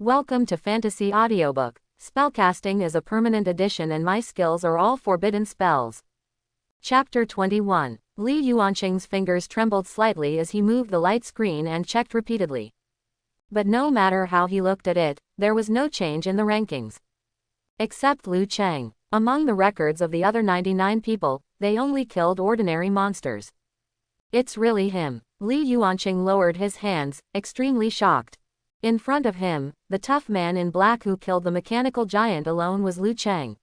Welcome to Fantasy Audiobook. Spellcasting is a permanent addition and my skills are all forbidden spells. Chapter 21. Li Yuanqing's fingers trembled slightly as he moved the light screen and checked repeatedly. But no matter how he looked at it, there was no change in the rankings. Except Liu Cheng. Among the records of the other 99 people, they only killed ordinary monsters. It's really him. Li Yuanqing lowered his hands, extremely shocked. In front of him, the tough man in black who killed the mechanical giant alone was Liu Cheng.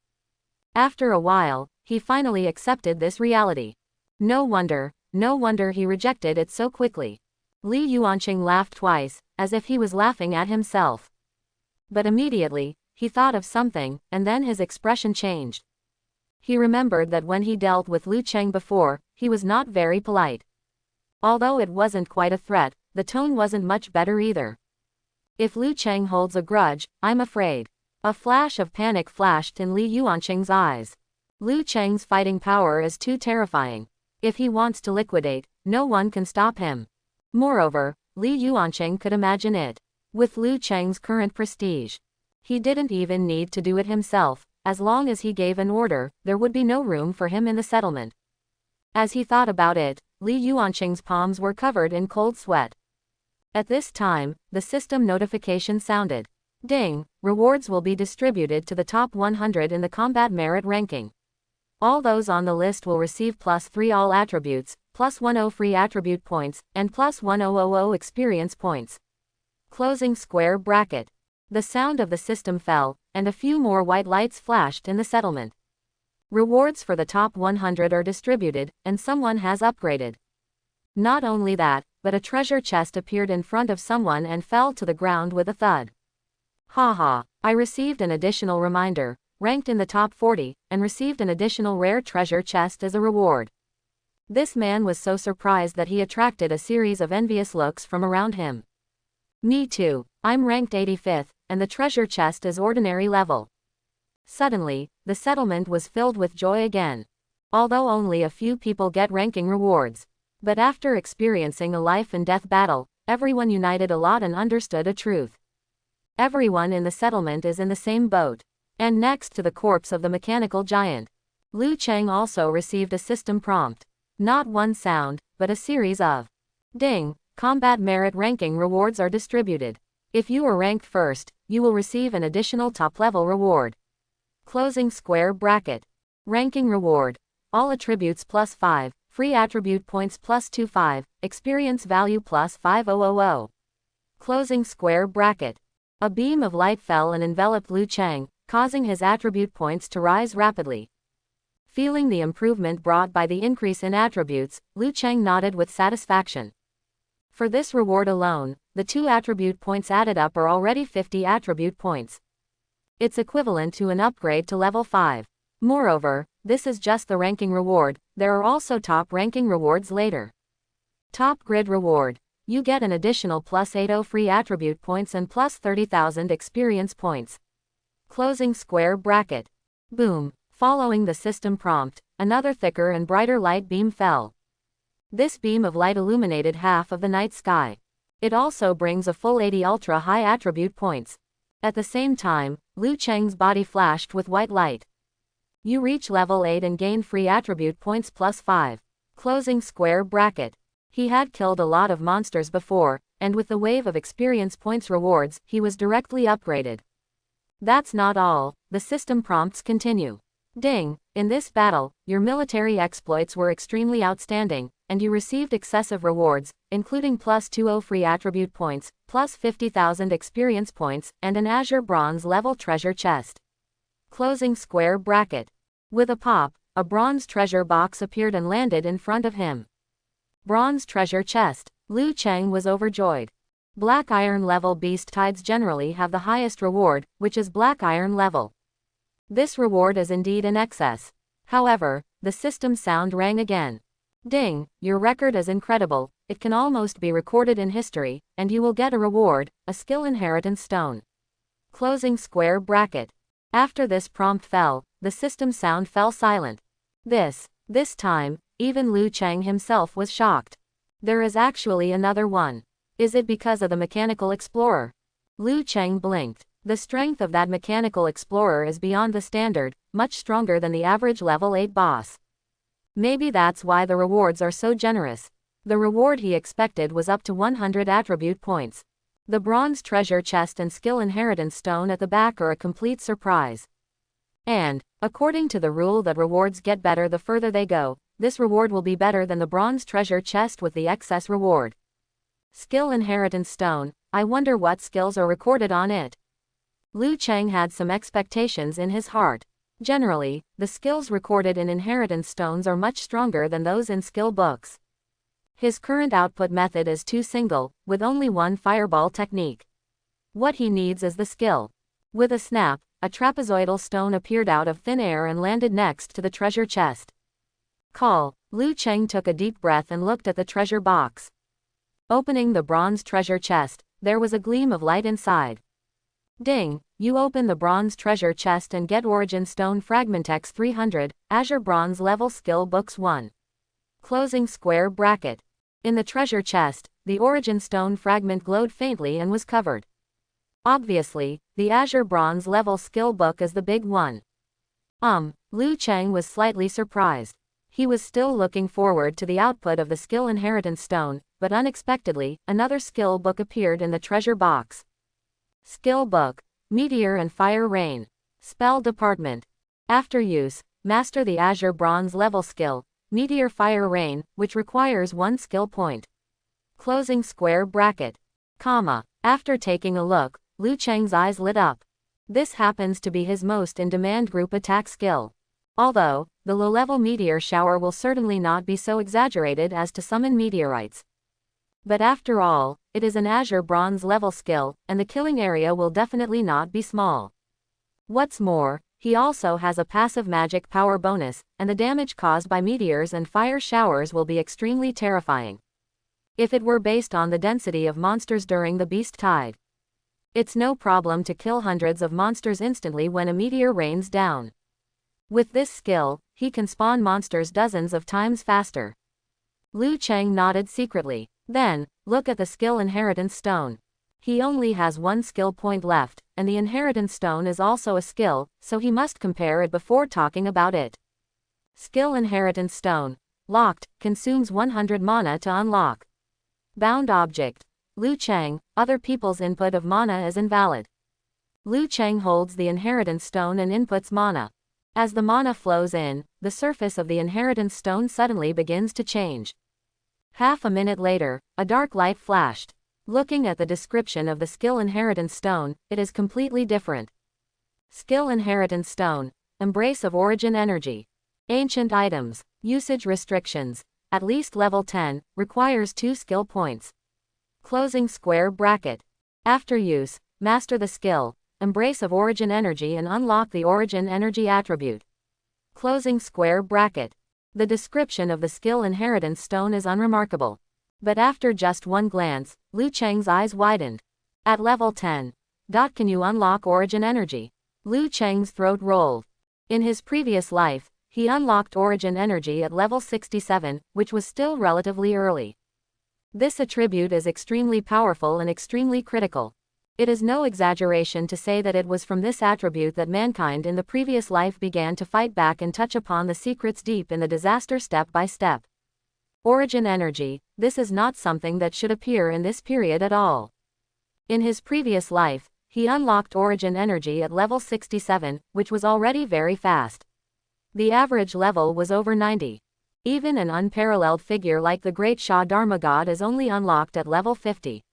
After a while, he finally accepted this reality. No wonder he rejected it so quickly. Li Yuanqing laughed twice, as if he was laughing at himself. But immediately, he thought of something, and then his expression changed. He remembered that when he dealt with Liu Cheng before, he was not very polite. Although it wasn't quite a threat, the tone wasn't much better either. If Liu Cheng holds a grudge, I'm afraid. A flash of panic flashed in Li Yuanqing's eyes. Liu Cheng's fighting power is too terrifying. If he wants to liquidate, no one can stop him. Moreover, Li Yuanqing could imagine it. With Liu Cheng's current prestige, he didn't even need to do it himself. As long as he gave an order, there would be no room for him in the settlement. As he thought about it, Li Yuanqing's palms were covered in cold sweat. At this time, the system notification sounded. Ding! Rewards will be distributed to the top 100 in the combat merit ranking. All those on the list will receive +3 all attributes, +10 free attribute points, and +1000 experience points. Closing square bracket. The sound of the system fell, and a few more white lights flashed in the settlement. Rewards for the top 100 are distributed, and someone has upgraded. Not only that, but a treasure chest appeared in front of someone and fell to the ground with a thud. Haha, I received an additional reminder, ranked in the top 40, and received an additional rare treasure chest as a reward. This man was so surprised that he attracted a series of envious looks from around him. Me too, I'm ranked 85th, and the treasure chest is ordinary level. Suddenly, the settlement was filled with joy again. Although only a few people get ranking rewards. But after experiencing a life and death battle, everyone united a lot and understood a truth. Everyone in the settlement is in the same boat. And next to the corpse of the mechanical giant, Liu Cheng also received a system prompt. Not one sound, but a series of ding. Combat merit ranking rewards are distributed. If you are ranked first, you will receive an additional top-level reward. Closing square bracket. Ranking reward. All attributes +5. Free attribute points +25, experience value +5000. Closing square bracket. A beam of light fell and enveloped Liu Cheng, causing his attribute points to rise rapidly. Feeling the improvement brought by the increase in attributes, Liu Cheng nodded with satisfaction. For this reward alone, the 2 attribute points added up are already 50 attribute points. It's equivalent to an upgrade to level 5. Moreover, this is just the ranking reward, there are also top ranking rewards later. Top grid reward. You get an additional +80 free attribute points and +30,000 experience points. Closing square bracket. Boom. Following the system prompt, another thicker and brighter light beam fell. This beam of light illuminated half of the night sky. It also brings a full 80 ultra-high attribute points. At the same time, Liu Cheng's body flashed with white light. You reach level 8 and gain free attribute points +5. Closing square bracket. He had killed a lot of monsters before, and with the wave of experience points rewards, he was directly upgraded. That's not all, the system prompts continue. Ding! In this battle, your military exploits were extremely outstanding, and you received excessive rewards, including +20 free attribute points, +50,000 experience points, and an azure bronze level treasure chest. Closing square bracket. With a pop, a bronze treasure box appeared and landed in front of him. Bronze treasure chest. Liu Cheng was overjoyed. Black iron level beast tides generally have the highest reward, which is black iron level. This reward is indeed in excess. However, the system sound rang again. Ding! Your record is incredible, it can almost be recorded in history, and you will get a reward, a skill inheritance stone. Closing square bracket. After this prompt fell, the system sound fell silent. This time, even Liu Cheng himself was shocked. There is actually another one. Is it because of the mechanical explorer? Liu Cheng blinked. The strength of that mechanical explorer is beyond the standard, much stronger than the average level 8 boss. Maybe that's why the rewards are so generous. The reward he expected was up to 100 attribute points. The bronze treasure chest and skill inheritance stone at the back are a complete surprise. And, according to the rule that rewards get better the further they go, this reward will be better than the bronze treasure chest with the excess reward. Skill inheritance stone, I wonder what skills are recorded on it. Liu Cheng had some expectations in his heart. Generally, the skills recorded in inheritance stones are much stronger than those in skill books. His current output method is too single, with only one fireball technique. What he needs is the skill. With a snap, a trapezoidal stone appeared out of thin air and landed next to the treasure chest. Call. Liu Cheng took a deep breath and looked at the treasure box. Opening the bronze treasure chest, there was a gleam of light inside. Ding, you open the bronze treasure chest and get Origin Stone Fragmentex 300, Azure Bronze Level Skill Books 1. Closing square bracket. In the treasure chest, the Origin Stone fragment glowed faintly and was covered. Obviously, the Azure Bronze Level Skill Book is the big one. Liu Cheng was slightly surprised. He was still looking forward to the output of the Skill Inheritance Stone, but unexpectedly, another skill book appeared in the treasure box. Skill book, Meteor and Fire Rain. Spell department. After use, master the Azure Bronze level skill, Meteor Fire Rain, which requires 1 skill point. Closing square bracket. Comma. After taking a look, Liu Cheng's eyes lit up. This happens to be his most in-demand group attack skill. Although, the low-level meteor shower will certainly not be so exaggerated as to summon meteorites. But after all, it is an Azure Bronze level skill, and the killing area will definitely not be small. What's more, he also has a passive magic power bonus, and the damage caused by meteors and fire showers will be extremely terrifying. If it were based on the density of monsters during the beast tide. It's no problem to kill hundreds of monsters instantly when a meteor rains down. With this skill, he can spawn monsters dozens of times faster. Liu Cheng nodded secretly. Then, look at the skill inheritance stone. He only has 1 skill point left, and the inheritance stone is also a skill, so he must compare it before talking about it. Skill inheritance stone. Locked, consumes 100 mana to unlock. Bound object. Liu Cheng, other people's input of mana is invalid. Liu Cheng holds the inheritance stone and inputs mana. As the mana flows in, the surface of the inheritance stone suddenly begins to change. Half a minute later, a dark light flashed. Looking at the description of the skill inheritance stone, it is completely different. Skill inheritance stone. Embrace of origin energy. Ancient items. Usage restrictions. At least level 10, requires 2 skill points. Closing square bracket. After use, master the skill, Embrace of origin energy and unlock the origin energy attribute. Closing square bracket. The description of the skill inheritance stone is unremarkable. But after just one glance, Liu Cheng's eyes widened. At level 10. Can you unlock origin energy? Liu Cheng's throat rolled. In his previous life, he unlocked origin energy at level 67, which was still relatively early. This attribute is extremely powerful and extremely critical. It is no exaggeration to say that it was from this attribute that mankind in the previous life began to fight back and touch upon the secrets deep in the disaster step by step. Origin energy, this is not something that should appear in this period at all. In his previous life, he unlocked origin energy at level 67, which was already very fast. The average level was over 90. Even an unparalleled figure like the great Shah Dharma God is only unlocked at level 50.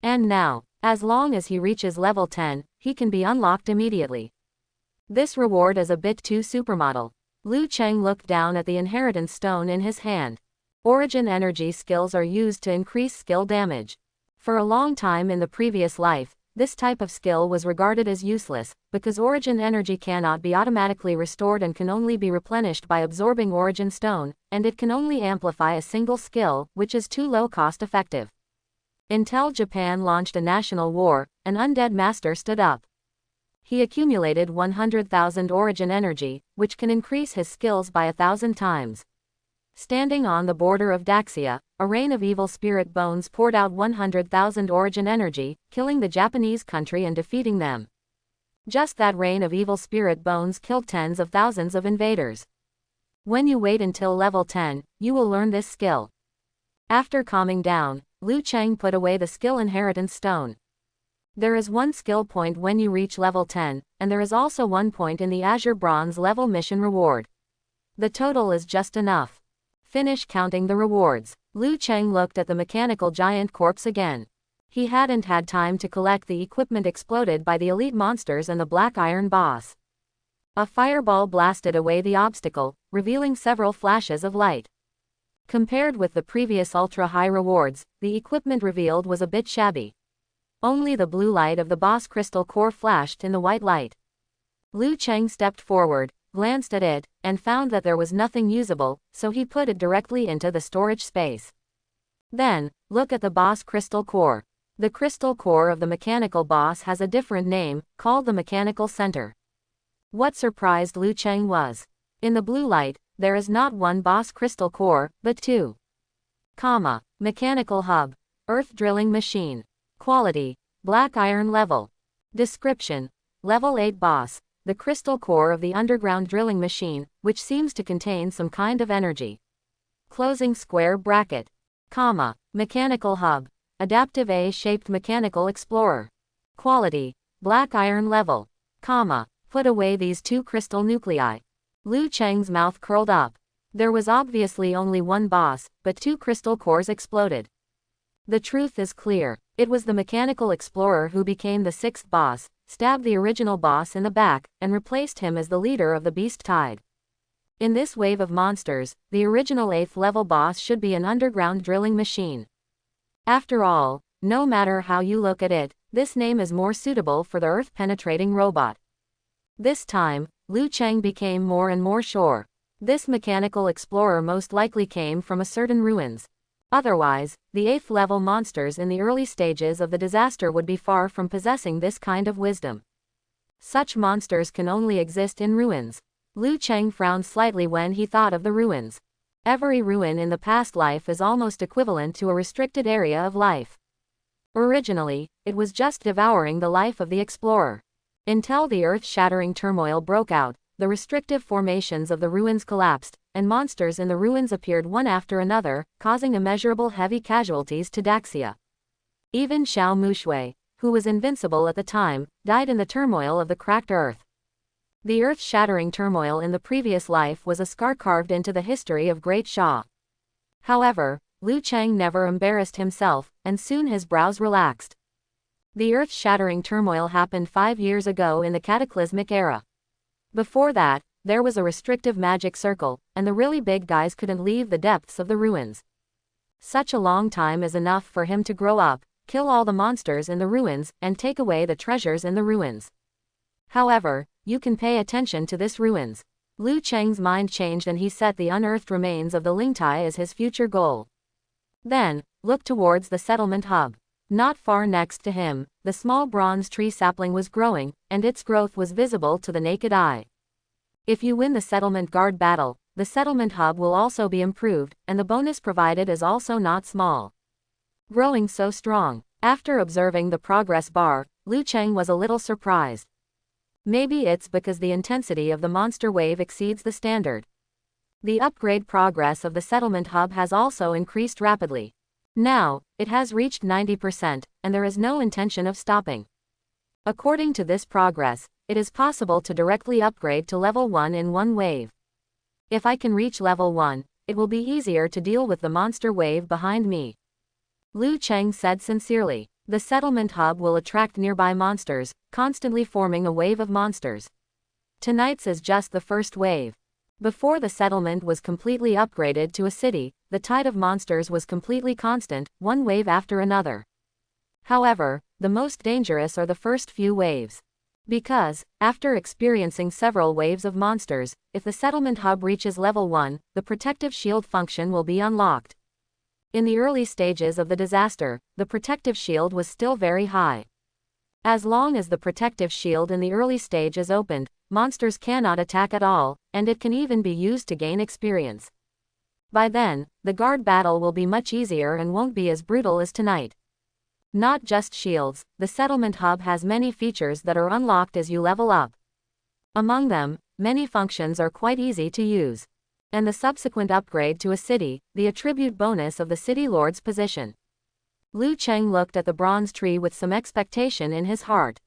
And now, as long as he reaches level 10, he can be unlocked immediately. This reward is a bit too supermodel. Liu Cheng looked down at the inheritance stone in his hand. Origin energy skills are used to increase skill damage. For a long time in the previous life, this type of skill was regarded as useless, because origin energy cannot be automatically restored and can only be replenished by absorbing origin stone, and it can only amplify a single skill, which is too low cost effective. Until Japan launched a national war, an undead master stood up. He accumulated 100,000 origin energy, which can increase his skills by 1,000 times. Standing on the border of Daxia, a rain of evil spirit bones poured out 100,000 origin energy, killing the Japanese country and defeating them. Just that rain of evil spirit bones killed tens of thousands of invaders. When you wait until level 10, you will learn this skill. After calming down, Liu Cheng put away the skill inheritance stone. There is one skill point when you reach level 10, and there is also one point in the Azure Bronze level mission reward. The total is just enough. Finish counting the rewards. Liu Cheng looked at the mechanical giant corpse again. He hadn't had time to collect the equipment exploded by the elite monsters and the black iron boss. A fireball blasted away the obstacle, revealing several flashes of light. Compared with the previous ultra-high rewards, the equipment revealed was a bit shabby. Only the blue light of the boss crystal core flashed in the white light. Liu Cheng stepped forward, glanced at it, and found that there was nothing usable, so he put it directly into the storage space. Then, look at the boss crystal core. The crystal core of the mechanical boss has a different name, called the mechanical center. What surprised Liu Cheng was, in the blue light, there is not one boss crystal core, but two. Mechanical hub. Earth drilling machine. Quality. Black iron level. Description. Level 8 boss. The crystal core of the underground drilling machine, which seems to contain some kind of energy. Closing square bracket. Mechanical hub. Adaptive A-shaped mechanical explorer. Quality. Black iron level. Put away these two crystal nuclei. Liu Cheng's mouth curled up. There was obviously only one boss, but two crystal cores exploded. The truth is clear. It was the mechanical explorer who became the sixth boss, stabbed the original boss in the back, and replaced him as the leader of the Beast Tide. In this wave of monsters, the original 8th level boss should be an underground drilling machine. After all, no matter how you look at it, this name is more suitable for the earth-penetrating robot. This time, Liu Cheng became more and more sure. This mechanical explorer most likely came from a certain ruins. Otherwise, the 8th level monsters in the early stages of the disaster would be far from possessing this kind of wisdom. Such monsters can only exist in ruins. Liu Cheng frowned slightly when he thought of the ruins. Every ruin in the past life is almost equivalent to a restricted area of life. Originally, it was just devouring the life of the explorer. Until the earth-shattering turmoil broke out, the restrictive formations of the ruins collapsed, and monsters in the ruins appeared one after another, causing immeasurable heavy casualties to Daxia. Even Xiao Mushui, who was invincible at the time, died in the turmoil of the cracked earth. The earth-shattering turmoil in the previous life was a scar carved into the history of Great Sha. However, Liu Cheng never embarrassed himself, and soon his brows relaxed. The earth-shattering turmoil happened 5 years ago in the cataclysmic era. Before that, there was a restrictive magic circle, and the really big guys couldn't leave the depths of the ruins. Such a long time is enough for him to grow up, kill all the monsters in the ruins, and take away the treasures in the ruins. However, you can pay attention to this ruins. Liu Cheng's mind changed and he set the unearthed remains of the Lingtai as his future goal. Then, look towards the settlement hub. Not far next to him, the small bronze tree sapling was growing, and its growth was visible to the naked eye. If you win the settlement guard battle, the settlement hub will also be improved, and the bonus provided is also not small. Growing so strong. After observing the progress bar, Liu Cheng was a little surprised. Maybe it's because the intensity of the monster wave exceeds the standard. The upgrade progress of the settlement hub has also increased rapidly. Now, it has reached 90%, and there is no intention of stopping. According to this progress, it is possible to directly upgrade to level 1 in one wave. If I can reach level 1, it will be easier to deal with the monster wave behind me. Liu Cheng said sincerely. The settlement hub will attract nearby monsters, constantly forming a wave of monsters. Tonight's is just the first wave. Before the settlement was completely upgraded to a city, the tide of monsters was completely constant, one wave after another. However, the most dangerous are the first few waves. Because, after experiencing several waves of monsters, if the settlement hub reaches level 1, the protective shield function will be unlocked. In the early stages of the disaster, the protective shield was still very high. As long as the protective shield in the early stage is opened, monsters cannot attack at all, and it can even be used to gain experience. By then, the guard battle will be much easier and won't be as brutal as tonight. Not just shields, the settlement hub has many features that are unlocked as you level up. Among them, many functions are quite easy to use. And the subsequent upgrade to a city, the attribute bonus of the city lord's position. Liu Cheng looked at the bronze tree with some expectation in his heart.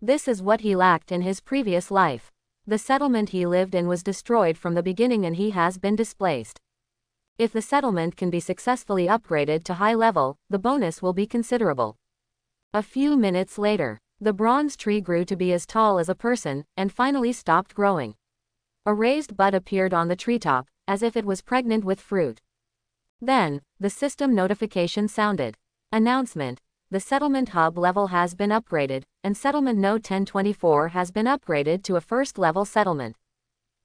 This is what he lacked in his previous life. The settlement he lived in was destroyed from the beginning and he has been displaced. If the settlement can be successfully upgraded to high level, the bonus will be considerable. A few minutes later, the bronze tree grew to be as tall as a person, and finally stopped growing. A raised bud appeared on the treetop, as if it was pregnant with fruit. Then, the system notification sounded. Announcement: the settlement hub level has been upgraded, and settlement node 1024 has been upgraded to a first-level settlement.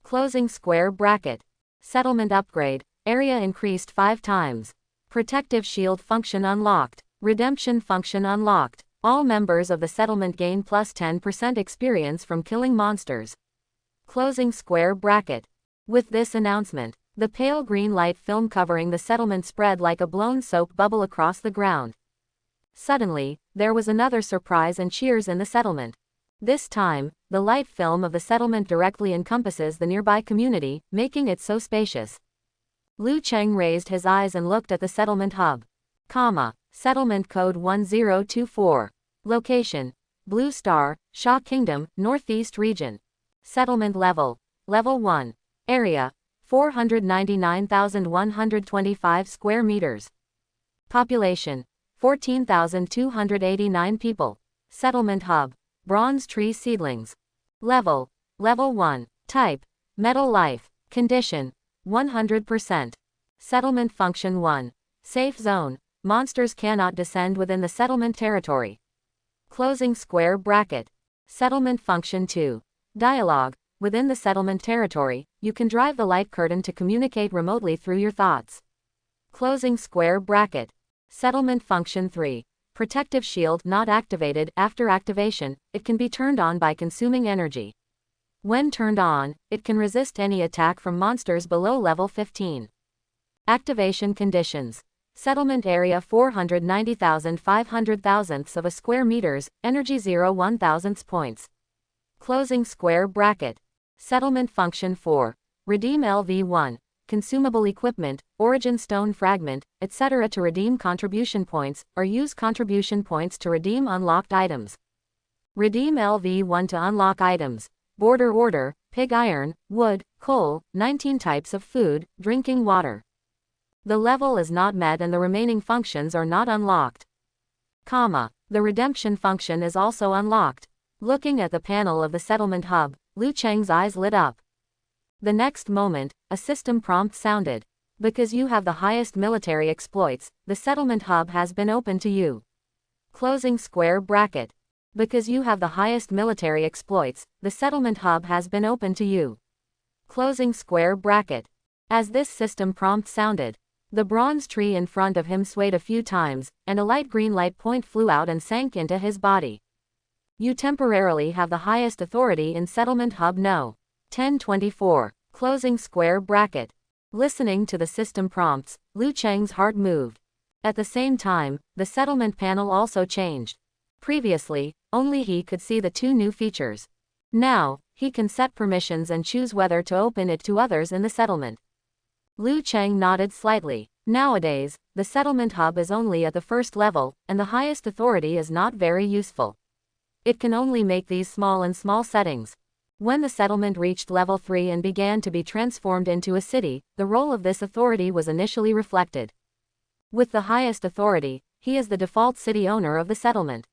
Closing square bracket. Settlement upgrade. Area increased 5 times. Protective shield function unlocked. Redemption function unlocked. All members of the settlement gain plus 10% experience from killing monsters. Closing square bracket. With this announcement, the pale green light film covering the settlement spread like a blown soap bubble across the ground. Suddenly, there was another surprise and cheers in the settlement. This time, the light film of the settlement directly encompasses the nearby community, making it so spacious. Liu Cheng raised his eyes and looked at the settlement hub. Settlement code 1024. Location: Blue Star, Sha Kingdom, Northeast Region. Settlement level: Level 1. Area: 499,125 square meters. Population: 14,289 people. Settlement hub: Bronze Tree Seedlings. Level: Level 1. Type: Metal Life. Condition: 100%. Settlement function 1. Safe zone: monsters cannot descend within the settlement territory. Closing square bracket. Settlement function 2. Dialogue: within the settlement territory, you can drive the light curtain to communicate remotely through your thoughts. Closing square bracket. Settlement function 3. Protective shield not activated. After activation, it can be turned on by consuming energy. When turned on, it can resist any attack from monsters below level 15. Activation conditions: settlement area 490,500 thousandths of a square meters, energy 0 1,000 points. Closing square bracket. Settlement function 4. Redeem LV1, consumable equipment, origin stone fragment, etc. to redeem contribution points, or use contribution points to redeem unlocked items. Redeem LV1 to unlock items: border order, pig iron, wood, coal, 19 types of food, drinking water. The level is not met and the remaining functions are not unlocked. The redemption function is also unlocked. Looking at the panel of the settlement hub, Liu Cheng's eyes lit up. The next moment, a system prompt sounded. Because you have the highest military exploits, the settlement hub has been opened to you. Closing square bracket. Because you have the highest military exploits, the settlement hub has been opened to you. Closing square bracket. As this system prompt sounded, the bronze tree in front of him swayed a few times, and a light green light point flew out and sank into his body. You temporarily have the highest authority in Settlement Hub No. 1024. Closing square bracket. Listening to the system prompts, Liu Cheng's heart moved. At the same time, the settlement panel also changed. Previously, only he could see the 2 new features. Now, he can set permissions and choose whether to open it to others in the settlement. Liu Cheng nodded slightly. Nowadays, the settlement hub is only at the first level, and the highest authority is not very useful. It can only make these small settings. When the settlement reached level 3 and began to be transformed into a city, the role of this authority was initially reflected. With the highest authority, he is the default city owner of the settlement.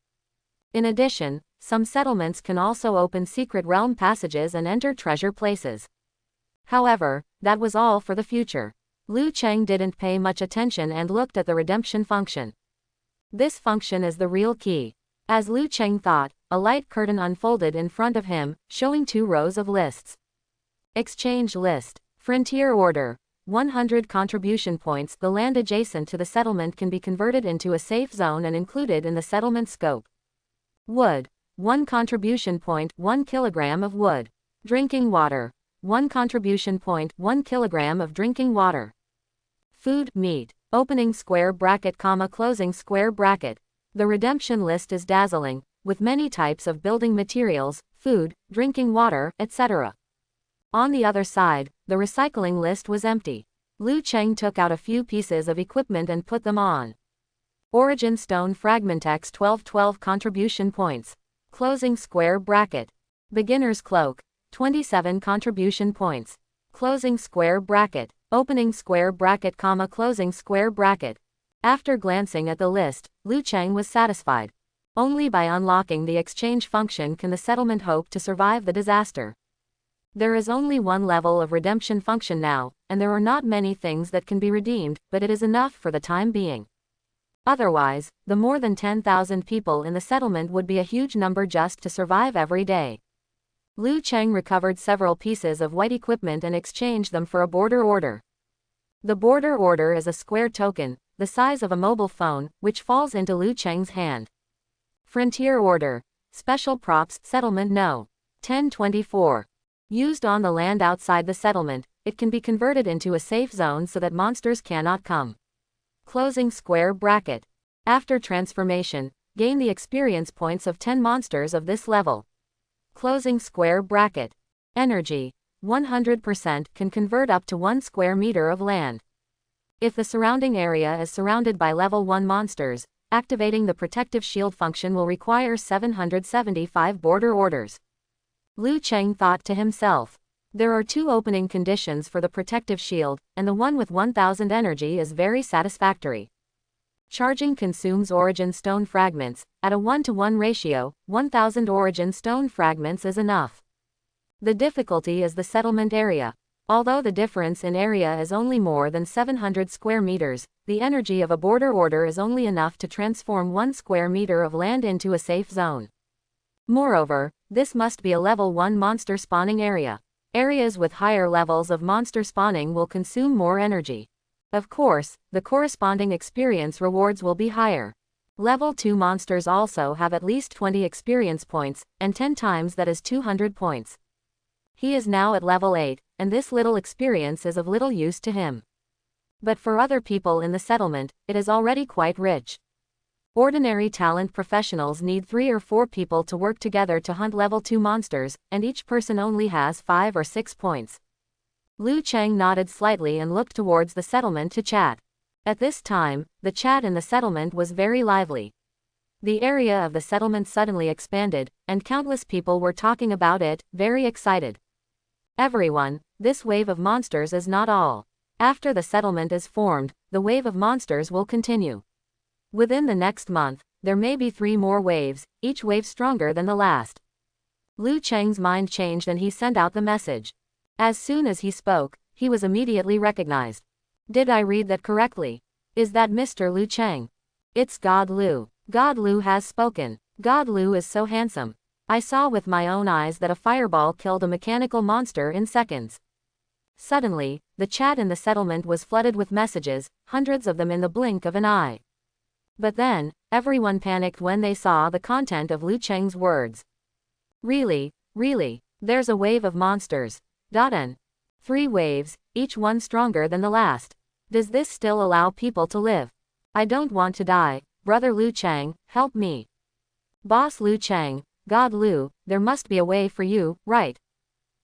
In addition, some settlements can also open secret realm passages and enter treasure places. However, that was all for the future. Liu Cheng didn't pay much attention and looked at the redemption function. This function is the real key. As Liu Cheng thought, a light curtain unfolded in front of him, showing 2 rows of lists. Exchange list. Frontier order. 100 contribution points. The land adjacent to the settlement can be converted into a safe zone and included in the settlement scope. Wood. 1 contribution point. 1 kilogram of wood. Drinking water. 1 contribution point. 1 kilogram of drinking water. Food, meat. Opening square bracket, closing square bracket. The redemption list is dazzling, with many types of building materials, food, drinking water, etc. On the other side, the recycling list was empty. Liu Cheng took out a few pieces of equipment and put them on. Origin stone fragment X 12 contribution points. Closing square bracket. Beginner's cloak. 27 contribution points. Closing square bracket. Opening square bracket, closing square bracket. After glancing at the list, Liu Cheng was satisfied. Only by unlocking the exchange function can the settlement hope to survive the disaster. There is only one level of redemption function now, and there are not many things that can be redeemed, but it is enough for the time being. Otherwise, the more than 10,000 people in the settlement would be a huge number just to survive every day. Liu Cheng recovered several pieces of white equipment and exchanged them for a border order. The border order is a square token, the size of a mobile phone, which falls into Liu Cheng's hand. Frontier order. Special props, settlement No. 1024. Used on the land outside the settlement, it can be converted into a safe zone so that monsters cannot come. Closing square bracket. After transformation, gain the experience points of 10 monsters of this level. Closing square bracket. Energy. 100% can convert up to 1 square meter of land. If the surrounding area is surrounded by level 1 monsters, activating the protective shield function will require 775 border orders. Liu Cheng thought to himself. There are 2 opening conditions for the protective shield, and the one with 1000 energy is very satisfactory. Charging consumes origin stone fragments. At a 1-to-1 ratio, 1000 origin stone fragments is enough. The difficulty is the settlement area. Although the difference in area is only more than 700 square meters, the energy of a border order is only enough to transform 1 square meter of land into a safe zone. Moreover, this must be a level 1 monster spawning area. Areas with higher levels of monster spawning will consume more energy. Of course, the corresponding experience rewards will be higher. Level 2 monsters also have at least 20 experience points, and 10 times that is 200 points. He is now at level 8, and this little experience is of little use to him. But for other people in the settlement, it is already quite rich. Ordinary talent professionals need 3 or 4 people to work together to hunt level 2 monsters, and each person only has 5 or 6 points. Liu Cheng nodded slightly and looked towards the settlement to chat. At this time, the chat in the settlement was very lively. The area of the settlement suddenly expanded, and countless people were talking about it, very excited. Everyone, this wave of monsters is not all. After the settlement is formed, the wave of monsters will continue. Within the next month, there may be 3 more waves, each wave stronger than the last. Liu Cheng's mind changed and he sent out the message. As soon as he spoke, he was immediately recognized. Did I read that correctly? Is that Mr. Liu Cheng? It's God Liu. God Liu has spoken. God Liu is so handsome. I saw with my own eyes that a fireball killed a mechanical monster in seconds. Suddenly, the chat in the settlement was flooded with messages, hundreds of them in the blink of an eye. But then, everyone panicked when they saw the content of Liu Cheng's words. Really, there's a wave of monsters. And 3 waves, each one stronger than the last. Does this still allow people to live? I don't want to die. Brother Liu Cheng, help me. Boss Liu Cheng, God Liu, there must be a way for you, right?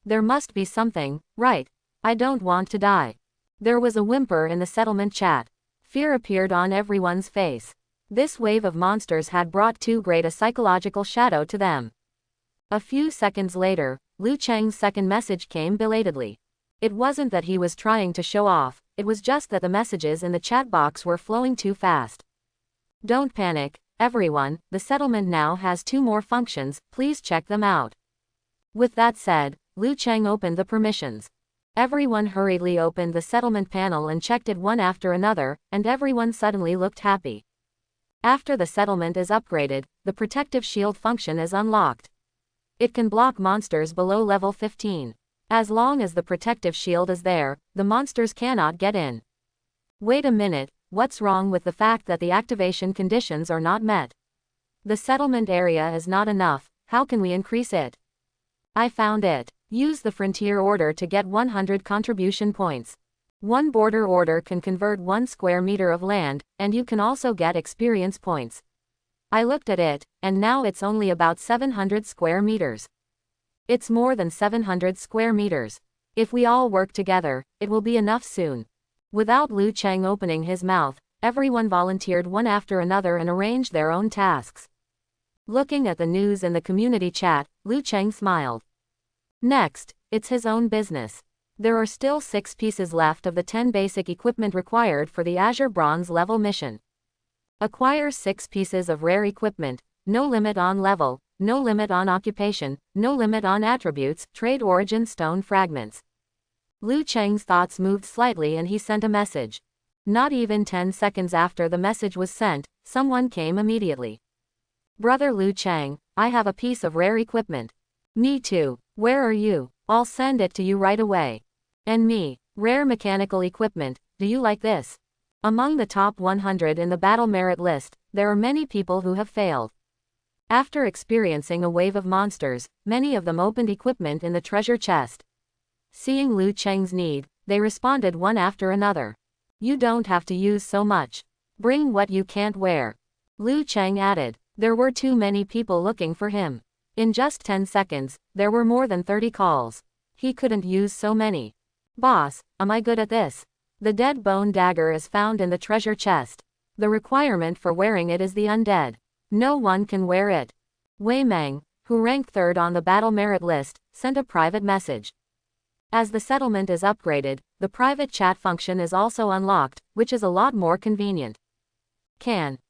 There must be something, right? I don't want to die. There was a whimper in the settlement chat. Fear appeared on everyone's face. This wave of monsters had brought too great a psychological shadow to them. A few seconds later, Liu Cheng's second message came belatedly. It wasn't that he was trying to show off, it was just that the messages in the chat box were flowing too fast. Don't panic, everyone, the settlement now has 2 more functions, please check them out. With that said, Liu Cheng opened the permissions. Everyone hurriedly opened the settlement panel and checked it one after another, and everyone suddenly looked happy. After the settlement is upgraded, the protective shield function is unlocked. It can block monsters below level 15. As long as the protective shield is there, the monsters cannot get in. Wait a minute, what's wrong with the fact that the activation conditions are not met? The settlement area is not enough, how can we increase it? I found it. Use the frontier order to get 100 contribution points. One border order can convert 1 square meter of land, and you can also get experience points. I looked at it, and now it's only about 700 square meters. It's more than 700 square meters. If we all work together, it will be enough soon. Without Liu Cheng opening his mouth, everyone volunteered one after another and arranged their own tasks. Looking at the news in the community chat, Liu Cheng smiled. Next, it's his own business. There are still 6 pieces left of the 10 basic equipment required for the Azure Bronze level mission. Acquire 6 pieces of rare equipment, no limit on level, no limit on occupation, no limit on attributes, trade origin stone fragments. Liu Cheng's thoughts moved slightly and he sent a message. Not even 10 seconds after the message was sent, someone came immediately. Brother Liu Cheng, I have a piece of rare equipment. Me too. Where are you? I'll send it to you right away. And me. Rare mechanical equipment, do you like this? Among the top 100 in the battle merit list, there are many people who have failed. After experiencing a wave of monsters, many of them opened equipment in the treasure chest. Seeing Liu Cheng's need, they responded one after another. You don't have to use so much. Bring what you can't wear. Liu Cheng added. There were too many people looking for him. In just 10 seconds, there were more than 30 calls. He couldn't use so many. Boss, am I good at this? The dead bone dagger is found in the treasure chest. The requirement for wearing it is the undead. No one can wear it. Wei Meng, who ranked 3rd on the battle merit list, sent a private message. As the settlement is upgraded, the private chat function is also unlocked, which is a lot more convenient.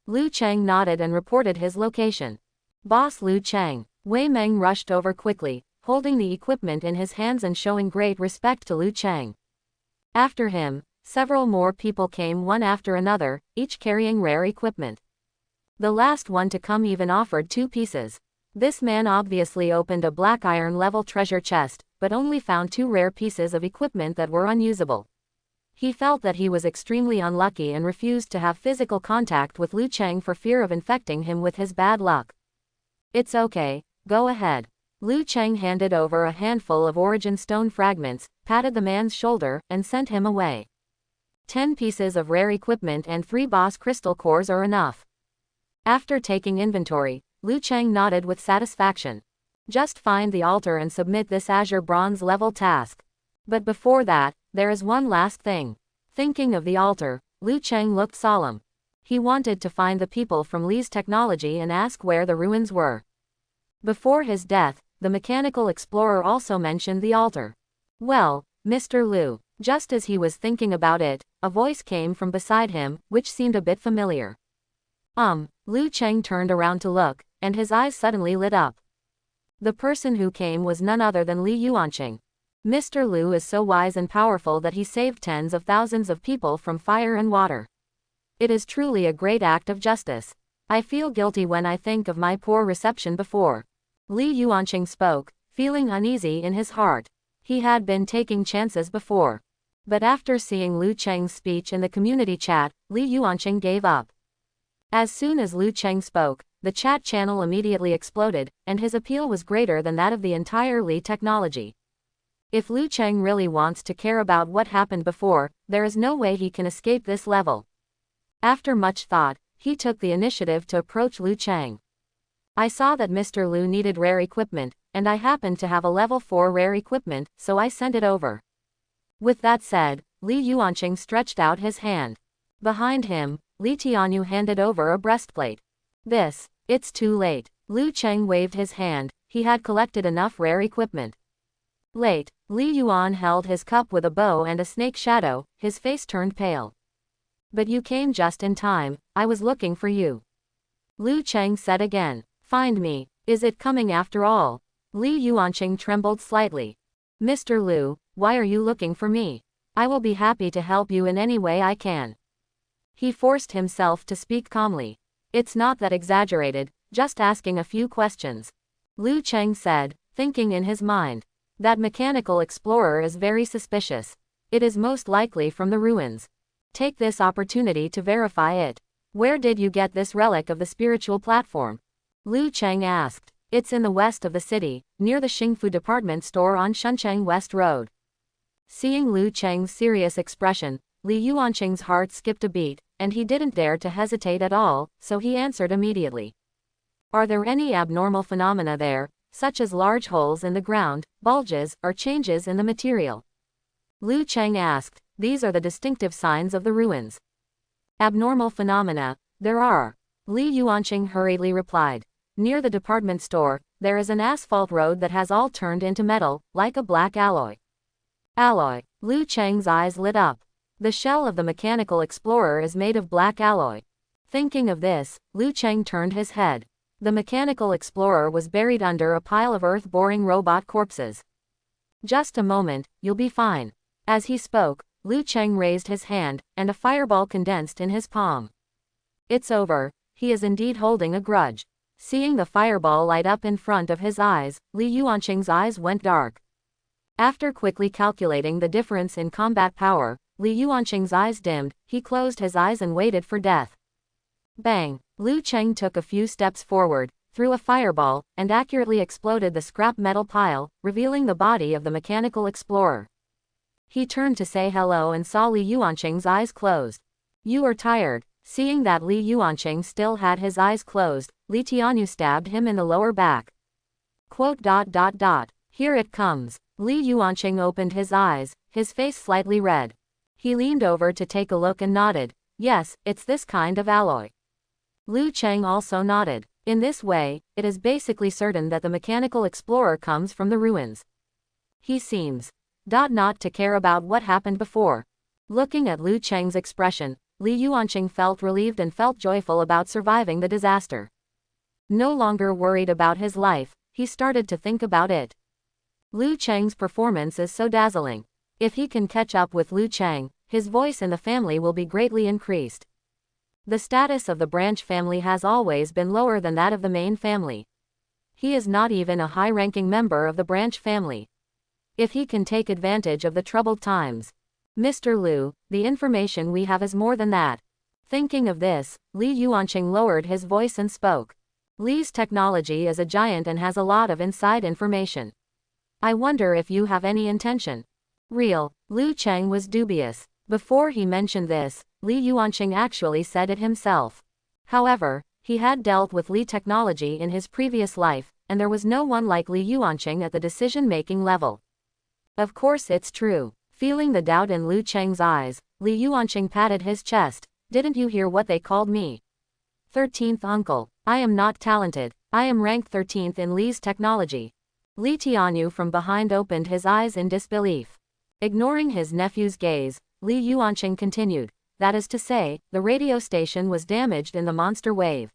Liu Cheng nodded and reported his location. Boss Liu Cheng. Wei Meng rushed over quickly, holding the equipment in his hands and showing great respect to Liu Cheng. After him, several more people came one after another, each carrying rare equipment. The last one to come even offered 2 pieces. This man obviously opened a black iron level treasure chest, but only found 2 rare pieces of equipment that were unusable. He felt that he was extremely unlucky and refused to have physical contact with Liu Cheng for fear of infecting him with his bad luck. It's okay, go ahead. Liu Cheng handed over a handful of origin stone fragments, patted the man's shoulder, and sent him away. 10 pieces of rare equipment and 3 boss crystal cores are enough. After taking inventory, Liu Cheng nodded with satisfaction. Just find the altar and submit this Azure Bronze level task. But before that, there is one last thing. Thinking of the altar, Liu Cheng looked solemn. He wanted to find the people from Li's technology and ask where the ruins were. Before his death, the mechanical explorer also mentioned the altar. Well, Mr. Liu, just as he was thinking about it, a voice came from beside him, which seemed a bit familiar. Liu Cheng turned around to look, and his eyes suddenly lit up. The person who came was none other than Li Yuanqing. Mr. Liu is so wise and powerful that he saved tens of thousands of people from fire and water. It is truly a great act of justice. I feel guilty when I think of my poor reception before. Li Yuanqing spoke, feeling uneasy in his heart. He had been taking chances before. But after seeing Liu Cheng's speech in the community chat, Li Yuanqing gave up. As soon as Liu Cheng spoke, the chat channel immediately exploded, and his appeal was greater than that of the entire Li technology. If Liu Cheng really wants to care about what happened before, there is no way he can escape this level. After much thought, he took the initiative to approach Liu Cheng. I saw that Mr. Liu needed rare equipment, and I happened to have a level 4 rare equipment, so I sent it over. With that said, Li Yuanqing stretched out his hand. Behind him, Li Tianyu handed over a breastplate. It's too late. Liu Cheng waved his hand, he had collected enough rare equipment. Li Yuan held his cup with a bow and a snake shadow, his face turned pale. But you came just in time, I was looking for you. Liu Cheng said again. Find me, is it coming after all? Li Yuanqing trembled slightly. Mr. Liu, why are you looking for me? I will be happy to help you in any way I can. He forced himself to speak calmly. It's not that exaggerated, just asking a few questions. Liu Cheng said, thinking in his mind. That mechanical explorer is very suspicious. It is most likely from the ruins. Take this opportunity to verify it. Where did you get this relic of the spiritual platform? Liu Cheng asked. It's in the west of the city, near the Xingfu department store on Shuncheng West Road. Seeing Lu Cheng's serious expression, Li Yuanqing's heart skipped a beat, and he didn't dare to hesitate at all, so he answered immediately. Are there any abnormal phenomena there, such as large holes in the ground, bulges, or changes in the material? Lu Cheng asked. These are the distinctive signs of the ruins. Abnormal phenomena, there are. Li Yuanqing hurriedly replied. Near the department store, there is an asphalt road that has all turned into metal, like a black alloy. Alloy. Lu Cheng's eyes lit up. The shell of the mechanical explorer is made of black alloy. Thinking of this, Lu Cheng turned his head. The mechanical explorer was buried under a pile of earth-boring robot corpses. Just a moment, you'll be fine. As he spoke, Lu Cheng raised his hand, and a fireball condensed in his palm. It's over, he is indeed holding a grudge. Seeing the fireball light up in front of his eyes, Li Yuanqing's eyes went dark. After quickly calculating the difference in combat power, Li Yuanqing's eyes dimmed, he closed his eyes and waited for death. Bang! Lu Cheng took a few steps forward, threw a fireball, and accurately exploded the scrap metal pile, revealing the body of the mechanical explorer. He turned to say hello and saw Li Yuanqing's eyes closed. You are tired. Seeing that Li Yuanqing still had his eyes closed, Li Tianyu stabbed him in the lower back. Here it comes. Li Yuanqing opened his eyes, his face slightly red. He leaned over to take a look and nodded. Yes, it's this kind of alloy. Lu Cheng also nodded. In this way, it is basically certain that the mechanical explorer comes from the ruins. He seems not to care about what happened before. Looking at Lu Cheng's expression, Li Yuanqing felt relieved and felt joyful about surviving the disaster. No longer worried about his life, he started to think about it. Lu Cheng's performance is so dazzling. If he can catch up with Lu Cheng, his voice in the family will be greatly increased. The status of the branch family has always been lower than that of the main family. He is not even a high-ranking member of the branch family. If he can take advantage of the troubled times. Mr. Lu, the information we have is more than that. Thinking of this, Li Yuanqing lowered his voice and spoke. Li's technology is a giant and has a lot of inside information. I wonder if you have any intention. Real. Lu Cheng was dubious. Before he mentioned this, Li Yuanqing actually said it himself. However, he had dealt with Li technology in his previous life, and there was no one like Li Yuanqing at the decision-making level. Of course it's true. Feeling the doubt in Lu Cheng's eyes, Li Yuanqing patted his chest. Didn't you hear what they called me? 13th uncle. I am not talented. I am ranked 13th in Li's technology. Li Tianyu from behind opened his eyes in disbelief. Ignoring his nephew's gaze, Li Yuanqing continued. That is to say, the radio station was damaged in the monster wave.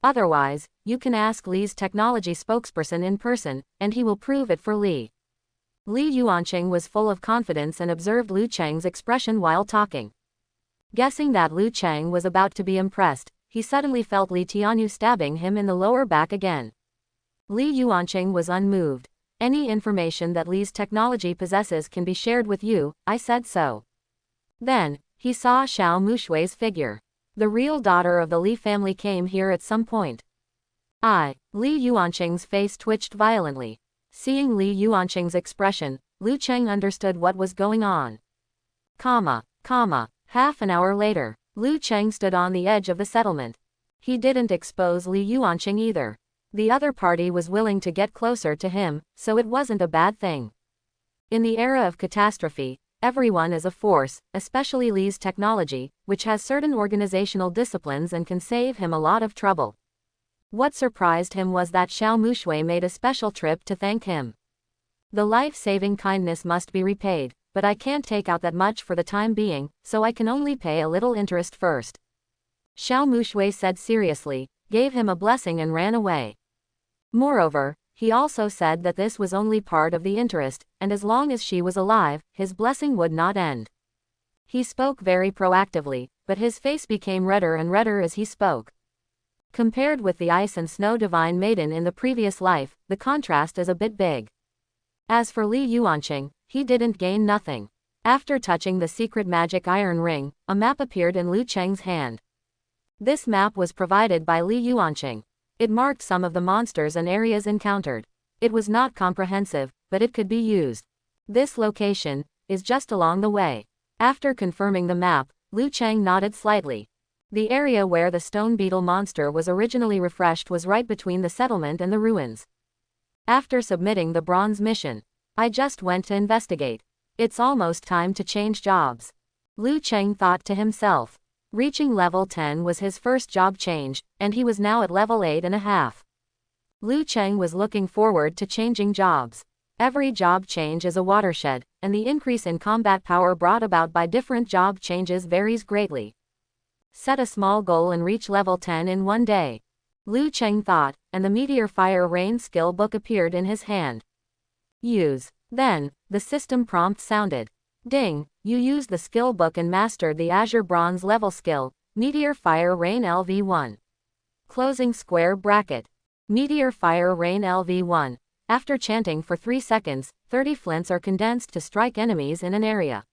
Otherwise, you can ask Li's technology spokesperson in person, and he will prove it for Li. Li Yuanqing was full of confidence and observed Lu Cheng's expression while talking. Guessing that Lu Cheng was about to be impressed, he suddenly felt Li Tianyu stabbing him in the lower back again. Li Yuanqing was unmoved. Any information that Li's technology possesses can be shared with you, I said so. Then, he saw Xiao Mushui's figure. The real daughter of the Li family came here at some point. Li Yuanqing's face twitched violently. Seeing Li Yuanqing's expression, Lu Cheng understood what was going on. Half an hour later, Lu Cheng stood on the edge of the settlement. He didn't expose Li Yuanqing either. The other party was willing to get closer to him, so it wasn't a bad thing. In the era of catastrophe, everyone is a force, especially Li's technology, which has certain organizational disciplines and can save him a lot of trouble. What surprised him was that Xiao Mushui made a special trip to thank him. The life-saving kindness must be repaid, but I can't take out that much for the time being, so I can only pay a little interest first. Xiao Mushui said seriously, gave him a blessing and ran away. Moreover, he also said that this was only part of the interest, and as long as she was alive, his blessing would not end. He spoke very proactively, but his face became redder and redder as he spoke. Compared with the ice and snow divine maiden in the previous life, the contrast is a bit big. As for Li Yuanqing, he didn't gain nothing. After touching the secret magic iron ring, a map appeared in Lu Cheng's hand. This map was provided by Li Yuanqing. It marked some of the monsters and areas encountered. It was not comprehensive, but it could be used. This location is just along the way. After confirming the map, Liu Cheng nodded slightly. The area where the stone beetle monster was originally refreshed was right between the settlement and the ruins. After submitting the bronze mission, I just went to investigate. It's almost time to change jobs. Liu Cheng thought to himself. Reaching level 10 was his first job change, and he was now at level 8.5. Liu Cheng was looking forward to changing jobs. Every job change is a watershed, and the increase in combat power brought about by different job changes varies greatly. Set a small goal and reach level 10 in one day. Liu Cheng thought, and the Meteor Fire Rain skill book appeared in his hand. Use. Then, the system prompt sounded. Ding, you used the skill book and mastered the Azure Bronze level skill, Meteor Fire Rain LV1. Closing square bracket. Meteor Fire Rain LV1. After chanting for 3 seconds, 30 flints are condensed to strike enemies in an area.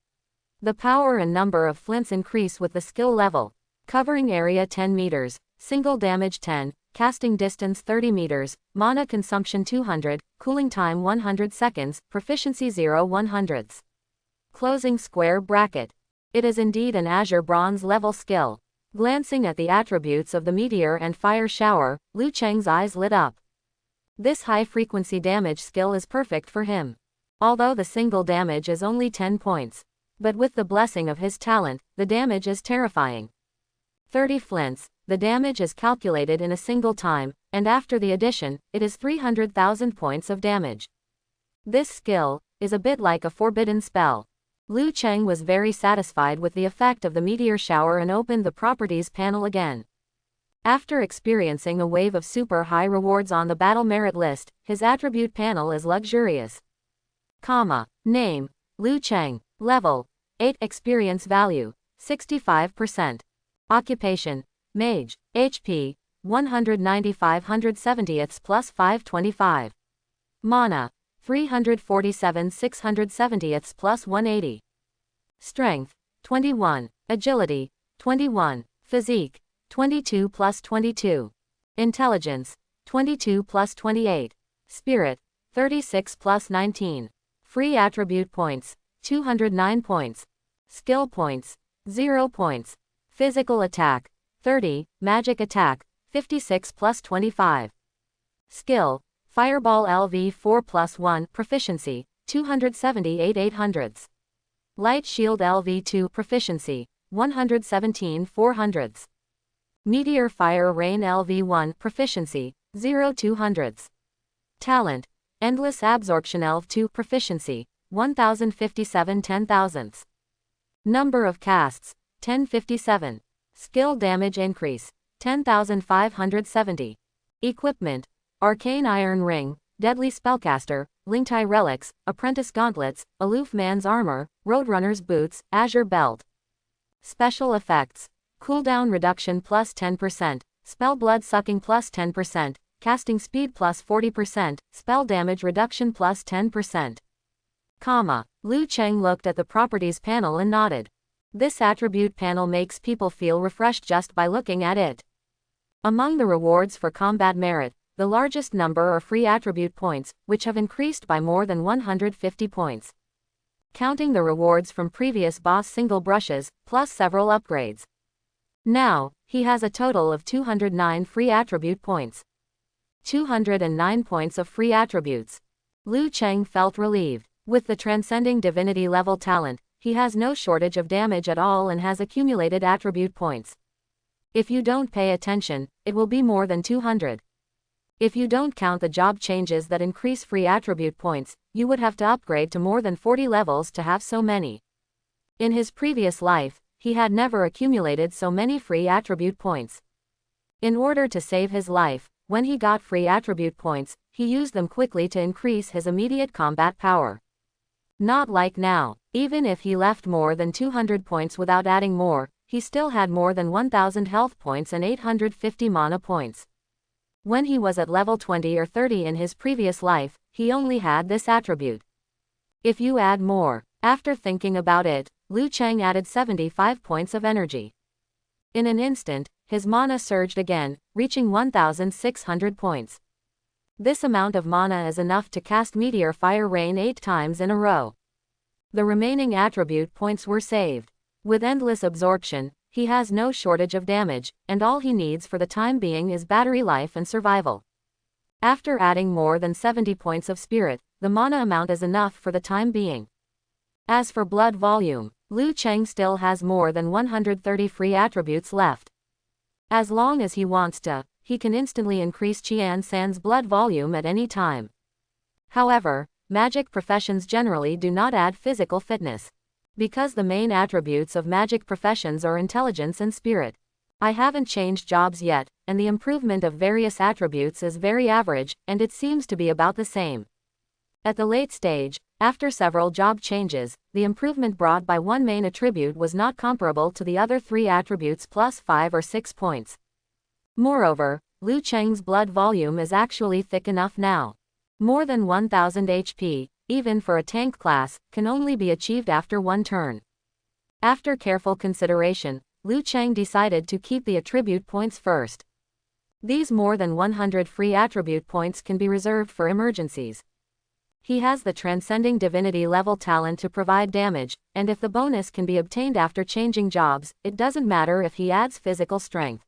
The power and number of flints increase with the skill level. Covering area 10 meters, single damage 10, casting distance 30 meters, mana consumption 200, cooling time 100 seconds, proficiency 0 100ths. Closing square bracket. It is indeed an Azure Bronze level skill. Glancing at the attributes of the meteor and fire shower, Liu Cheng's eyes lit up. This high-frequency damage skill is perfect for him. Although the single damage is only 10 points. But with the blessing of his talent, the damage is terrifying. 30 flints, the damage is calculated in a single time, and after the addition, it is 300,000 points of damage. This skill is a bit like a forbidden spell. Liu Cheng was very satisfied with the effect of the meteor shower and opened the properties panel again. After experiencing a wave of super high rewards on the battle merit list, his attribute panel is luxurious. Name, Liu Cheng. Level, 8. Experience value, 65%. Occupation, Mage. HP, 195 170ths plus 525. Mana, 347 670ths plus 180. Strength, 21. Agility, 21. Physique, 22 plus 22. Intelligence, 22 plus 28. Spirit, 36 plus 19. Free attribute points, 209 points. Skill points, 0 points. Physical attack, 30, magic attack, 56 plus 25. Skill, Fireball LV4 plus 1, proficiency, 278 800ths. Light Shield LV2 proficiency, 117 400ths. Meteor Fire Rain LV1 proficiency, 0 200ths. Talent, Endless Absorption LV2 proficiency, 1057 10,000ths. Number of casts, 1057. Skill damage increase, 10,570. Equipment, Arcane Iron Ring, Deadly Spellcaster, Lingtai Relics, Apprentice Gauntlets, Aloof Man's Armor, Roadrunner's Boots, Azure Belt. Special effects, cooldown reduction plus 10%, spell blood sucking plus 10%, casting speed plus 40%, spell damage reduction plus 10%. Liu Cheng looked at the properties panel and nodded. This attribute panel makes people feel refreshed just by looking at it. Among the rewards for combat merit, the largest number are free attribute points, which have increased by more than 150 points. Counting the rewards from previous boss single brushes, plus several upgrades. Now, he has a total of 209 free attribute points. 209 points of free attributes. Liu Cheng felt relieved. With the Transcending Divinity level talent, he has no shortage of damage at all and has accumulated attribute points. If you don't pay attention, it will be more than 200. If you don't count the job changes that increase free attribute points, you would have to upgrade to more than 40 levels to have so many. In his previous life, he had never accumulated so many free attribute points. In order to save his life, when he got free attribute points, he used them quickly to increase his immediate combat power. Not like now. Even if he left more than 200 points without adding more, he still had more than 1000 health points and 850 mana points. When he was at level 20 or 30 in his previous life, he only had this attribute. If you add more, after thinking about it, Liu Cheng added 75 points of energy. In an instant, his mana surged again, reaching 1600 points. This amount of mana is enough to cast Meteor Fire Rain 8 times in a row. The remaining attribute points were saved. With endless absorption, he has no shortage of damage, and all he needs for the time being is battery life and survival. After adding more than 70 points of spirit, the mana amount is enough for the time being. As for blood volume, Liu Cheng still has more than 130 free attributes left. As long as he wants to, he can instantly increase Qian San's blood volume at any time. However, magic professions generally do not add physical fitness. Because the main attributes of magic professions are intelligence and spirit. I haven't changed jobs yet, and the improvement of various attributes is very average, and it seems to be about the same. At the late stage, after several job changes, the improvement brought by one main attribute was not comparable to the other 3 attributes plus 5 or 6 points. Moreover, Liu Cheng's blood volume is actually thick enough now. More than 1000 HP, even for a tank class, can only be achieved after one turn. After careful consideration, Liu Cheng decided to keep the attribute points first. These more than 100 free attribute points can be reserved for emergencies. He has the transcending divinity level talent to provide damage, and if the bonus can be obtained after changing jobs, it doesn't matter if he adds physical strength.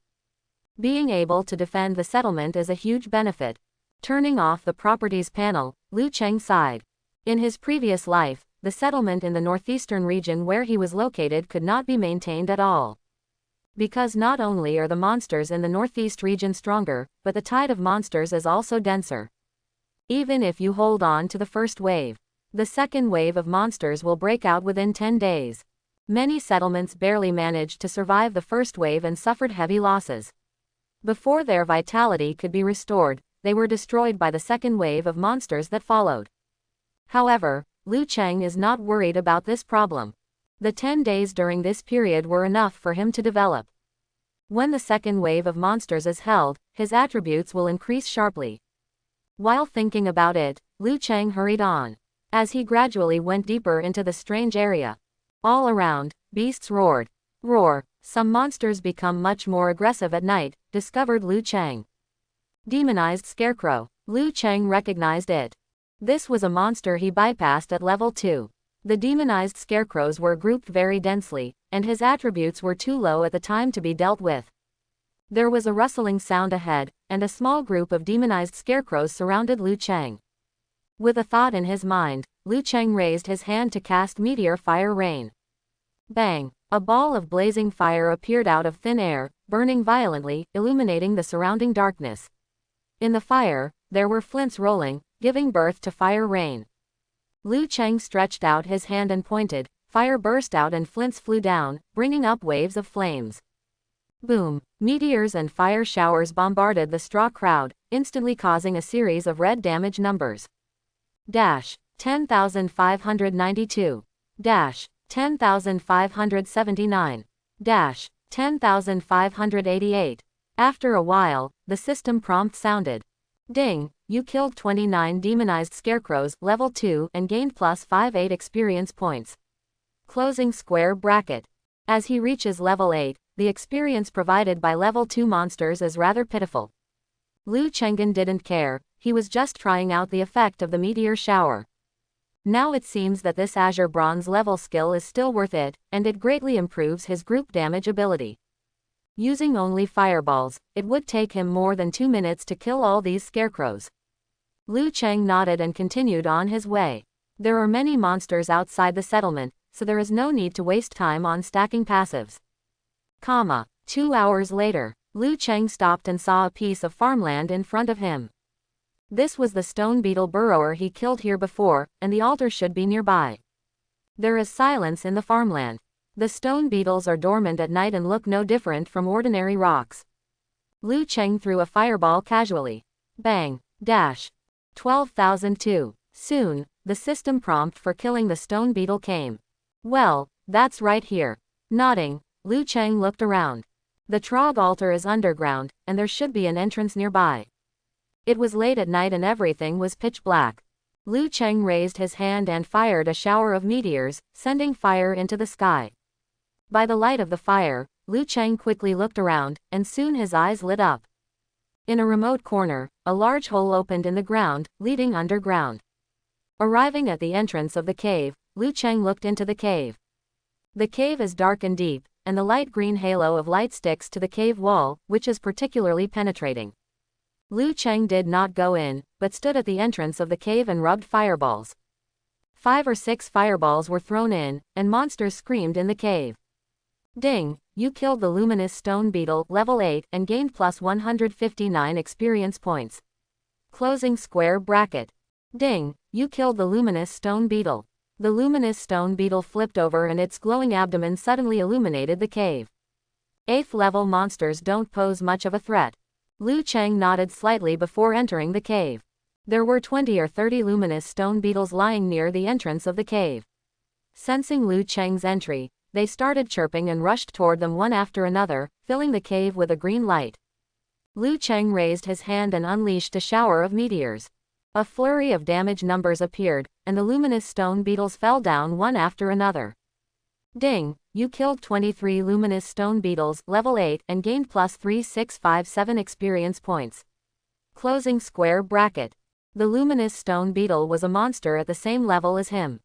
Being able to defend the settlement is a huge benefit. Turning off the properties panel, Liu Cheng sighed. In his previous life, the settlement in the northeastern region where he was located could not be maintained at all. Because not only are the monsters in the northeast region stronger, but the tide of monsters is also denser. Even if you hold on to the first wave, the second wave of monsters will break out within 10 days. Many settlements barely managed to survive the first wave and suffered heavy losses. Before their vitality could be restored, they were destroyed by the second wave of monsters that followed. However, Liu Cheng is not worried about this problem. The 10 days during this period were enough for him to develop. When the second wave of monsters is held, his attributes will increase sharply. While thinking about it, Liu Cheng hurried on. As he gradually went deeper into the strange area, all around, beasts roared. Roar. Some monsters become much more aggressive at night, discovered Liu Cheng. Demonized Scarecrow. Liu Cheng recognized it. This was a monster he bypassed at level 2. The demonized scarecrows were grouped very densely, and his attributes were too low at the time to be dealt with. There was a rustling sound ahead, and a small group of demonized scarecrows surrounded Liu Cheng. With a thought in his mind, Liu Cheng raised his hand to cast Meteor Fire Rain. Bang! A ball of blazing fire appeared out of thin air, burning violently, illuminating the surrounding darkness. In the fire, there were flints rolling, giving birth to fire rain. Liu Cheng stretched out his hand and pointed, fire burst out and flints flew down, bringing up waves of flames. Boom! Meteors and fire showers bombarded the straw crowd, instantly causing a series of red damage numbers. 10,592. 10,579. 10,588. After a while, the system prompt sounded. Ding! You killed 29 demonized scarecrows, level 2, and gained plus 58 experience points. Closing square bracket. As he reaches level 8, the experience provided by level 2 monsters is rather pitiful. Liu Chengen didn't care, he was just trying out the effect of the meteor shower. Now it seems that this Azure Bronze level skill is still worth it, and it greatly improves his group damage ability. Using only fireballs, it would take him more than 2 minutes to kill all these scarecrows. Liu Cheng nodded and continued on his way. There are many monsters outside the settlement, so there is no need to waste time on stacking passives. 2 hours later, Liu Cheng stopped and saw a piece of farmland in front of him. This was the stone beetle burrower he killed here before, and the altar should be nearby. There is silence in the farmland. The stone beetles are dormant at night and look no different from ordinary rocks. Liu Cheng threw a fireball casually. Bang! 12,002. Soon, the system prompt for killing the stone beetle came. Well, that's right here. Nodding, Liu Cheng looked around. The Trog altar is underground, and there should be an entrance nearby. It was late at night and everything was pitch black. Liu Cheng raised his hand and fired a shower of meteors, sending fire into the sky. By the light of the fire, Liu Cheng quickly looked around, and soon his eyes lit up. In a remote corner, a large hole opened in the ground, leading underground. Arriving at the entrance of the cave, Liu Cheng looked into the cave. The cave is dark and deep, and the light green halo of light sticks to the cave wall, which is particularly penetrating. Liu Cheng did not go in, but stood at the entrance of the cave and rubbed fireballs. 5 or 6 fireballs were thrown in, and monsters screamed in the cave. Ding! You killed the luminous stone beetle, level 8, and gained plus 159 experience points. Closing square bracket. Ding! You killed the luminous stone beetle. The luminous stone beetle flipped over and its glowing abdomen suddenly illuminated the cave. 8th level monsters don't pose much of a threat. Liu Cheng nodded slightly before entering the cave. There were 20 or 30 luminous stone beetles lying near the entrance of the cave. Sensing Liu Cheng's entry, they started chirping and rushed toward them one after another, filling the cave with a green light. Liu Cheng raised his hand and unleashed a shower of meteors. A flurry of damage numbers appeared, and the luminous stone beetles fell down one after another. Ding! You killed 23 luminous stone beetles, level 8, and gained plus 3657 experience points. Closing square bracket. The luminous stone beetle was a monster at the same level as him.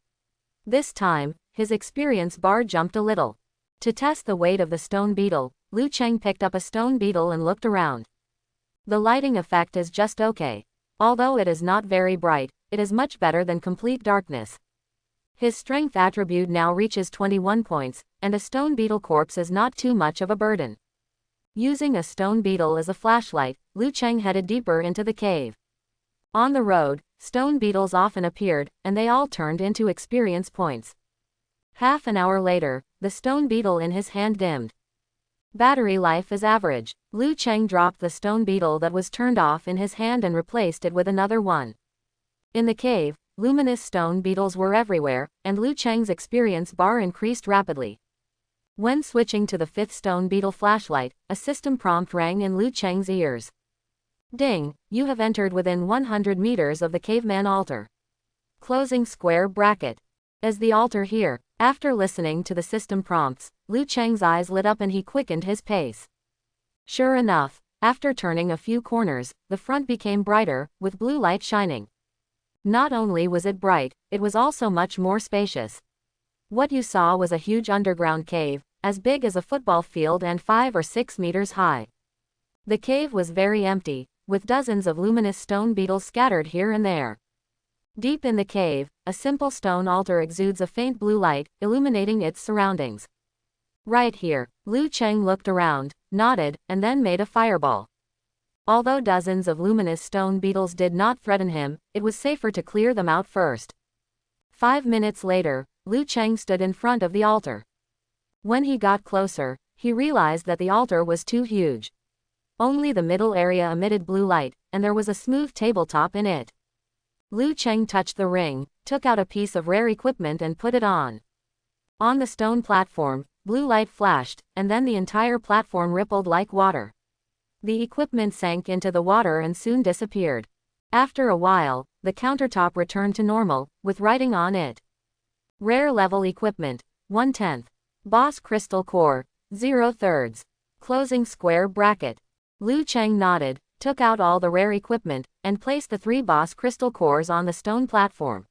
This time, his experience bar jumped a little. To test the weight of the stone beetle, Liu Cheng picked up a stone beetle and looked around. The lighting effect is just okay. Although it is not very bright, it is much better than complete darkness. His strength attribute now reaches 21 points, and a stone beetle corpse is not too much of a burden. Using a stone beetle as a flashlight, Liu Cheng headed deeper into the cave. On the road, stone beetles often appeared, and they all turned into experience points. Half an hour later, the stone beetle in his hand dimmed. Battery life is average. Liu Cheng dropped the stone beetle that was turned off in his hand and replaced it with another one. In the cave, luminous stone beetles were everywhere, and Liu Cheng's experience bar increased rapidly. When switching to the 5th stone beetle flashlight, a system prompt rang in Liu Cheng's ears. Ding! You have entered within 100 meters of the caveman altar. Closing square bracket. As the altar here. After listening to the system prompts, Liu Cheng's eyes lit up and he quickened his pace. Sure enough, after turning a few corners, the front became brighter, with blue light shining. Not only was it bright, it was also much more spacious. What you saw was a huge underground cave, as big as a football field and 5 or 6 meters high. The cave was very empty, with dozens of luminous stone beetles scattered here and there. Deep in the cave, a simple stone altar exudes a faint blue light, illuminating its surroundings. Right here, Liu Cheng looked around, nodded, and then made a fireball. Although dozens of luminous stone beetles did not threaten him, it was safer to clear them out first. 5 minutes later, Liu Cheng stood in front of the altar. When he got closer, he realized that the altar was too huge. Only the middle area emitted blue light, and there was a smooth tabletop in it. Liu Cheng touched the ring, took out a piece of rare equipment and put it on. On the stone platform, blue light flashed, and then the entire platform rippled like water. The equipment sank into the water and soon disappeared. After a while, the countertop returned to normal, with writing on it. Rare level equipment, 1/10. Boss crystal core, 0/3. Closing square bracket. Liu Cheng nodded, took out all the rare equipment, and placed the 3 boss crystal cores on the stone platform.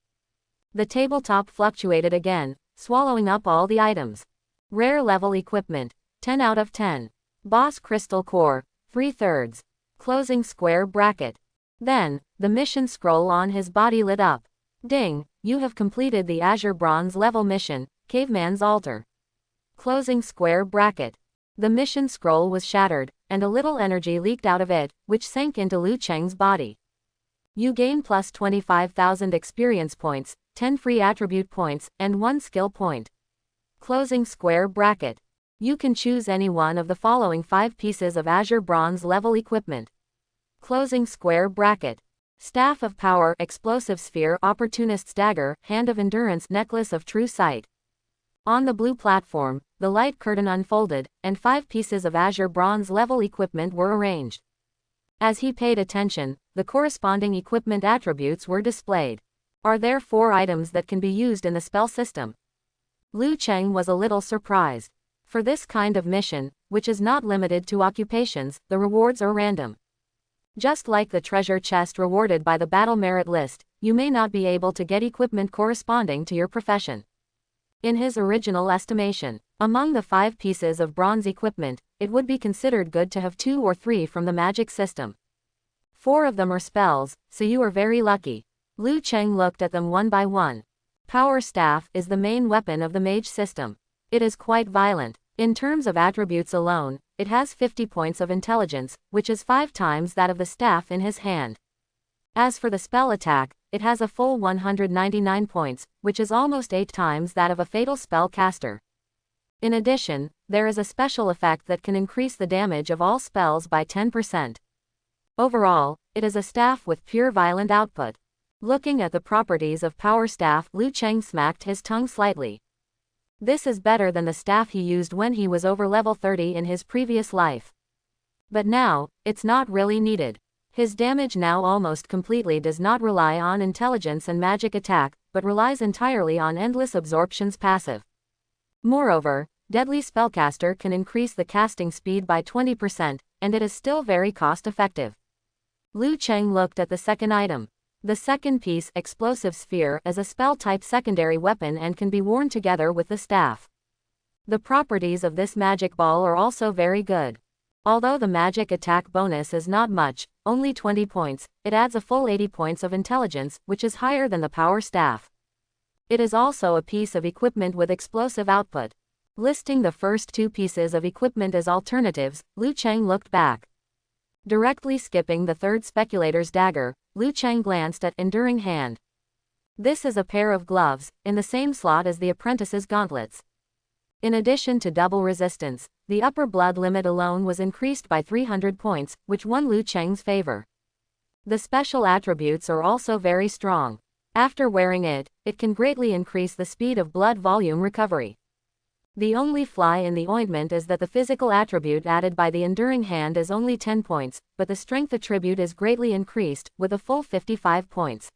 The tabletop fluctuated again, swallowing up all the items. Rare level equipment, 10 out of 10. Boss crystal core, 3/3. Closing square bracket. Then, the mission scroll on his body lit up. Ding! You have completed the Azure Bronze level mission, Caveman's Altar. Closing square bracket. The mission scroll was shattered, and a little energy leaked out of it, which sank into Liu Cheng's body. You gain plus 25,000 experience points, 10 free attribute points, and 1 skill point. Closing square bracket. You can choose any one of the following 5 pieces of Azure Bronze level equipment. Closing square bracket. Staff of Power, Explosive Sphere, Opportunist's Dagger, Hand of Endurance, Necklace of True Sight. On the blue platform, the light curtain unfolded, and 5 pieces of Azure Bronze level equipment were arranged. As he paid attention, the corresponding equipment attributes were displayed. Are there 4 items that can be used in the spell system? Liu Cheng was a little surprised. For this kind of mission, which is not limited to occupations, the rewards are random. Just like the treasure chest rewarded by the battle merit list, you may not be able to get equipment corresponding to your profession. In his original estimation, among the 5 pieces of bronze equipment, it would be considered good to have 2 or 3 from the magic system. 4 of them are spells, so you are very lucky. Liu Cheng looked at them one by one. Power Staff is the main weapon of the mage system. It is quite violent. In terms of attributes alone, it has 50 points of intelligence, which is 5 times that of the staff in his hand. As for the spell attack, it has a full 199 points, which is almost 8 times that of a fatal spell caster. In addition, there is a special effect that can increase the damage of all spells by 10%. Overall, it is a staff with pure violent output. Looking at the properties of Power Staff, Liu Cheng smacked his tongue slightly. This is better than the staff he used when he was over level 30 in his previous life. But now, it's not really needed. His damage now almost completely does not rely on intelligence and magic attack, but relies entirely on Endless Absorption's passive. Moreover, Deadly Spellcaster can increase the casting speed by 20%, and it is still very cost-effective. Liu Cheng looked at the second item. The second piece, Explosive Sphere, is a spell-type secondary weapon and can be worn together with the staff. The properties of this magic ball are also very good. Although the magic attack bonus is not much, only 20 points, it adds a full 80 points of intelligence, which is higher than the Power Staff. It is also a piece of equipment with explosive output. Listing the first 2 pieces of equipment as alternatives, Liu Cheng looked back. Directly skipping the third Speculator's Dagger, Liu Cheng glanced at Enduring Hand. This is a pair of gloves, in the same slot as the Apprentice's gauntlets. In addition to double resistance, the upper blood limit alone was increased by 300 points, which won Liu Cheng's favor. The special attributes are also very strong. After wearing it, it can greatly increase the speed of blood volume recovery. The only fly in the ointment is that the physical attribute added by the Enduring Hand is only 10 points, but the strength attribute is greatly increased, with a full 55 points.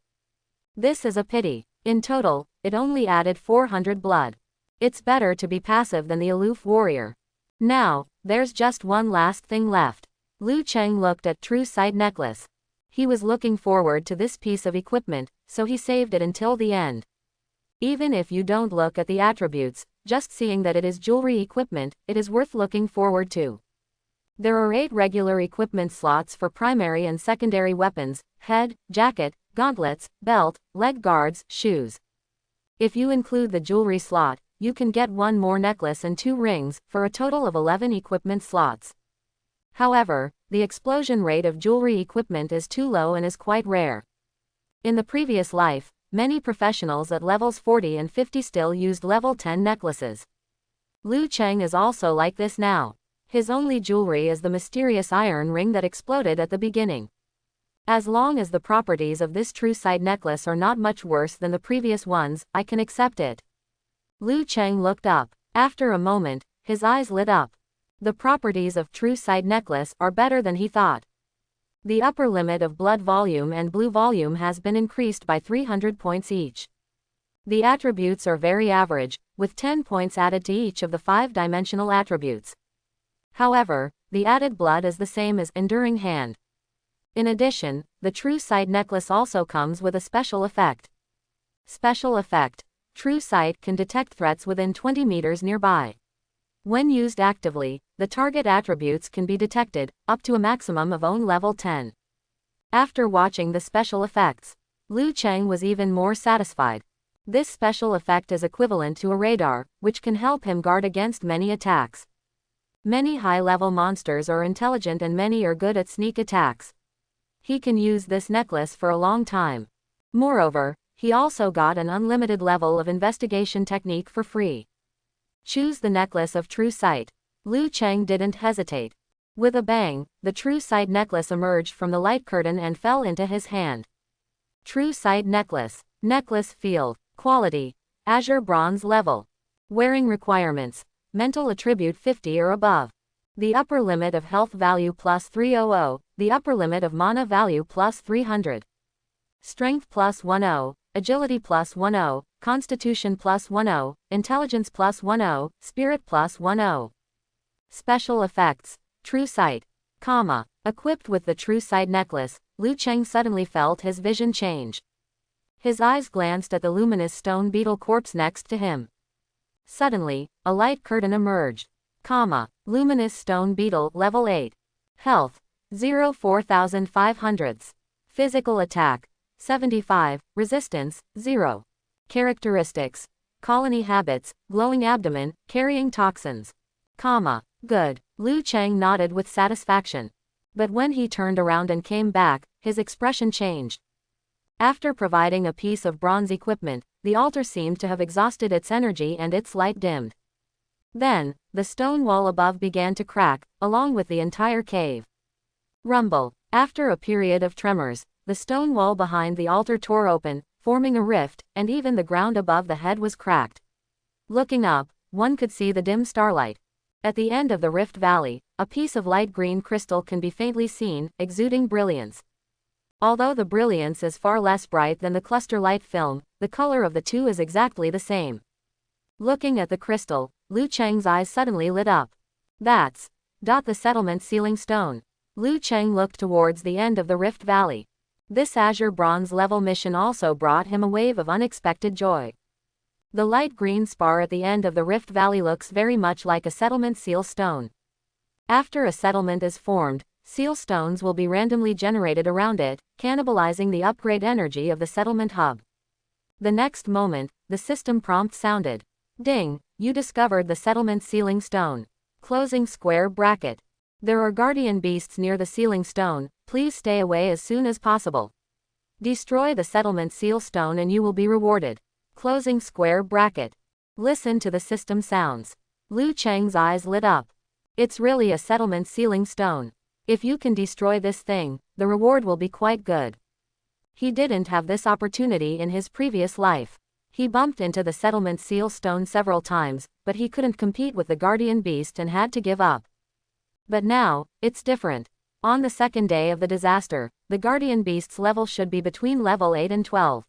This is a pity. In total, it only added 400 blood. It's better to be passive than the aloof warrior. Now, there's just one last thing left. Liu Cheng looked at True Sight Necklace. He was looking forward to this piece of equipment, so he saved it until the end. Even if you don't look at the attributes, just seeing that it is jewelry equipment, it is worth looking forward to. There are 8 regular equipment slots for primary and secondary weapons: head, jacket, gauntlets, belt, leg guards, shoes. If you include the jewelry slot, you can get 1 more necklace and 2 rings, for a total of 11 equipment slots. However, the explosion rate of jewelry equipment is too low and is quite rare. In the previous life, many professionals at levels 40 and 50 still used level 10 necklaces. Liu Cheng is also like this now. His only jewelry is the mysterious iron ring that exploded at the beginning. As long as the properties of this True Sight necklace are not much worse than the previous ones, I can accept it. Liu Cheng looked up. After a moment, his eyes lit up. The properties of True Sight necklace are better than he thought. The upper limit of blood volume and blue volume has been increased by 300 points each. The attributes are very average, with 10 points added to each of the 5-dimensional attributes. However, the added blood is the same as Enduring Hand. In addition, the True Sight necklace also comes with a special effect. Special effect: True Sight can detect threats within 20 meters nearby. When used actively, the target attributes can be detected, up to a maximum of own level 10. After watching the special effects, Liu Cheng was even more satisfied. This special effect is equivalent to a radar, which can help him guard against many attacks. Many high-level monsters are intelligent and many are good at sneak attacks. He can use this necklace for a long time. Moreover, he also got an unlimited level of investigation technique for free. Choose the necklace of True Sight. Liu Cheng didn't hesitate. With a bang, the True Sight necklace emerged from the light curtain and fell into his hand. True Sight necklace. Necklace field. Quality: Azure Bronze level. Wearing requirements: mental attribute 50 or above. The upper limit of health value plus 300, the upper limit of mana value plus 300. Strength plus 10, agility plus 10, constitution plus 10, intelligence plus 10, spirit plus 10. Special effects: True Sight. Equipped with the True Sight necklace, Liu Cheng suddenly felt his vision change. His eyes glanced at the luminous stone beetle corpse next to him. Suddenly, a light curtain emerged. Luminous stone beetle level 8. Health 0.4500. Physical attack 75, resistance 0. Characteristics: colony habits, glowing abdomen, carrying toxins. Good. Liu Cheng nodded with satisfaction. But when he turned around and came back, his expression changed. After providing a piece of bronze equipment, the altar seemed to have exhausted its energy and its light dimmed. Then, the stone wall above began to crack, along with the entire cave. Rumble. After a period of tremors, the stone wall behind the altar tore open, forming a rift, and even the ground above the head was cracked. Looking up, one could see the dim starlight. At the end of the rift valley, a piece of light green crystal can be faintly seen, exuding brilliance. Although the brilliance is far less bright than the cluster light film, the color of the two is exactly the same. Looking at the crystal, Liu Cheng's eyes suddenly lit up. That's the settlement sealing stone. Liu Cheng looked towards the end of the rift valley. This azure bronze level mission also brought him a wave of unexpected joy. The light green spar at the end of the rift valley looks very much like a settlement seal stone. After a settlement is formed, seal stones will be randomly generated around it, cannibalizing the upgrade energy of the settlement hub. The next moment, the system prompt sounded. Ding, you discovered the settlement sealing stone. Closing square bracket. There are guardian beasts near the sealing stone, please stay away as soon as possible. Destroy the settlement seal stone and you will be rewarded. Closing square bracket. Listen to the system sounds. Liu Cheng's eyes lit up. It's really a settlement sealing stone. If you can destroy this thing, the reward will be quite good. He didn't have this opportunity in his previous life. He bumped into the settlement seal stone several times, but he couldn't compete with the guardian beast and had to give up. But now, it's different. On the second day of the disaster, the guardian beast's level should be between level 8 and 12.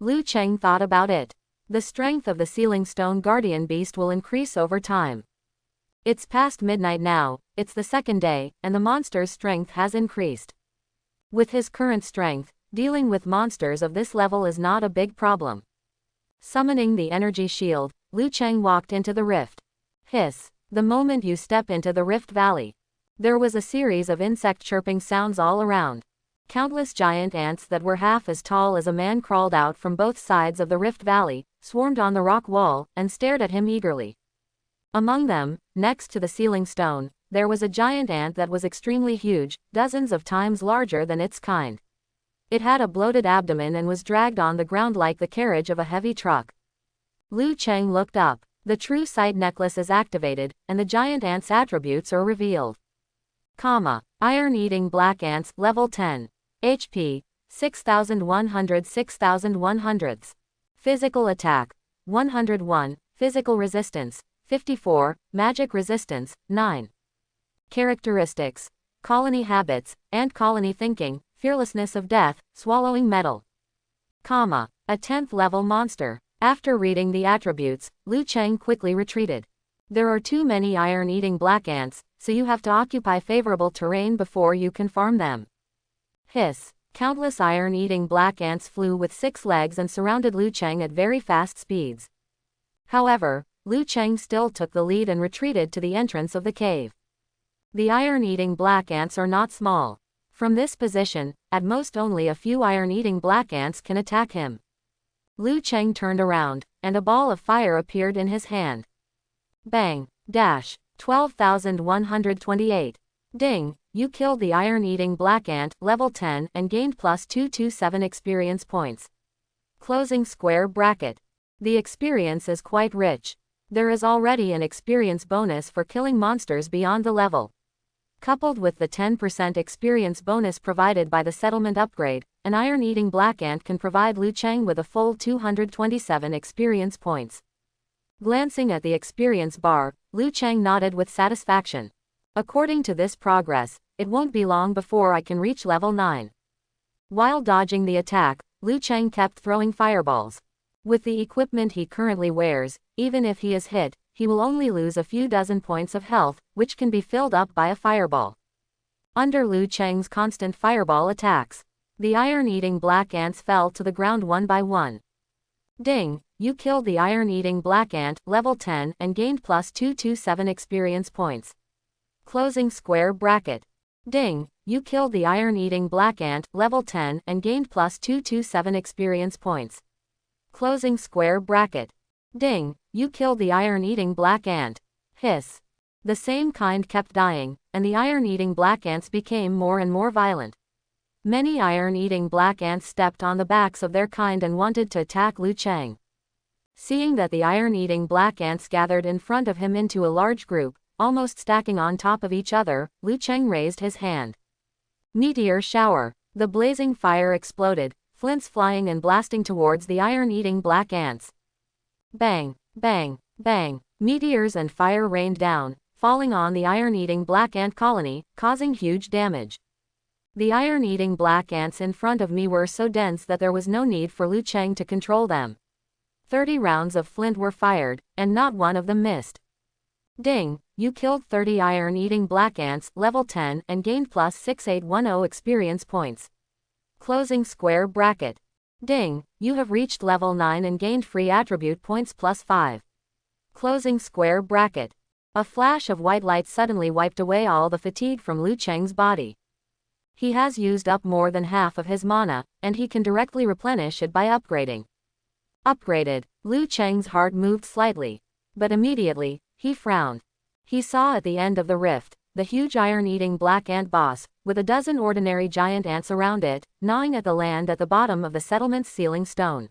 Liu Cheng thought about it. The strength of the sealing stone guardian beast will increase over time. It's past midnight now, it's the second day, and the monster's strength has increased. With his current strength, dealing with monsters of this level is not a big problem. Summoning the energy shield, Liu Cheng walked into the rift. Hiss. The moment you step into the rift valley, there was a series of insect chirping sounds all around. Countless giant ants that were half as tall as a man crawled out from both sides of the rift valley, swarmed on the rock wall, and stared at him eagerly. Among them, next to the sealing stone, there was a giant ant that was extremely huge, dozens of times larger than its kind. It had a bloated abdomen and was dragged on the ground like the carriage of a heavy truck. Liu Cheng looked up. The true sight necklace is activated, and the giant ant's attributes are revealed. Iron-eating black ants, level 10. HP, 6100 6100. Physical attack, 101, physical resistance, 54, magic resistance, 9. Characteristics: colony habits, ant colony thinking, fearlessness of death, swallowing metal. A 10th level monster. After reading the attributes, Liu Cheng quickly retreated. There are too many iron-eating black ants, so you have to occupy favorable terrain before you can farm them. Hiss. Countless iron-eating black ants flew with 6 legs and surrounded Liu Cheng at very fast speeds. However, Liu Cheng still took the lead and retreated to the entrance of the cave. The iron-eating black ants are not small. From this position, at most only a few iron-eating black ants can attack him. Liu Cheng turned around, and a ball of fire appeared in his hand. Bang! Dash! 12,128. Ding! You killed the iron-eating black ant, level 10, and gained plus 227 experience points. Closing square bracket. The experience is quite rich. There is already an experience bonus for killing monsters beyond the level. Coupled with the 10% experience bonus provided by the settlement upgrade, an iron-eating black ant can provide Liu Cheng with a full 227 experience points. Glancing at the experience bar, Liu Cheng nodded with satisfaction. According to this progress, it won't be long before I can reach level 9. While dodging the attack, Liu Cheng kept throwing fireballs. With the equipment he currently wears, even if he is hit, he will only lose a few dozen points of health, which can be filled up by a fireball. Under Liu Cheng's constant fireball attacks, the iron-eating black ants fell to the ground one by one. Ding, you killed the iron-eating black ant, level 10, and gained plus 227 experience points. Closing square bracket. Ding, you killed the iron-eating black ant, level 10, and gained plus 227 experience points. Closing square bracket. Ding, you killed the iron-eating black ant. Hiss. The same kind kept dying, and the iron-eating black ants became more and more violent. Many iron-eating black ants stepped on the backs of their kind and wanted to attack Liu Cheng. Seeing that the iron-eating black ants gathered in front of him into a large group, almost stacking on top of each other, Liu Cheng raised his hand. Meteor shower. The blazing fire exploded, flints flying and blasting towards the iron-eating black ants. Bang, bang, bang. Meteors and fire rained down, falling on the iron-eating black ant colony, causing huge damage. The iron-eating black ants in front of me were so dense that there was no need for Liu Cheng to control them. 30 rounds of flint were fired, and not one of them missed. Ding, you killed 30 iron-eating black ants, level 10, and gained plus 6810 experience points. Closing square bracket. Ding, you have reached level 9 and gained free attribute points plus 5. Closing square bracket. A flash of white light suddenly wiped away all the fatigue from Liu Cheng's body. He has used up more than half of his mana, and he can directly replenish it by upgrading. Upgraded. Liu Cheng's heart moved slightly. But immediately, he frowned. He saw at the end of the rift, the huge iron-eating black ant boss, with a dozen ordinary giant ants around it, gnawing at the land at the bottom of the settlement's ceiling stone.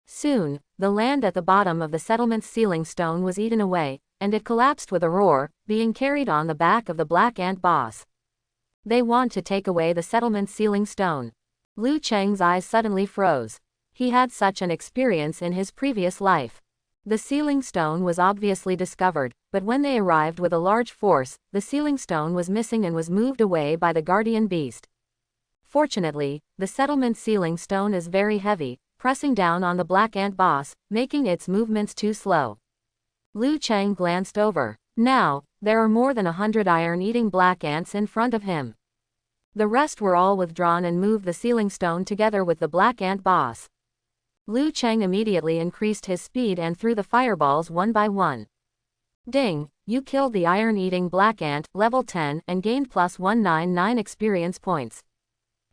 Soon, the land at the bottom of the settlement's ceiling stone was eaten away, and it collapsed with a roar, being carried on the back of the black ant boss. They want to take away the settlement's ceiling stone. Liu Cheng's eyes suddenly froze. He had such an experience in his previous life. The ceiling stone was obviously discovered, but when they arrived with a large force, the ceiling stone was missing and was moved away by the guardian beast. Fortunately, the settlement ceiling stone is very heavy, pressing down on the black ant boss, making its movements too slow. Liu Cheng glanced over. Now, there are more than 100 iron-eating black ants in front of him. The rest were all withdrawn and moved the ceiling stone together with the black ant boss. Liu Cheng immediately increased his speed and threw the fireballs one by one. Ding, you killed the iron-eating black ant, level 10, and gained plus 199 experience points.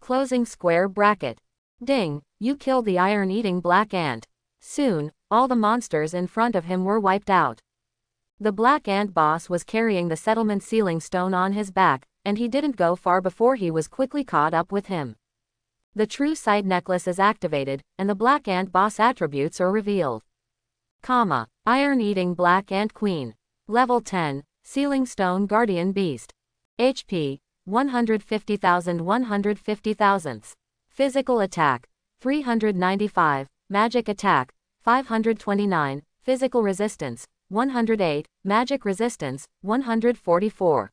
Closing square bracket. Ding, you killed the iron-eating black ant. Soon, all the monsters in front of him were wiped out. The black ant boss was carrying the settlement ceiling stone on his back, and he didn't go far before he was quickly caught up with him. The true sight necklace is activated, and the black ant boss attributes are revealed. Iron-eating black ant queen. Level 10, ceiling stone guardian beast. HP, 150,000. Physical attack, 395, magic attack, 529, physical resistance, 108, magic resistance, 144.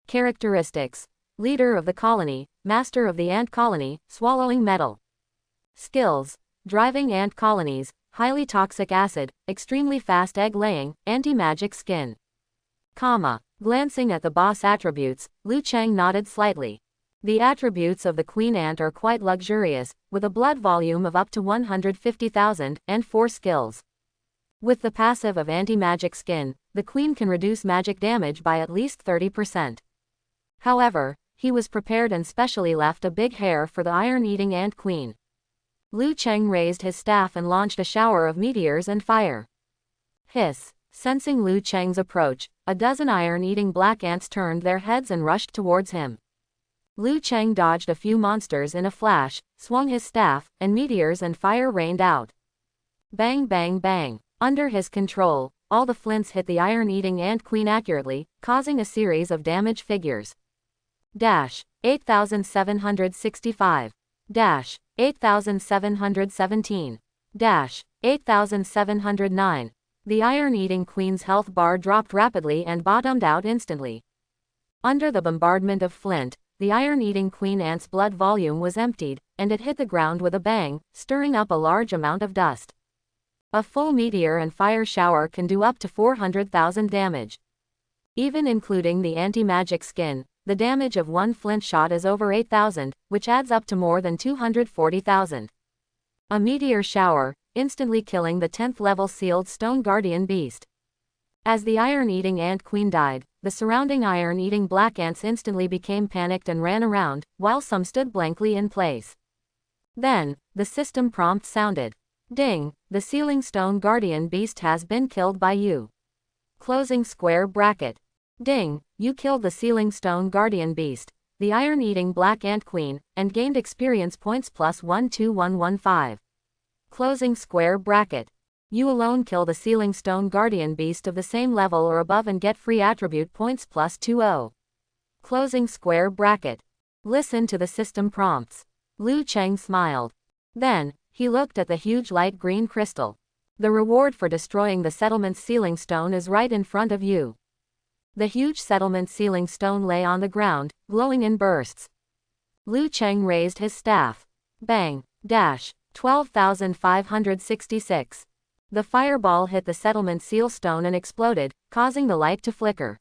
Characteristics. Leader of the colony, master of the ant colony, swallowing metal. Skills. Driving ant colonies, highly toxic acid, extremely fast egg laying, anti-magic skin. Glancing at the boss attributes, Liu Cheng nodded slightly. The attributes of the queen ant are quite luxurious, with a blood volume of up to 150,000, and 4 skills. With the passive of anti-magic skin, the queen can reduce magic damage by at least 30%. However, he was prepared and specially left a big hair for the iron-eating ant queen. Liu Cheng raised his staff and launched a shower of meteors and fire. Hiss. Sensing Liu Cheng's approach, a dozen iron-eating black ants turned their heads and rushed towards him. Liu Cheng dodged a few monsters in a flash, swung his staff, and meteors and fire rained out. Bang bang bang. Under his control, all the flints hit the iron-eating ant queen accurately, causing a series of damage figures. 8,765. 8,717. 8,709. The iron-eating queen's health bar dropped rapidly and bottomed out instantly. Under the bombardment of flint, the iron-eating queen ant's blood volume was emptied, and it hit the ground with a bang, stirring up a large amount of dust. A full meteor and fire shower can do up to 400,000 damage. Even including the anti-magic skin, the damage of one flint shot is over 8,000, which adds up to more than 240,000. A meteor shower, instantly killing the 10th level sealed stone guardian beast. As the iron-eating ant queen died, the surrounding iron-eating black ants instantly became panicked and ran around, while some stood blankly in place. Then, the system prompt sounded. Ding, the sealing stone guardian beast has been killed by you. Closing square bracket. Ding, you killed the sealing stone guardian beast, the iron-eating black ant queen, and gained experience points plus 12115. Closing square bracket. You alone kill the sealing stone guardian beast of the same level or above and get free attribute points plus 20. Closing square bracket. Listen to the system prompts. Liu Cheng smiled. Then, he looked at the huge light green crystal. The reward for destroying the settlement's sealing stone is right in front of you. The huge settlement sealing stone lay on the ground, glowing in bursts. Liu Cheng raised his staff. Bang, dash, 12,566. The fireball hit the settlement seal stone and exploded, causing the light to flicker.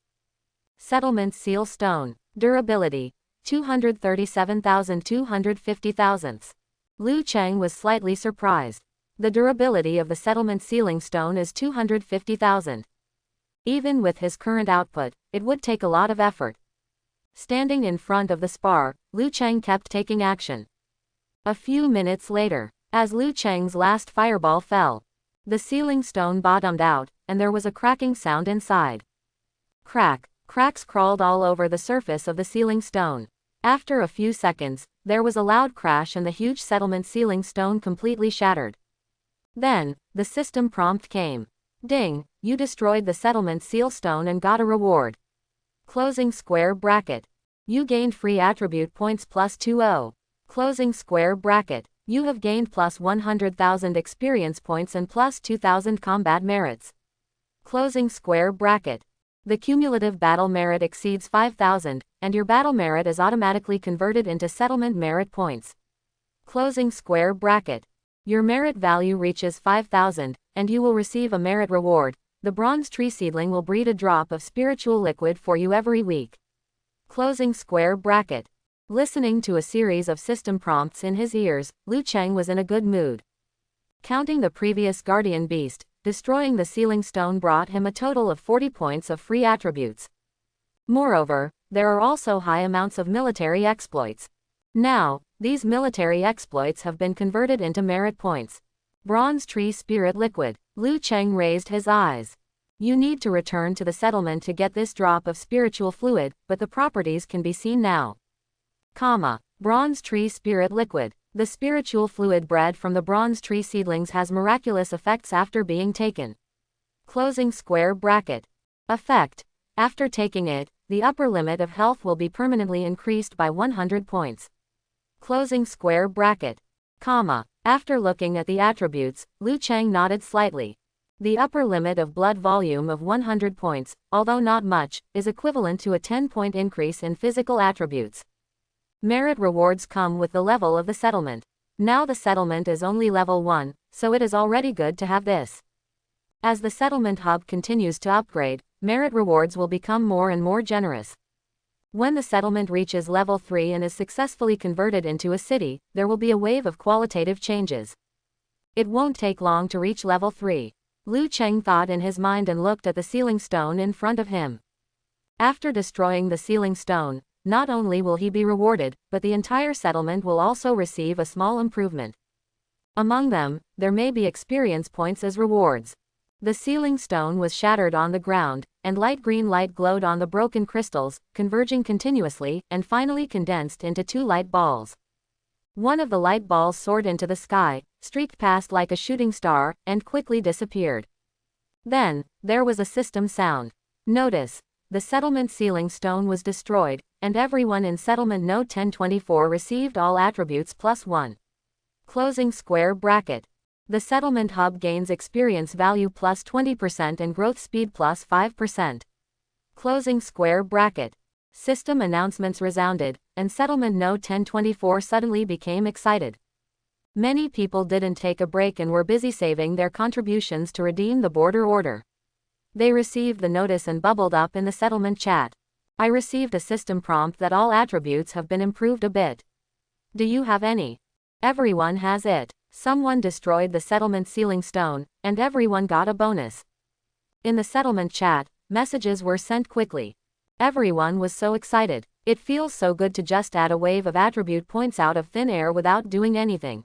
Settlement seal stone. Durability. 237,250 thousandths. Liu Cheng was slightly surprised. The durability of the settlement sealing stone is 250,000. Even with his current output, it would take a lot of effort. Standing in front of the spar, Liu Cheng kept taking action. A few minutes later, as Liu Cheng's last fireball fell, the sealing stone bottomed out, and there was a cracking sound inside. Crack, cracks crawled all over the surface of the sealing stone. After a few seconds, there was a loud crash and the huge settlement sealing stone completely shattered. Then, the system prompt came. Ding, you destroyed the settlement seal stone and got a reward. Closing square bracket. You gained free attribute points plus 20. Closing square bracket. You have gained plus 100,000 experience points and plus 2,000 combat merits. Closing square bracket. The cumulative battle merit exceeds 5,000, and your battle merit is automatically converted into settlement merit points. Closing square bracket. Your merit value reaches 5,000, and you will receive a merit reward. The bronze tree seedling will breed a drop of spiritual liquid for you every week. Closing square bracket. Listening to a series of system prompts in his ears, Liu Cheng was in a good mood. Counting the previous guardian beast, destroying the sealing stone brought him a total of 40 points of free attributes. Moreover, there are also high amounts of military exploits. Now, these military exploits have been converted into merit points. Bronze tree spirit liquid. Liu Cheng raised his eyes. You need to return to the settlement to get this drop of spiritual fluid, but the properties can be seen now. Bronze tree spirit liquid. The spiritual fluid bred from the bronze tree seedlings has miraculous effects after being taken. Closing square bracket. Effect. After taking it, the upper limit of health will be permanently increased by 100 points. Closing square bracket. After looking at the attributes, Liu Cheng nodded slightly. The upper limit of blood volume of 100 points, although not much, is equivalent to a 10-point increase in physical attributes. Merit rewards come with the level of the settlement. Now the settlement is only level 1, so it is already good to have this. As the settlement hub continues to upgrade, merit rewards will become more and more generous. When the settlement reaches level 3 and is successfully converted into a city, there will be a wave of qualitative changes. It won't take long to reach level 3. Liu Cheng thought in his mind and looked at the sealing stone in front of him. After destroying the sealing stone, not only will he be rewarded, but the entire settlement will also receive a small improvement. Among them, there may be experience points as rewards. The sealing stone was shattered on the ground, and light green light glowed on the broken crystals, converging continuously, and finally condensed into 2 light balls. One of the light balls soared into the sky, streaked past like a shooting star, and quickly disappeared. Then, there was a system sound. Notice. The settlement sealing stone was destroyed, and everyone in settlement node 1024 received all attributes plus 1. Closing square bracket. The settlement hub gains experience value plus 20% and growth speed plus 5%. Closing square bracket. System announcements resounded, and settlement node 1024 suddenly became excited. Many people didn't take a break and were busy saving their contributions to redeem the border order. They received the notice and bubbled up in the settlement chat. I received a system prompt that all attributes have been improved a bit. Do you have any? Everyone has it. Someone destroyed the settlement sealing stone, and everyone got a bonus. In the settlement chat, messages were sent quickly. Everyone was so excited. It feels so good to just add a wave of attribute points out of thin air without doing anything.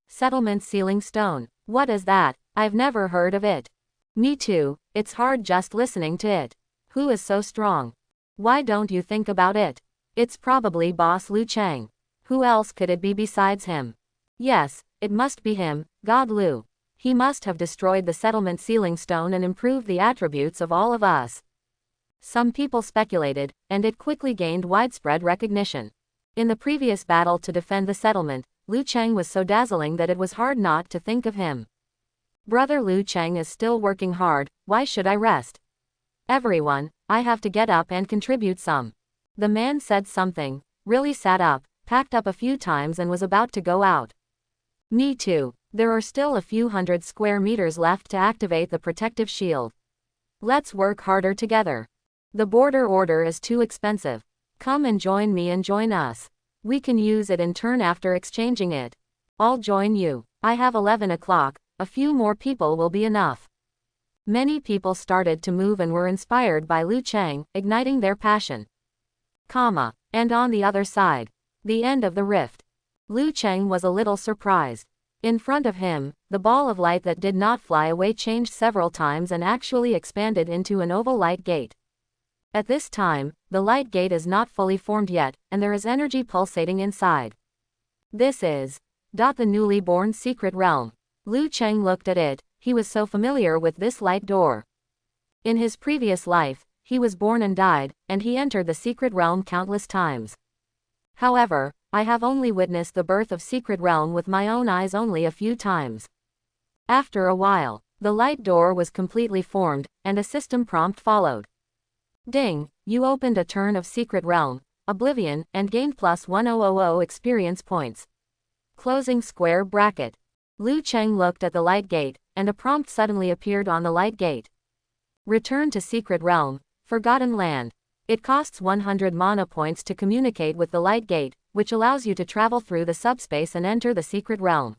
Settlement sealing stone. What is that? I've never heard of it. Me too, it's hard just listening to it. Who is so strong? Why don't you think about it? It's probably Boss Liu Chang. Who else could it be besides him? Yes, it must be him, God Liu. He must have destroyed the settlement sealing stone and improved the attributes of all of us. Some people speculated, and it quickly gained widespread recognition. In the previous battle to defend the settlement, Liu Chang was so dazzling that it was hard not to think of him. Brother Liu Chang is still working hard, why should I rest? Everyone, I have to get up and contribute some. The man said something, really sat up, packed up a few times and was about to go out. Me too, there are still a few hundred square meters left to activate the protective shield. Let's work harder together. The border order is too expensive. Come and join me and join us. We can use it in turn after exchanging it. I'll join you. I have 11 o'clock, a few more people will be enough. Many people started to move and were inspired by Liu Chang, igniting their passion. And on the other side, the end of the rift. Liu Chang was a little surprised. In front of him, the ball of light that did not fly away changed several times and actually expanded into an oval light gate. At this time, the light gate is not fully formed yet, and there is energy pulsating inside. This is the newly born secret realm. Liu Chang looked at it, he was so familiar with this light door. In his previous life, he was born and died, and he entered the secret realm countless times. However, I have only witnessed the birth of secret realm with my own eyes only a few times. After a while, the light door was completely formed, and a system prompt followed. Ding, you opened a turn of secret realm, oblivion, and gained plus 1000 experience points. Closing square bracket. Liu Chang looked at the light gate, and a prompt suddenly appeared on the light gate. Return to secret realm, forgotten land. It costs 100 mana points to communicate with the light gate, which allows you to travel through the subspace and enter the secret realm.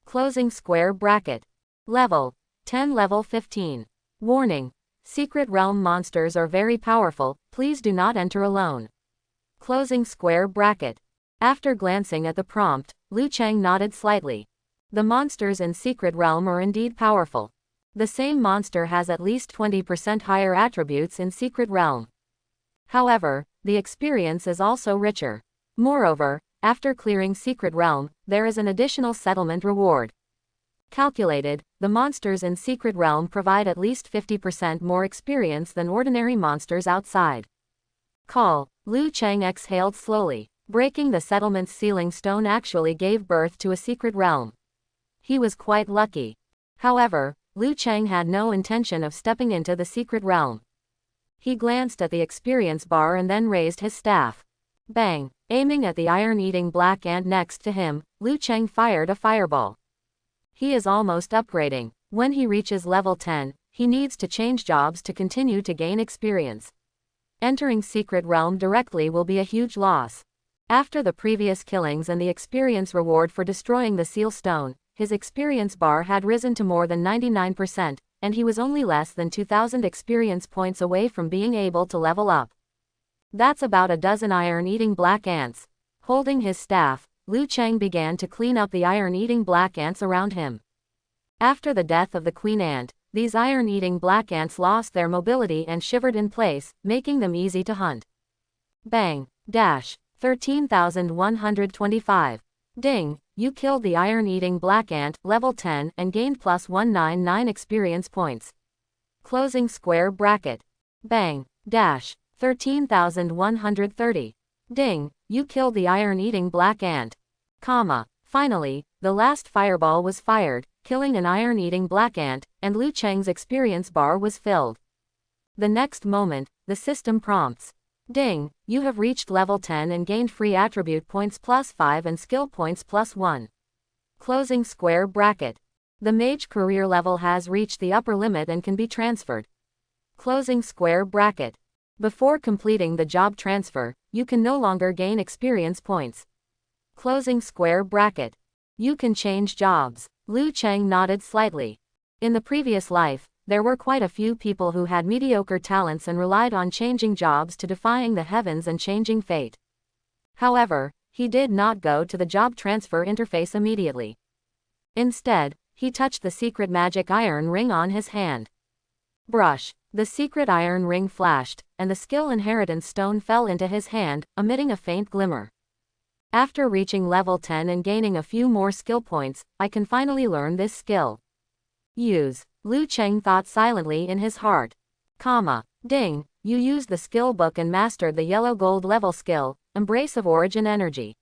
Closing square bracket. Level 10, level 15. Warning. Secret realm monsters are very powerful, please do not enter alone. Closing square bracket. After glancing at the prompt, Liu Chang nodded slightly. The monsters in secret realm are indeed powerful. The same monster has at least 20% higher attributes in secret realm. However, the experience is also richer. Moreover, after clearing secret realm, there is an additional settlement reward. Calculated, the monsters in secret realm provide at least 50% more experience than ordinary monsters outside. Liu Chang exhaled slowly. Breaking the settlement's sealing stone actually gave birth to a secret realm. He was quite lucky. However, Liu Chang had no intention of stepping into the secret realm. He glanced at the experience bar and then raised his staff. Bang! Aiming at the iron-eating black ant next to him, Liu Chang fired a fireball. He is almost upgrading. When he reaches level 10, he needs to change jobs to continue to gain experience. Entering secret realm directly will be a huge loss. After the previous killings and the experience reward for destroying the seal stone, his experience bar had risen to more than 99%, and he was only less than 2000 experience points away from being able to level up. That's about a dozen iron-eating black ants. Holding his staff, Liu Chang began to clean up the iron-eating black ants around him. After the death of the queen ant, these iron-eating black ants lost their mobility and shivered in place, making them easy to hunt. Bang! 13,125. Ding! You killed the iron-eating black ant, level 10, and gained plus 199 experience points. Closing square bracket. Bang! 13,130. Ding! You killed the iron-eating black ant. Finally, the last fireball was fired, killing an iron-eating black ant, and Liu Chang's experience bar was filled. The next moment, the system prompts. Ding! You have reached level 10 and gained free attribute points plus 5 and skill points plus 1. Closing square bracket. The mage career level has reached the upper limit and can be transferred. Closing square bracket. Before completing the job transfer, you can no longer gain experience points. Closing square bracket. You can change jobs. Liu Cheng nodded slightly. In the previous life, there were quite a few people who had mediocre talents and relied on changing jobs to defying the heavens and changing fate. However, he did not go to the job transfer interface immediately. Instead, he touched the secret magic iron ring on his hand. Brush. The secret iron ring flashed, and the skill inheritance stone fell into his hand, emitting a faint glimmer. After reaching level 10 and gaining a few more skill points, I can finally learn this skill. Use. Liu Cheng thought silently in his heart. Ding, you used the skill book and mastered the yellow gold level skill, Embrace of Origin Energy.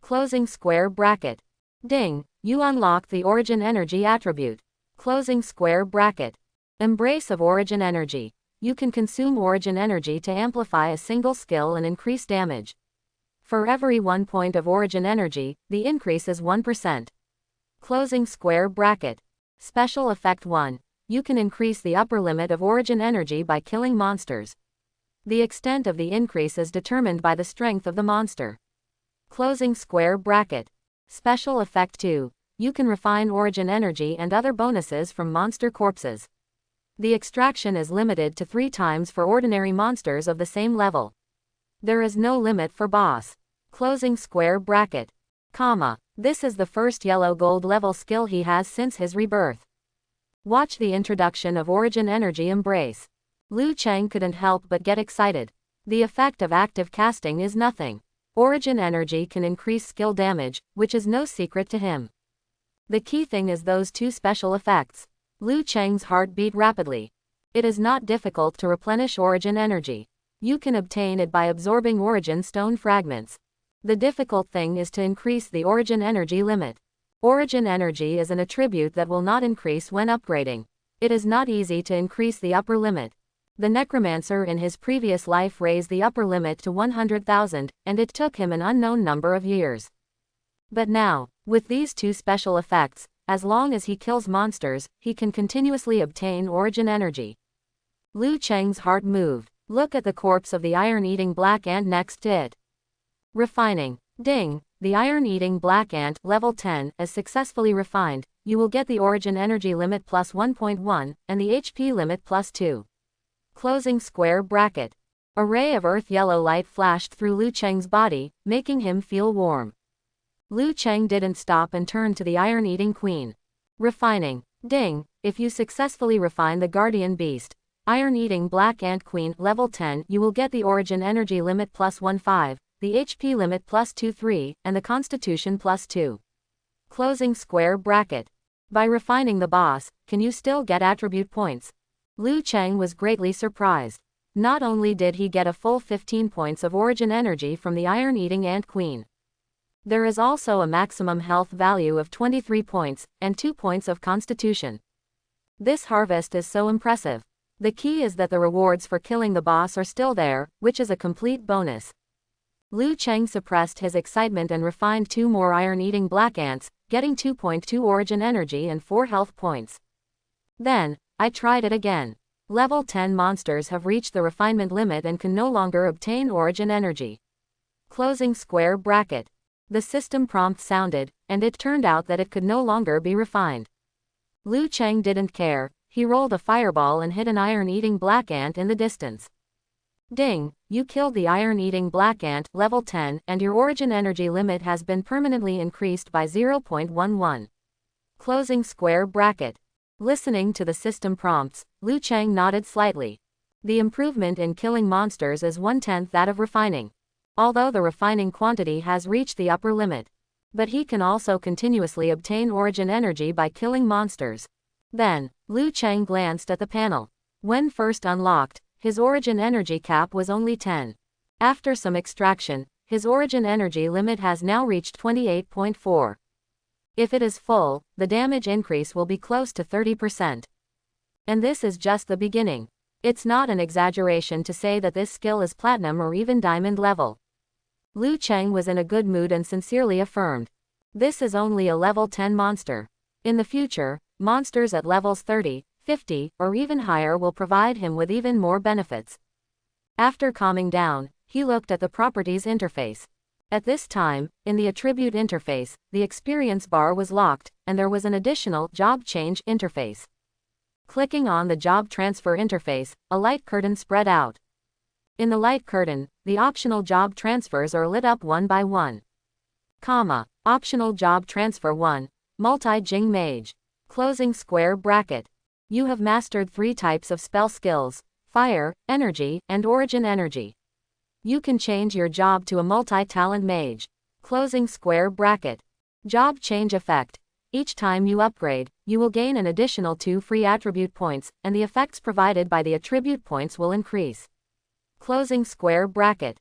Closing square bracket. Ding, you unlocked the Origin Energy attribute. Closing square bracket. Embrace of Origin Energy. You can consume Origin Energy to amplify a single skill and increase damage. For every 1 point of Origin Energy, the increase is 1%. Closing square bracket. Special Effect 1. You can increase the upper limit of Origin Energy by killing monsters. The extent of the increase is determined by the strength of the monster. Closing square bracket. Special Effect 2. You can refine Origin Energy and other bonuses from monster corpses. The extraction is limited to 3 times for ordinary monsters of the same level. There is no limit for boss. Closing square bracket. This is the first yellow gold level skill he has since his rebirth. Watch the introduction of Origin Energy Embrace. Liu Cheng couldn't help but get excited. The effect of active casting is nothing. Origin Energy can increase skill damage, which is no secret to him. The key thing is those 2 special effects. Liu Cheng's heart beat rapidly. It is not difficult to replenish Origin Energy. You can obtain it by absorbing Origin Stone fragments. The difficult thing is to increase the Origin Energy limit. Origin Energy is an attribute that will not increase when upgrading. It is not easy to increase the upper limit. The necromancer in his previous life raised the upper limit to 100,000, and it took him an unknown number of years. But now, with these 2 special effects, as long as he kills monsters, he can continuously obtain Origin Energy. Liu Cheng's heart moved. Look at the corpse of the iron-eating black ant next to it. Refining. Ding, the iron-eating black ant, level 10, is successfully refined. You will get the Origin Energy limit plus 1.1, and the HP limit plus 2. Closing square bracket. A ray of earth yellow light flashed through Liu Cheng's body, making him feel warm. Liu Cheng didn't stop and turned to the iron-eating queen. Refining. Ding, if you successfully refine the guardian beast, iron-eating black ant queen, level 10, you will get the Origin Energy limit plus 1.5, the HP limit plus 2.3, and the constitution plus 2. Closing square bracket. By refining the boss, can you still get attribute points? Liu Cheng was greatly surprised. Not only did he get a full 15 points of Origin Energy from the iron-eating ant queen, there is also a maximum health value of 23 points, and 2 points of constitution. This harvest is so impressive. The key is that the rewards for killing the boss are still there, which is a complete bonus. Liu Cheng suppressed his excitement and refined 2 more iron-eating black ants, getting 2.2 Origin Energy and 4 health points. Then, I tried it again. Level 10 monsters have reached the refinement limit and can no longer obtain Origin Energy. Closing square bracket. The system prompt sounded, and it turned out that it could no longer be refined. Liu Cheng didn't care. He rolled a fireball and hit an iron-eating black ant in the distance. Ding, you killed the iron-eating black ant, level 10, and your Origin Energy limit has been permanently increased by 0.11. Closing square bracket. Listening to the system prompts, Liu Cheng nodded slightly. The improvement in killing monsters is 1/10 that of refining. Although the refining quantity has reached the upper limit. But he can also continuously obtain Origin Energy by killing monsters. Then, Liu Cheng glanced at the panel. When first unlocked, his Origin Energy cap was only 10. After some extraction, his Origin Energy limit has now reached 28.4. If it is full, the damage increase will be close to 30%. And this is just the beginning. It's not an exaggeration to say that this skill is platinum or even diamond level. Liu Cheng was in a good mood and sincerely affirmed. This is only a level 10 monster. In the future, monsters at levels 30, 50, or even higher will provide him with even more benefits. After calming down, he looked at the properties interface. At this time, in the attribute interface, the experience bar was locked, and there was an additional job change interface. Clicking on the job transfer interface, a light curtain spread out. In the light curtain, the optional job transfers are lit up one by one. Optional job transfer 1, multi-jing mage. Closing square bracket. You have mastered 3 types of spell skills: fire, energy, and origin energy. You can change your job to a multi-talent mage. Closing square bracket. Job change effect. Each time you upgrade, you will gain an additional 2 free attribute points, and the effects provided by the attribute points will increase. Closing square bracket.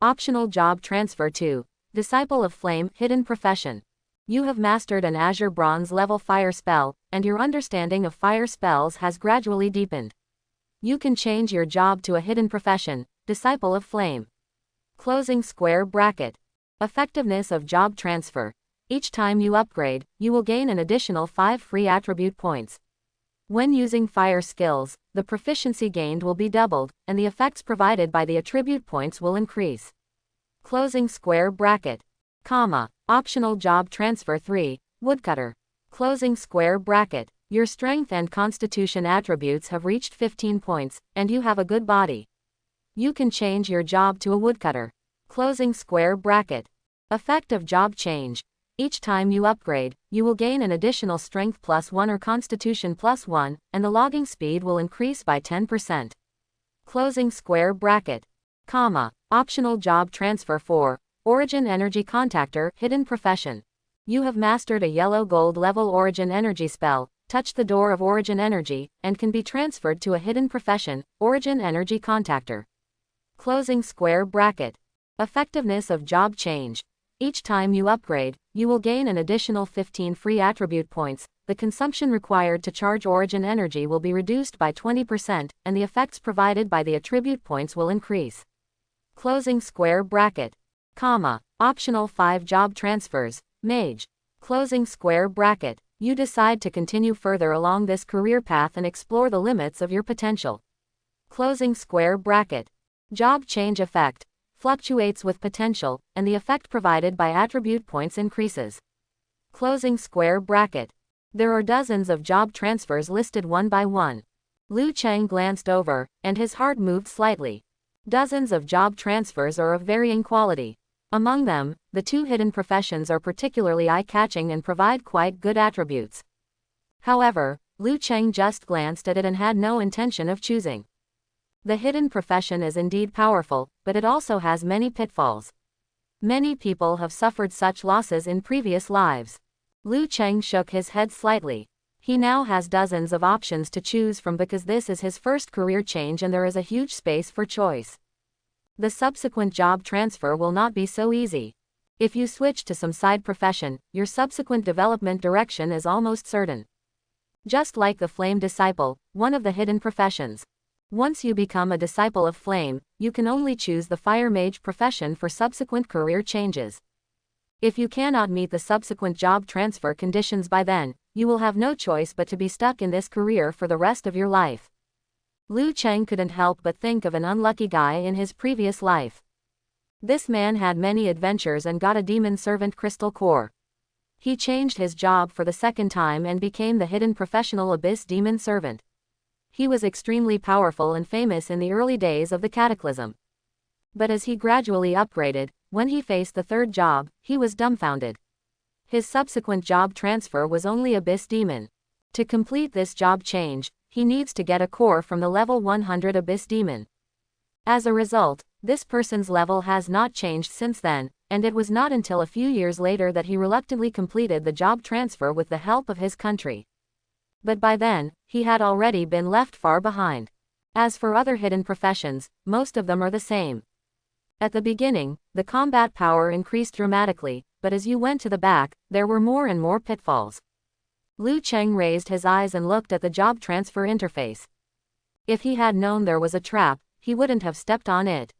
Optional job transfer 2, Disciple of Flame, hidden profession. You have mastered an Azure Bronze level fire spell, and your understanding of fire spells has gradually deepened. You can change your job to a hidden profession, Disciple of Flame. Closing square bracket. Effectiveness of job transfer. Each time you upgrade, you will gain an additional 5 free attribute points. When using fire skills, the proficiency gained will be doubled, and the effects provided by the attribute points will increase. Closing square bracket. Optional job transfer 3, Woodcutter. Closing square bracket. Your strength and constitution attributes have reached 15 points, and you have a good body. You can change your job to a woodcutter. Closing square bracket. Effect of job change. Each time you upgrade, you will gain an additional strength +1 or constitution +1, and the logging speed will increase by 10%. Closing square bracket. Optional job transfer 4, Origin Energy Contactor, hidden profession. You have mastered a yellow gold level Origin Energy spell, Touch the Door of Origin Energy, and can be transferred to a hidden profession, Origin Energy Contactor. Closing square bracket. Effectiveness of job change. Each time you upgrade, you will gain an additional 15 free attribute points, the consumption required to charge Origin Energy will be reduced by 20%, and the effects provided by the attribute points will increase. Closing square bracket. Optional 5 job transfers, Mage. Closing square bracket. You decide to continue further along this career path and explore the limits of your potential. Closing square bracket. Job change effect. Fluctuates with potential, and the effect provided by attribute points increases. Closing square bracket. There are dozens of job transfers listed one by one. Liu Cheng glanced over, and his heart moved slightly. Dozens of job transfers are of varying quality. Among them, the 2 hidden professions are particularly eye-catching and provide quite good attributes. However, Liu Cheng just glanced at it and had no intention of choosing. The hidden profession is indeed powerful, but it also has many pitfalls. Many people have suffered such losses in previous lives. Liu Cheng shook his head slightly. He now has dozens of options to choose from because this is his first career change and there is a huge space for choice. The subsequent job transfer will not be so easy. If you switch to some side profession, your subsequent development direction is almost certain. Just like the Flame Disciple, one of the hidden professions. Once you become a Disciple of Flame, you can only choose the Fire Mage profession for subsequent career changes. If you cannot meet the subsequent job transfer conditions by then, you will have no choice but to be stuck in this career for the rest of your life. Liu Cheng couldn't help but think of an unlucky guy in his previous life. This man had many adventures and got a demon servant crystal core. He changed his job for the second time and became the hidden professional Abyss Demon Servant. He was extremely powerful and famous in the early days of the Cataclysm. But as he gradually upgraded, when he faced the third job, he was dumbfounded. His subsequent job transfer was only Abyss Demon. To complete this job change, he needs to get a core from the level 100 Abyss Demon. As a result, this person's level has not changed since then, and it was not until a few years later that he reluctantly completed the job transfer with the help of his country. But by then, he had already been left far behind. As for other hidden professions, most of them are the same. At the beginning, the combat power increased dramatically, but as you went to the back, there were more and more pitfalls. Liu Cheng raised his eyes and looked at the job transfer interface. If he had known there was a trap, he wouldn't have stepped on it.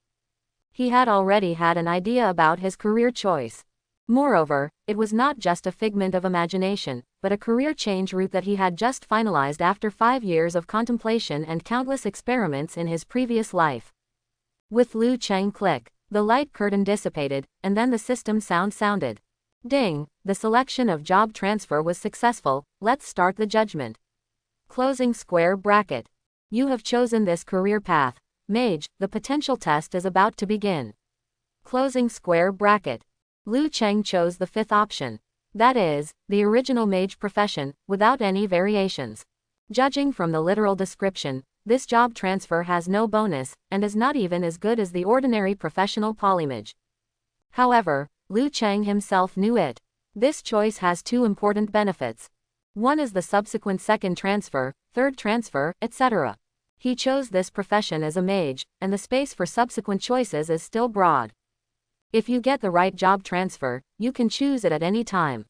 He had already had an idea about his career choice. Moreover, it was not just a figment of imagination, but a career change route that he had just finalized after 5 years of contemplation and countless experiments in his previous life. With Liu Cheng click, The light curtain dissipated, and then the system sound sounded. Ding! The selection of job transfer was successful. Let's start the judgment. Closing square bracket. You have chosen this career path. Mage, the potential test is about to begin. Closing square bracket. Liu Cheng chose the fifth option. That is, the original mage profession, without any variations. Judging from the literal description, this job transfer has no bonus, and is not even as good as the ordinary professional polymage. However, Liu Cheng himself knew it. This choice has two important benefits. One is the subsequent second transfer, third transfer, etc. He chose this profession as a mage, and the space for subsequent choices is still broad. If you get the right job transfer, you can choose it at any time.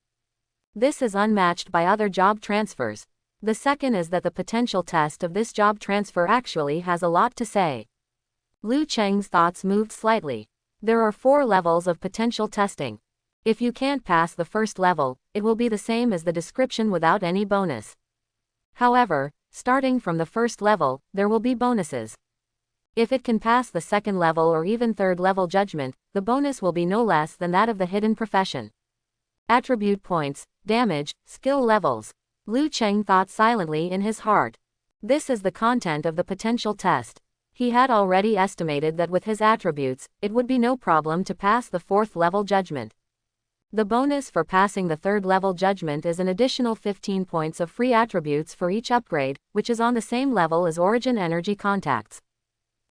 This is unmatched by other job transfers. The second is that the potential test of this job transfer actually has a lot to say. Liu Cheng's thoughts moved slightly. There are 4 levels of potential testing. If you can't pass the first level, it will be the same as the description without any bonus. However, starting from the first level, there will be bonuses. If it can pass the second level or even third level judgment, the bonus will be no less than that of the hidden profession. Attribute points, damage, skill levels. Liu Cheng thought silently in his heart. This is the content of the potential test. He had already estimated that with his attributes, it would be no problem to pass the 4th level judgment. The bonus for passing the 3rd level judgment is an additional 15 points of free attributes for each upgrade, which is on the same level as Origin Energy Contacts.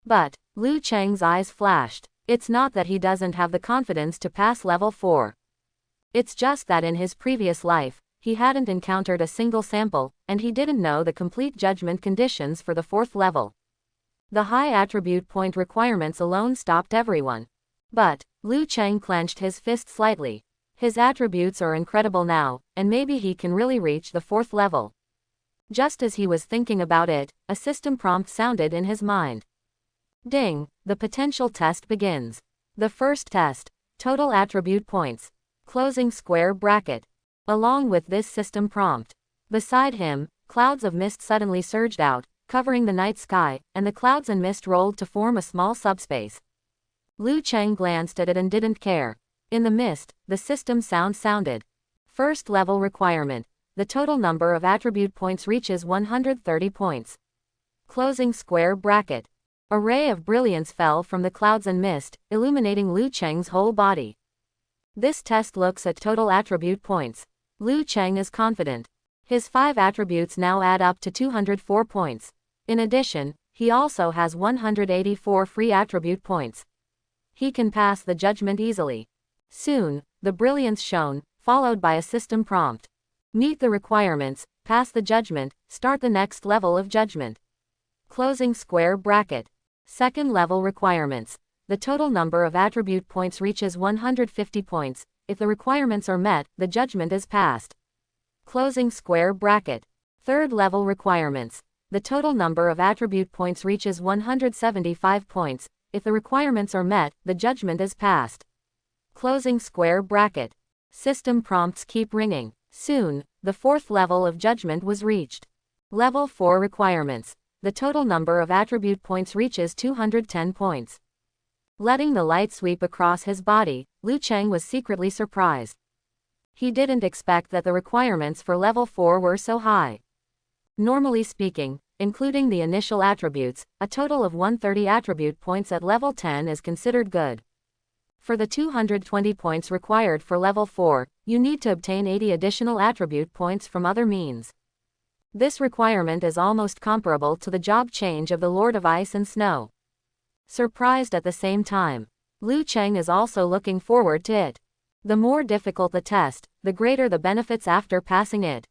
But, Liu Cheng's eyes flashed. It's not that he doesn't have the confidence to pass level 4. It's just that in his previous life, he hadn't encountered a single sample, and he didn't know the complete judgment conditions for the 4th level. The high attribute point requirements alone stopped everyone. But, Liu Cheng clenched his fist slightly. His attributes are incredible now, and maybe he can really reach the 4th level. Just as he was thinking about it, a system prompt sounded in his mind. Ding! The potential test begins. The first test. Total attribute points. Closing square bracket. Along with this system prompt. Beside him, clouds of mist suddenly surged out, covering the night sky, and the clouds and mist rolled to form a small subspace. Liu Cheng glanced at it and didn't care. In the mist, the system sound sounded. First level requirement. The total number of attribute points reaches 130 points. Closing square bracket. A ray of brilliance fell from the clouds and mist, illuminating Liu Cheng's whole body. This test looks at total attribute points. Liu Cheng is confident. His 5 attributes now add up to 204 points. In addition, he also has 184 free attribute points. He can pass the judgment easily. Soon, the brilliance shone, followed by a system prompt. Meet the requirements, pass the judgment, start the next level of judgment. Closing square bracket. Second level requirements. The total number of attribute points reaches 150 points. If the requirements are met, the judgment is passed. Closing square bracket. Third level requirements. The total number of attribute points reaches 175 points. If the requirements are met, the judgment is passed. Closing square bracket. System prompts keep ringing. Soon, the 4th level of judgment was reached. Level 4 requirements. The total number of attribute points reaches 210 points. Letting the light sweep across his body, Liu Cheng was secretly surprised. He didn't expect that the requirements for level 4 were so high. Normally speaking, including the initial attributes, a total of 130 attribute points at level 10 is considered good. For the 220 points required for level 4, you need to obtain 80 additional attribute points from other means. This requirement is almost comparable to the job change of the Lord of Ice and Snow. Surprised at the same time, Liu Cheng is also looking forward to it. The more difficult the test, the greater the benefits after passing it.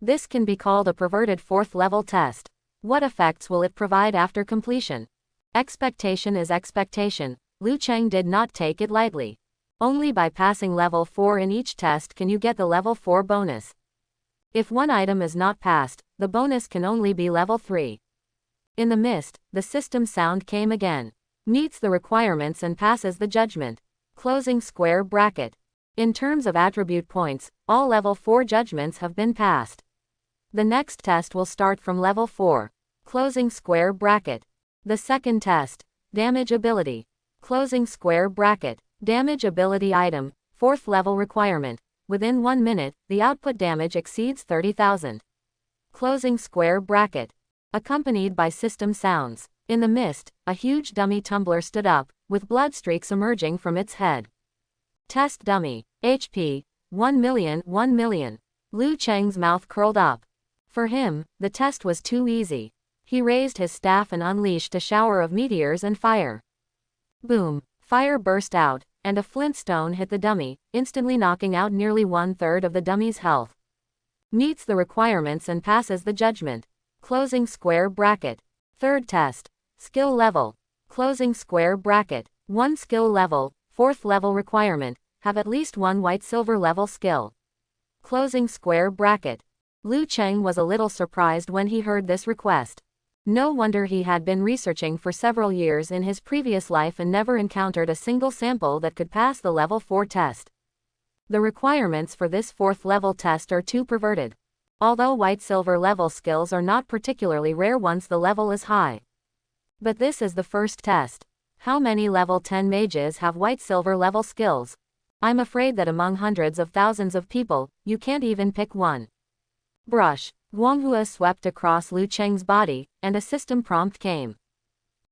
This can be called a perverted 4th level test. What effects will it provide after completion? Expectation is expectation. Liu Cheng did not take it lightly. Only by passing level 4 in each test can you get the level 4 bonus. If one item is not passed, the bonus can only be level 3. In the mist, the system sound came again. Meets the requirements and passes the judgment. Closing square bracket. In terms of attribute points, all level 4 judgments have been passed. The next test will start from level 4. Closing square bracket. The second test. Damage ability. Closing square bracket. Damage ability item, 4th level requirement. Within 1 minute, the output damage exceeds 30,000. Closing square bracket. Accompanied by system sounds. In the mist, a huge dummy tumbler stood up, with blood streaks emerging from its head. Test dummy. HP. 1 million. 1 million. Liu Cheng's mouth curled up. For him, the test was too easy. He raised his staff and unleashed a shower of meteors and fire. Boom. Fire burst out, and a flint stone hit the dummy, instantly knocking out nearly 1/3 of the dummy's health. Meets the requirements and passes the judgment. Closing square bracket. Third test. Skill level. Closing square bracket. 1 skill level, 4th level requirement, have at least 1 white-silver level skill. Closing square bracket. Liu Cheng was a little surprised when he heard this request. No wonder he had been researching for several years in his previous life and never encountered a single sample that could pass the level 4 test. The requirements for this 4th level test are too perverted. Although white-silver level skills are not particularly rare once the level is high. But this is the first test. How many level 10 mages have white-silver level skills? I'm afraid that among hundreds of thousands of people, you can't even pick one. Brush. Guanghua swept across Liu Cheng's body, and a system prompt came.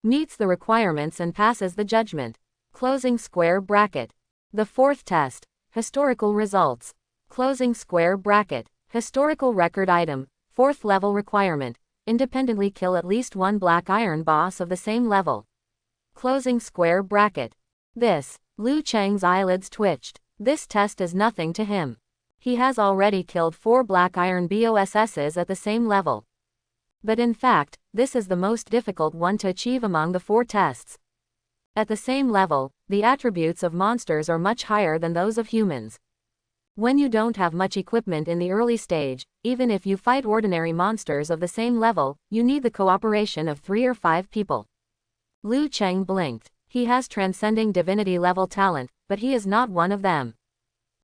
Meets the requirements and passes the judgment. Closing square bracket. The 4th test. Historical results. Closing square bracket. Historical record item, 4th level requirement. Independently kill at least 1 black iron boss of the same level. Closing square bracket. Liu Cheng's eyelids twitched. This test is nothing to him. He has already killed 4 black iron bosses at the same level. But in fact, this is the most difficult one to achieve among the 4 tests. At the same level, the attributes of monsters are much higher than those of humans. When you don't have much equipment in the early stage, even if you fight ordinary monsters of the same level, you need the cooperation of 3 or 5 people. Liu Cheng blinked. He has transcending divinity level talent, but he is not one of them.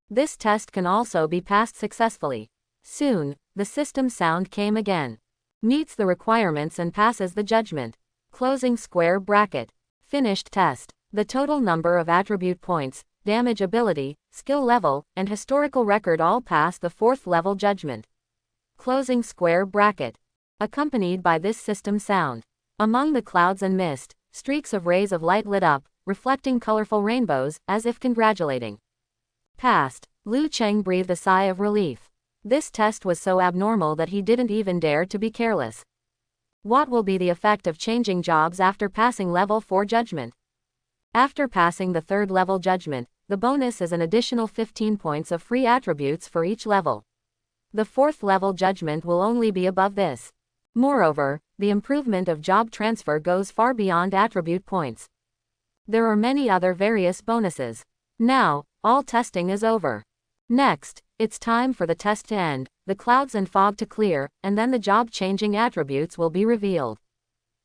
This test can also be passed successfully. Soon, the system sound came again. Meets the requirements and passes the judgment. Closing square bracket. Finished test. The total number of attribute points, damage ability, skill level, and historical record all pass the 4th level judgment. Closing square bracket. Accompanied by this system sound. Among the clouds and mist, streaks of rays of light lit up, reflecting colorful rainbows, as if congratulating. Passed. Liu Cheng breathed a sigh of relief. This test was so abnormal that he didn't even dare to be careless. What will be the effect of changing jobs after passing level 4 judgment? After passing the 3rd level judgment, the bonus is an additional 15 points of free attributes for each level. The 4th level judgment will only be above this. Moreover, the improvement of job transfer goes far beyond attribute points. There are many other various bonuses. Now, all testing is over. Next, it's time for the test to end, the clouds and fog to clear, and then the job-changing attributes will be revealed.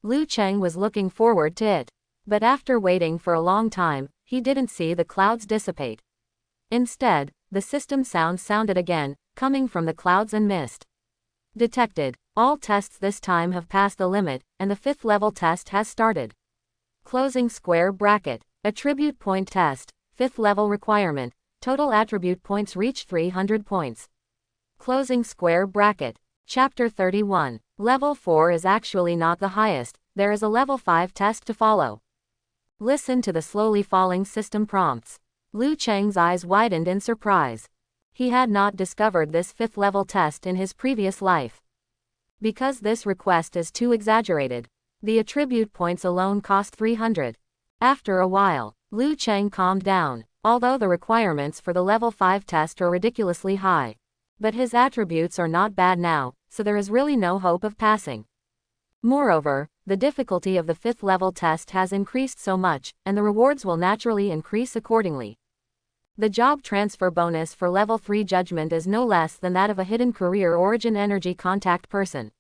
Liu Cheng was looking forward to it. But after waiting for a long time, he didn't see the clouds dissipate. Instead, the system sound sounded again, coming from the clouds and mist. Detected. All tests this time have passed the limit, and the 5th level test has started. Closing square bracket. Attribute point test. 5th level requirement. Total attribute points reach 300 points. Closing square bracket. Chapter 31. Level 4 is actually not the highest, there is a level 5 test to follow. Listen to the slowly falling system prompts. Liu Cheng's eyes widened in surprise. He had not discovered this 5th level test in his previous life. Because this request is too exaggerated. The attribute points alone cost 300. After a while, Liu Cheng calmed down, although the requirements for the level 5 test are ridiculously high. But his attributes are not bad now, so there is really no hope of passing. Moreover, the difficulty of the 5th level test has increased so much, and the rewards will naturally increase accordingly. The job transfer bonus for level 3 judgment is no less than that of a hidden career origin energy contact person.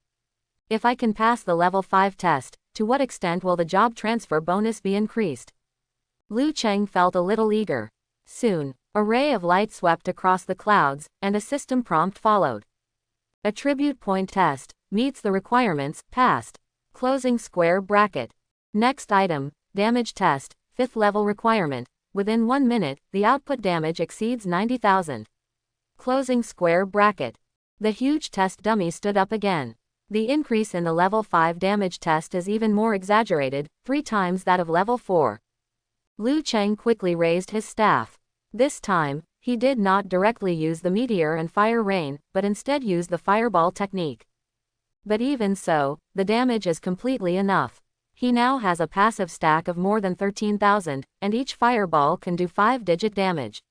If I can pass the level 5 test, to what extent will the job transfer bonus be increased? Liu Cheng felt a little eager. Soon, a ray of light swept across the clouds, and a system prompt followed. Attribute point test, meets the requirements, passed. Closing square bracket. Next item, damage test, 5th level requirement. Within 1 minute, the output damage exceeds 90,000. Closing square bracket. The huge test dummy stood up again. The increase in the level 5 damage test is even more exaggerated, 3 times that of level 4. Liu Cheng quickly raised his staff. This time, he did not directly use the meteor and fire rain, but instead used the fireball technique. But even so, the damage is completely enough. He now has a passive stack of more than 13,000, and each fireball can do 5-digit damage.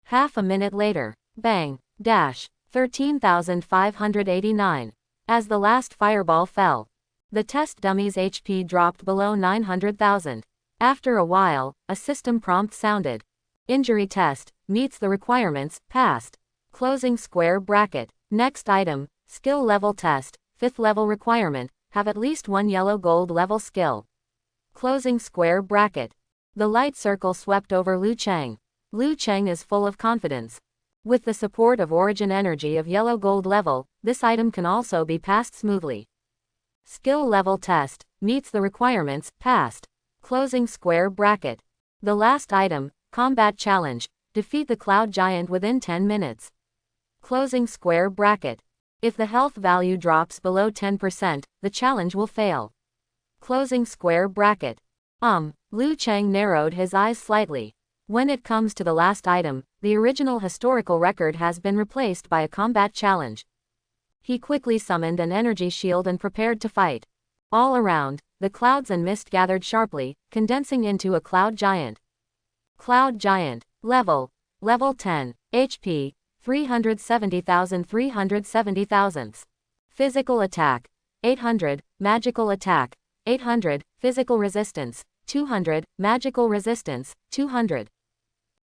Half a minute later, bang, dash, 13,589. As the last fireball fell, the test dummy's HP dropped below 900,000. After a while, a system prompt sounded. Injury test, meets the requirements, passed. Closing square bracket. Next item, skill level test, 5th level requirement, have at least 1 yellow gold level skill. Closing square bracket. The light circle swept over Liu Cheng. Liu Cheng is full of confidence. With the support of origin energy of yellow gold level, this item can also be passed smoothly. Skill level test, meets the requirements, passed. Closing square bracket. The last item, combat challenge, defeat the cloud giant within 10 minutes. Closing square bracket. If the health value drops below 10%, the challenge will fail. Closing square bracket. Liu Cheng narrowed his eyes slightly. When it comes to the last item, the original historical record has been replaced by a combat challenge. He quickly summoned an energy shield and prepared to fight. All around, the clouds and mist gathered sharply, condensing into a cloud giant. Cloud giant. Level 10. HP, 370,000. Physical attack, 800. Magical attack, 800. Physical resistance, 200. Magical resistance, 200.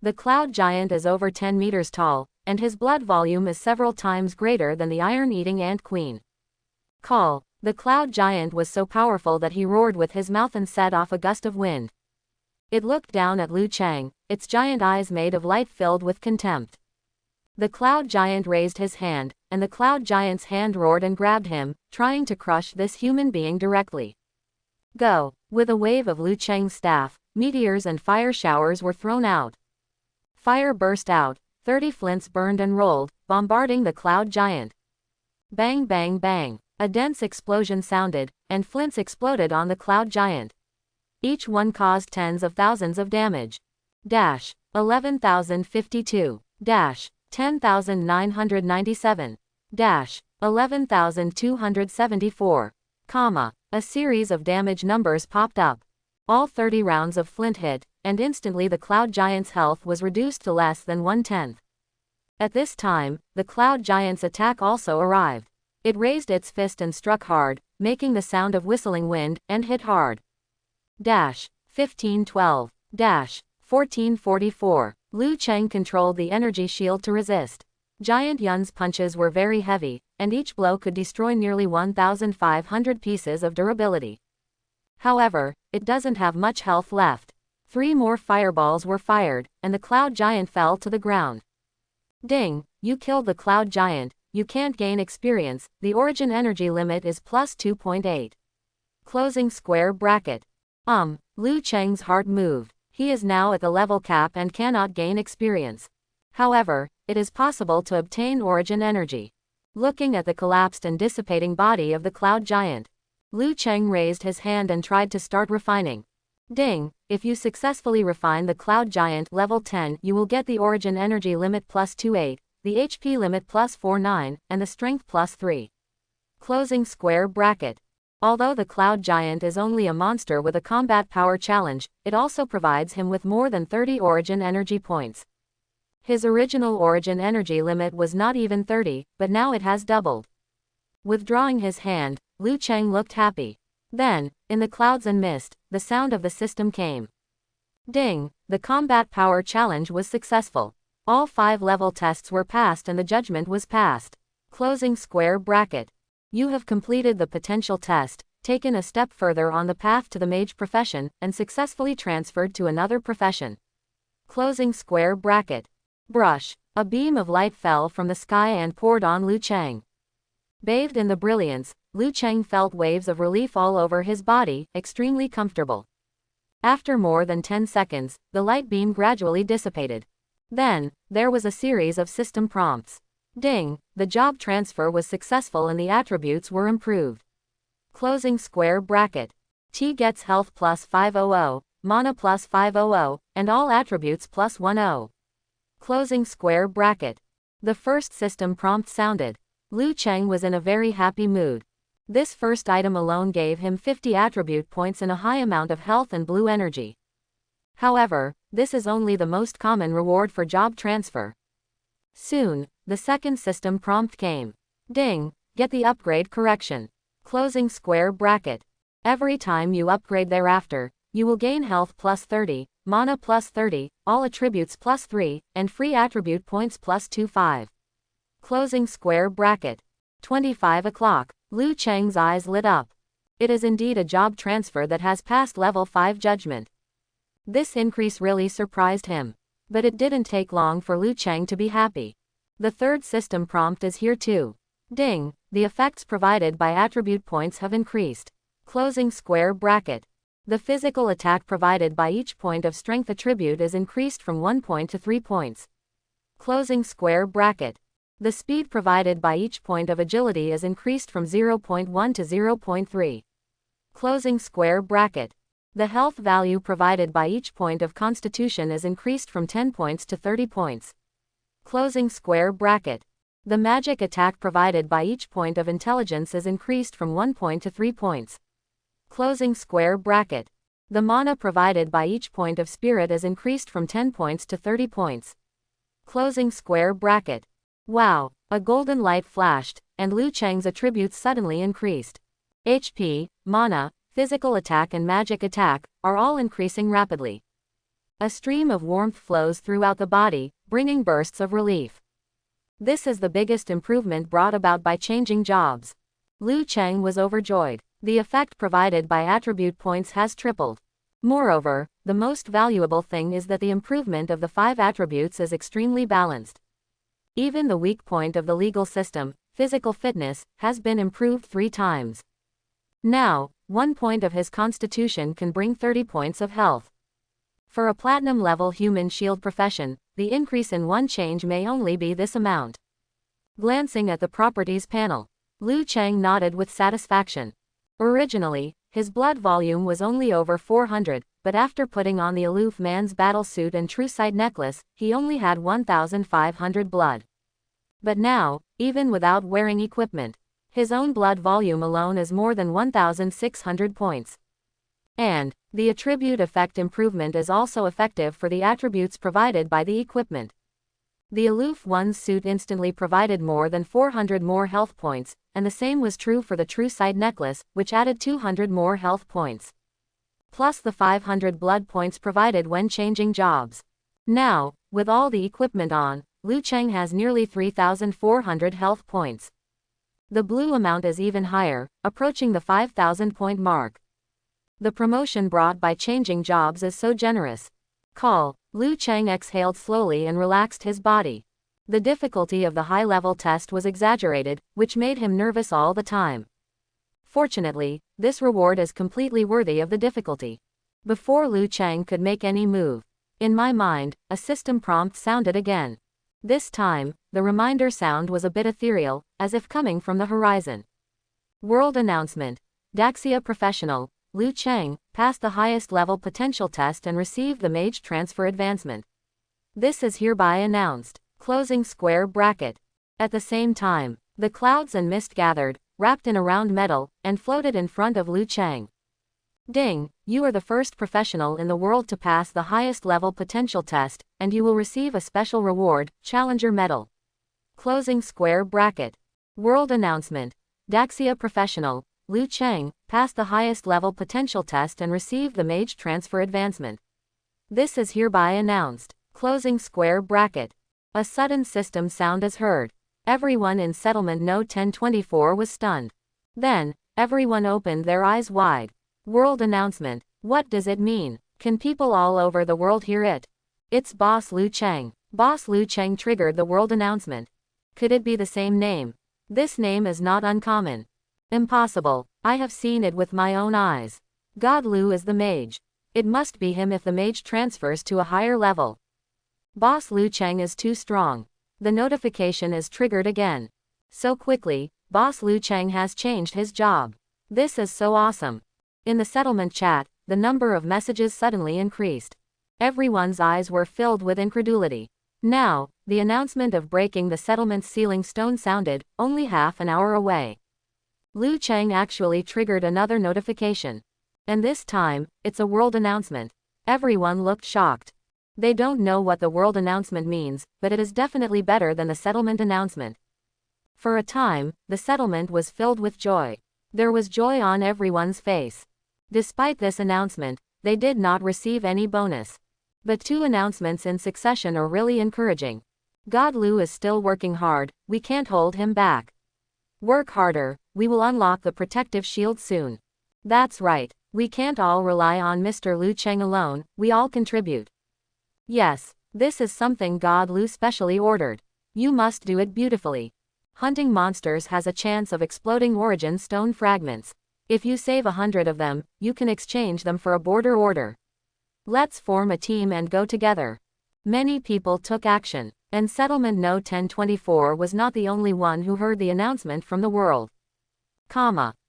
The cloud giant is over 10 meters tall, and his blood volume is several times greater than the iron-eating ant queen. Call. The cloud giant was so powerful that he roared with his mouth and set off a gust of wind. It looked down at Liu Cheng, its giant eyes made of light filled with contempt. The cloud giant raised his hand, and the cloud giant's hand roared and grabbed him, trying to crush this human being directly. Go! With a wave of Liu Cheng's staff, meteors and fire showers were thrown out. Fire burst out, 30 flints burned and rolled, bombarding the cloud giant. Bang bang bang. A dense explosion sounded, and flints exploded on the cloud giant. Each one caused tens of thousands of damage. 11,052. 10,997. 11,274. A series of damage numbers popped up. All 30 rounds of flint hit, and instantly the cloud giant's health was reduced to less than 1/10. At this time, the cloud giant's attack also arrived. It raised its fist and struck hard, making the sound of whistling wind, and hit hard. 1512. 1444. Liu Cheng controlled the energy shield to resist. Giant Yun's punches were very heavy, and each blow could destroy nearly 1,500 pieces of durability. However, it doesn't have much health left. 3 more fireballs were fired, and the cloud giant fell to the ground. Ding! You killed the cloud giant. You can't gain experience, the origin energy limit is plus 2.8. Closing square bracket. Liu Cheng's heart moved. He is now at the level cap and cannot gain experience. However, it is possible to obtain origin energy. Looking at the collapsed and dissipating body of the cloud giant, Liu Cheng raised his hand and tried to start refining. Ding! If you successfully refine the cloud giant level 10, you will get the origin energy limit plus 2.8. The HP limit plus 4.9, and the strength plus 3. Closing square bracket. Although the cloud giant is only a monster with a combat power challenge, it also provides him with more than 30 origin energy points. His original origin energy limit was not even 30, but now it has doubled. Withdrawing his hand, Liu Cheng looked happy. Then, in the clouds and mist, the sound of the system came. Ding! The combat power challenge was successful. All 5 level tests were passed and the judgment was passed. Closing square bracket. You have completed the potential test, taken a step further on the path to the mage profession, and successfully transferred to another profession. Closing square bracket. Brush. A beam of light fell from the sky and poured on Liu Cheng. Bathed in the brilliance, Liu Cheng felt waves of relief all over his body, extremely comfortable. After more than 10 seconds, the light beam gradually dissipated. Then, there was a series of system prompts. Ding, the job transfer was successful and the attributes were improved. Closing square bracket. T gets health plus 500, mana plus 500, and all attributes plus 10. Closing square bracket. The first system prompt sounded. Liu Cheng was in a very happy mood. This first item alone gave him 50 attribute points and a high amount of health and blue energy. However, this is only the most common reward for job transfer. Soon, the second system prompt came. Ding, get the upgrade correction. Closing square bracket. Every time you upgrade thereafter, you will gain health plus 30, mana plus 30, all attributes plus 3, and free attribute points plus 25. Closing square bracket. 25 o'clock. Liu Cheng's eyes lit up. It is indeed a job transfer that has passed level 5 judgment. This increase really surprised him. But it didn't take long for Liu Cheng to be happy. The third system prompt is here too. Ding, the effects provided by attribute points have increased. Closing square bracket. The physical attack provided by each point of strength attribute is increased from 1 point to 3 points. Closing square bracket. The speed provided by each point of agility is increased from 0.1 to 0.3. Closing square bracket. The health value provided by each point of constitution is increased from 10 points to 30 points. Closing square bracket. The magic attack provided by each point of intelligence is increased from 1 point to 3 points. Closing square bracket. The mana provided by each point of spirit is increased from 10 points to 30 points. Closing square bracket. Wow, a golden light flashed, and Liu Cheng's attributes suddenly increased. HP, mana, physical attack and magic attack are all increasing rapidly. A stream of warmth flows throughout the body, bringing bursts of relief. This is the biggest improvement brought about by changing jobs. Liu Cheng was overjoyed. The effect provided by attribute points has tripled. Moreover, the most valuable thing is that the improvement of the 5 attributes is extremely balanced. Even the weak point of the legal system, physical fitness, has been improved 3 times. Now, 1 point of his constitution can bring 30 points of health. For a platinum-level human shield profession, the increase in one change may only be this amount. Glancing at the properties panel, Liu Cheng nodded with satisfaction. Originally, his blood volume was only over 400, but after putting on the aloof man's battle suit and true sight necklace, he only had 1,500 blood. But now, even without wearing equipment, his own blood volume alone is more than 1,600 points. And, the attribute effect improvement is also effective for the attributes provided by the equipment. The aloof one's suit instantly provided more than 400 more health points, and the same was true for the true sight necklace, which added 200 more health points. Plus the 500 blood points provided when changing jobs. Now, with all the equipment on, Liu Cheng has nearly 3,400 health points. The blue amount is even higher, approaching the 5,000 point mark. The promotion brought by changing jobs is so generous. Call. Liu Cheng exhaled slowly and relaxed his body. The difficulty of the high-level test was exaggerated, which made him nervous all the time. Fortunately, this reward is completely worthy of the difficulty. Before Liu Cheng could make any move, in my mind, a system prompt sounded again. This time, the reminder sound was a bit ethereal, as if coming from the horizon. World announcement. Daxia Professional, Liu Cheng, passed the highest level potential test and received the mage transfer advancement. This is hereby announced. Closing square bracket. At the same time, the clouds and mist gathered, wrapped in a round metal, and floated in front of Liu Cheng. Ding, you are the first professional in the world to pass the highest level potential test, and you will receive a special reward, Challenger Medal. Closing square bracket. World announcement. Daxia Professional, Liu Cheng, passed the highest level potential test and received the mage transfer advancement. This is hereby announced. Closing square bracket. A sudden system sound is heard. Everyone in settlement node 1024 was stunned. Then, everyone opened their eyes wide. World announcement. What does it mean? Can people all over the world hear it? It's Boss Liu Cheng. Boss Liu Cheng triggered the world announcement. Could it be the same name? This name is not uncommon. Impossible. I have seen it with my own eyes. God Liu is the mage. It must be him if the mage transfers to a higher level. Boss Liu Cheng is too strong. The notification is triggered again. So quickly, Boss Liu Cheng has changed his job. This is so awesome. In the settlement chat, the number of messages suddenly increased. Everyone's eyes were filled with incredulity. Now, the announcement of breaking the settlement's sealing stone sounded, only half an hour away. Liu Cheng actually triggered another notification. And this time, it's a world announcement. Everyone looked shocked. They don't know what the world announcement means, but it is definitely better than the settlement announcement. For a time, the settlement was filled with joy. There was joy on everyone's face. Despite this announcement, they did not receive any bonus. But 2 announcements in succession are really encouraging. God Liu is still working hard, we can't hold him back. Work harder, we will unlock the protective shield soon. That's right, we can't all rely on Mr. Liu Cheng alone, we all contribute. Yes, this is something God Liu specially ordered. You must do it beautifully. Hunting monsters has a chance of exploding origin stone fragments. If you save 100 of them, you can exchange them for a border order. Let's form a team and go together. Many people took action, and Settlement No 1024 was not the only one who heard the announcement from the world.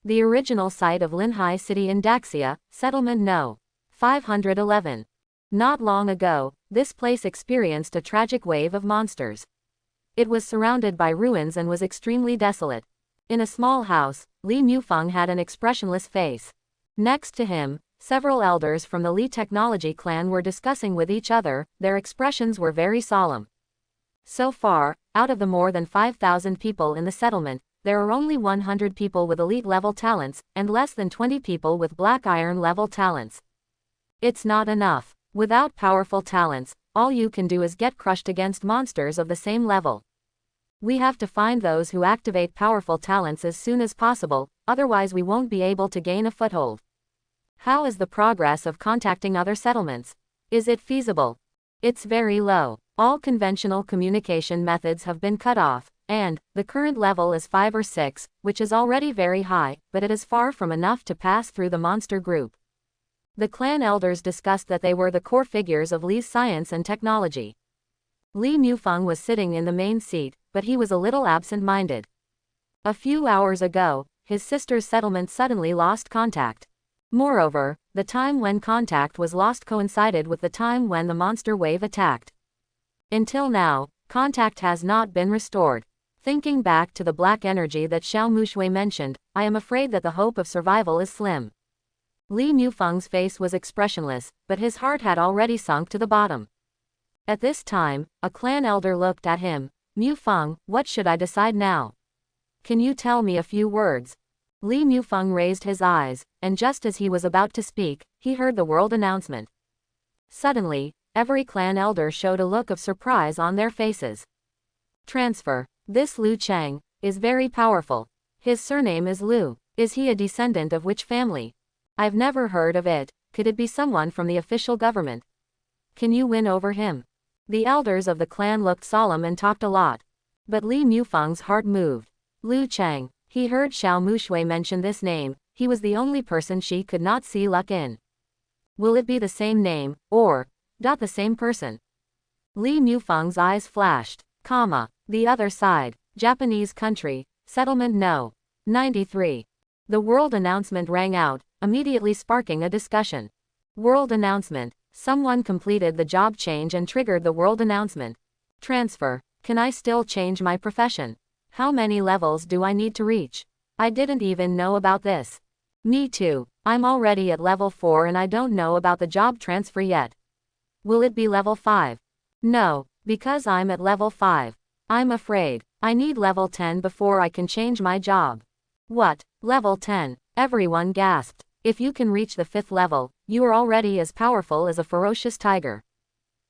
The original site of Linhai City in Daxia, Settlement No. 511. Not long ago, this place experienced a tragic wave of monsters. It was surrounded by ruins and was extremely desolate. In a small house, Li Mufeng had an expressionless face. Next to him, several elders from the Li technology clan were discussing with each other, their expressions were very solemn. So far, out of the more than 5,000 people in the settlement, there are only 100 people with elite level talents, and less than 20 people with black iron level talents. It's not enough. Without powerful talents, all you can do is get crushed against monsters of the same level. We have to find those who activate powerful talents as soon as possible, otherwise we won't be able to gain a foothold. How is the progress of contacting other settlements? Is it feasible? It's very low. All conventional communication methods have been cut off, and the current level is 5 or 6, which is already very high, but it is far from enough to pass through the monster group. The clan elders discussed that they were the core figures of Li's science and technology. Li Mufeng was sitting in the main seat, but he was a little absent-minded. A few hours ago, his sister's settlement suddenly lost contact. Moreover, the time when contact was lost coincided with the time when the monster wave attacked. Until now, contact has not been restored. Thinking back to the black energy that Xiao Mushui mentioned, I am afraid that the hope of survival is slim. Li Mufeng's face was expressionless, but his heart had already sunk to the bottom. At this time, a clan elder looked at him. Mufeng, what should I decide now? Can you tell me a few words? Li Mufeng raised his eyes, and just as he was about to speak, he heard the world announcement. Suddenly, every clan elder showed a look of surprise on their faces. Transfer. This Liu Cheng is very powerful. His surname is Liu. Is he a descendant of which family? I've never heard of it. Could it be someone from the official government? Can you win over him? The elders of the clan looked solemn and talked a lot. But Li Mufeng's heart moved. Liu Cheng. He heard Xiao Mushui mention this name. He was the only person she could not see luck in. Will it be the same name, or the same person? Li Mufeng's eyes flashed. The other side. Japanese country. Settlement No. 93. The world announcement rang out, immediately sparking a discussion. World announcement. Someone completed the job change and triggered the world announcement. Transfer. Can I still change my profession? How many levels do I need to reach? I didn't even know about this. Me too. I'm already at level 4 and I don't know about the job transfer yet. Will it be level 5? No, because I'm at level 5. I'm afraid. I need level 10 before I can change my job. What? Level 10? Everyone gasped. If you can reach the 5th level, you are already as powerful as a ferocious tiger.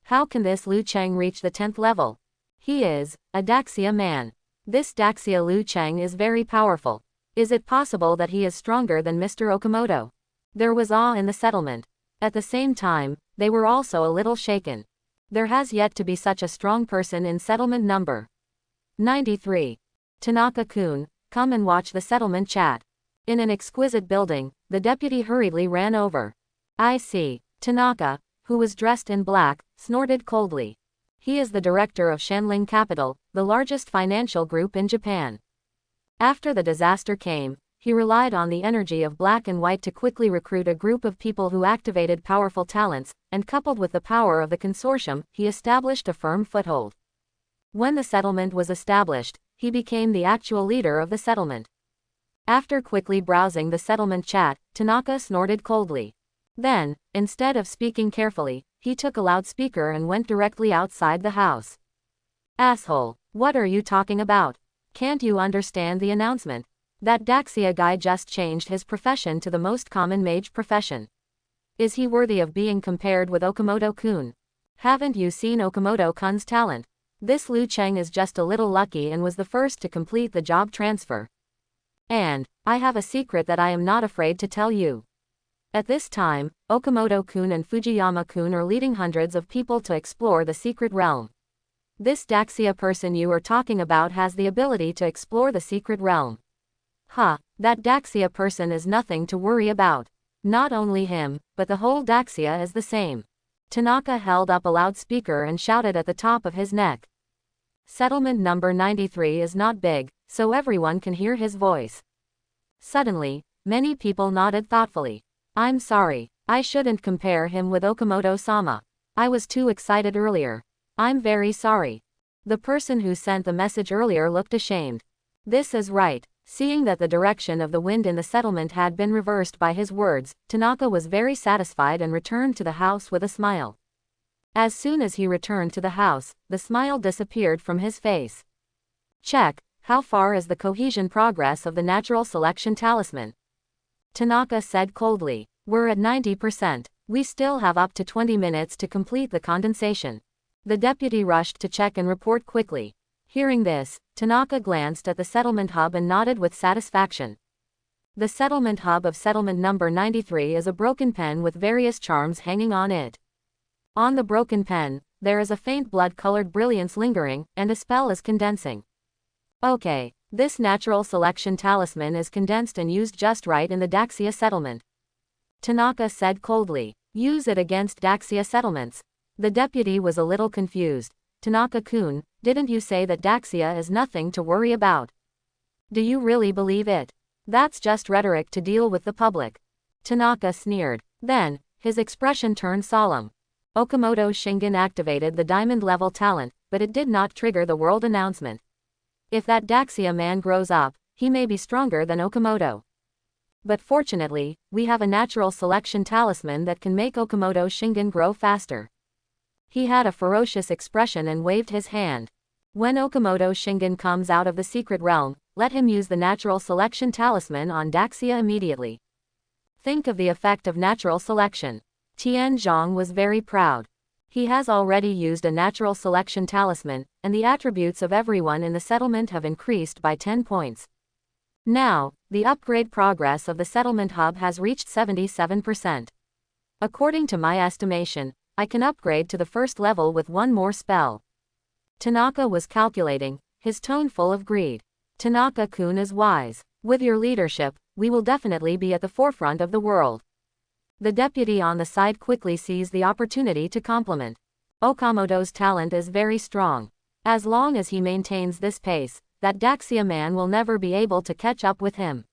How can this Liu Cheng reach the 10th level? He is a Daxia man. This Daxia Liu Cheng is very powerful. Is it possible that he is stronger than Mr. Okamoto? There was awe in the settlement. At the same time, they were also a little shaken. There has yet to be such a strong person in settlement number 93. Tanaka-kun, come and watch the settlement chat. In an exquisite building, the deputy hurriedly ran over. I see. Tanaka, who was dressed in black, snorted coldly. He is the director of Shanling Capital, the largest financial group in Japan. After the disaster came, he relied on the energy of Black and White to quickly recruit a group of people who activated powerful talents, and coupled with the power of the consortium, he established a firm foothold. When the settlement was established, he became the actual leader of the settlement. After quickly browsing the settlement chat, Tanaka snorted coldly. Then, instead of speaking carefully, he took a loudspeaker and went directly outside the house. Asshole, what are you talking about? Can't you understand the announcement? That Daxia guy just changed his profession to the most common mage profession. Is he worthy of being compared with Okamoto-kun? Haven't you seen Okamoto-kun's talent? This Liu Cheng is just a little lucky and was the first to complete the job transfer. And, I have a secret that I am not afraid to tell you. At this time, Okamoto-kun and Fujiyama-kun are leading hundreds of people to explore the secret realm. This Daxia person you are talking about has the ability to explore the secret realm. That Daxia person is nothing to worry about. Not only him, but the whole Daxia is the same. Tanaka held up a loudspeaker and shouted at the top of his neck. Settlement number 93 is not big, so everyone can hear his voice. Suddenly, many people nodded thoughtfully. I'm sorry, I shouldn't compare him with Okamoto-sama. I was too excited earlier. I'm very sorry. The person who sent the message earlier looked ashamed. This is right. Seeing that the direction of the wind in the settlement had been reversed by his words, Tanaka was very satisfied and returned to the house with a smile. As soon as he returned to the house, the smile disappeared from his face. Check, how far is the cohesion progress of the natural selection talisman? Tanaka said coldly. We're at 90%. We still have up to 20 minutes to complete the condensation. The deputy rushed to check and report quickly. Hearing this, Tanaka glanced at the settlement hub and nodded with satisfaction. The settlement hub of settlement number 93 is a broken pen with various charms hanging on it. On the broken pen, there is a faint blood-colored brilliance lingering, and a spell is condensing. Okay, this natural selection talisman is condensed and used just right in the Daxia settlement. Tanaka said coldly. Use it against Daxia settlements. The deputy was a little confused. Tanaka-kun, didn't you say that Daxia is nothing to worry about? Do you really believe it? That's just rhetoric to deal with the public. Tanaka sneered. Then, his expression turned solemn. Okamoto Shingen activated the diamond-level talent, but it did not trigger the world announcement. If that Daxia man grows up, he may be stronger than Okamoto. But fortunately, we have a natural selection talisman that can make Okamoto Shingen grow faster. He had a ferocious expression and waved his hand. When Okamoto Shingen comes out of the secret realm, let him use the natural selection talisman on Daxia immediately. Think of the effect of natural selection. Tian Zhong was very proud. He has already used a natural selection talisman, and the attributes of everyone in the settlement have increased by 10 points. Now, the upgrade progress of the settlement hub has reached 77%. According to my estimation, I can upgrade to the first level with one more spell. Tanaka was calculating, his tone full of greed. Tanaka-kun is wise. With your leadership, we will definitely be at the forefront of the world. The deputy on the side quickly seized the opportunity to compliment. Okamoto's talent is very strong. As long as he maintains this pace, that Daxia man will never be able to catch up with him.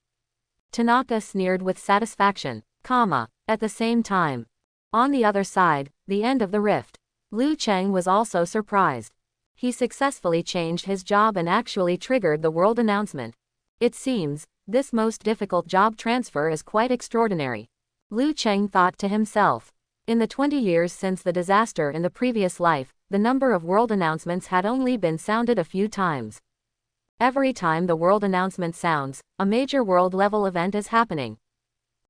Tanaka sneered with satisfaction. At the same time. On the other side, the end of the rift. Liu Cheng was also surprised. He successfully changed his job and actually triggered the world announcement. It seems, this most difficult job transfer is quite extraordinary. Liu Cheng thought to himself. In the 20 years since the disaster in the previous life, the number of world announcements had only been sounded a few times. Every time the world announcement sounds, a major world-level event is happening.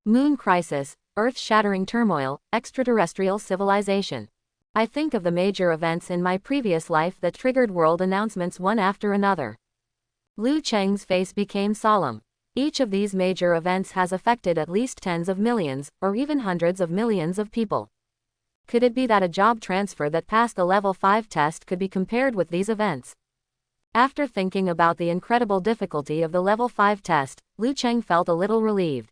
Moon crisis, earth-shattering turmoil, extraterrestrial civilization. I think of the major events in my previous life that triggered world announcements one after another. Liu Cheng's face became solemn. Each of these major events has affected at least tens of millions, or even hundreds of millions of people. Could it be that a job transfer that passed the level 5 test could be compared with these events? After thinking about the incredible difficulty of the level 5 test, Liu Cheng felt a little relieved.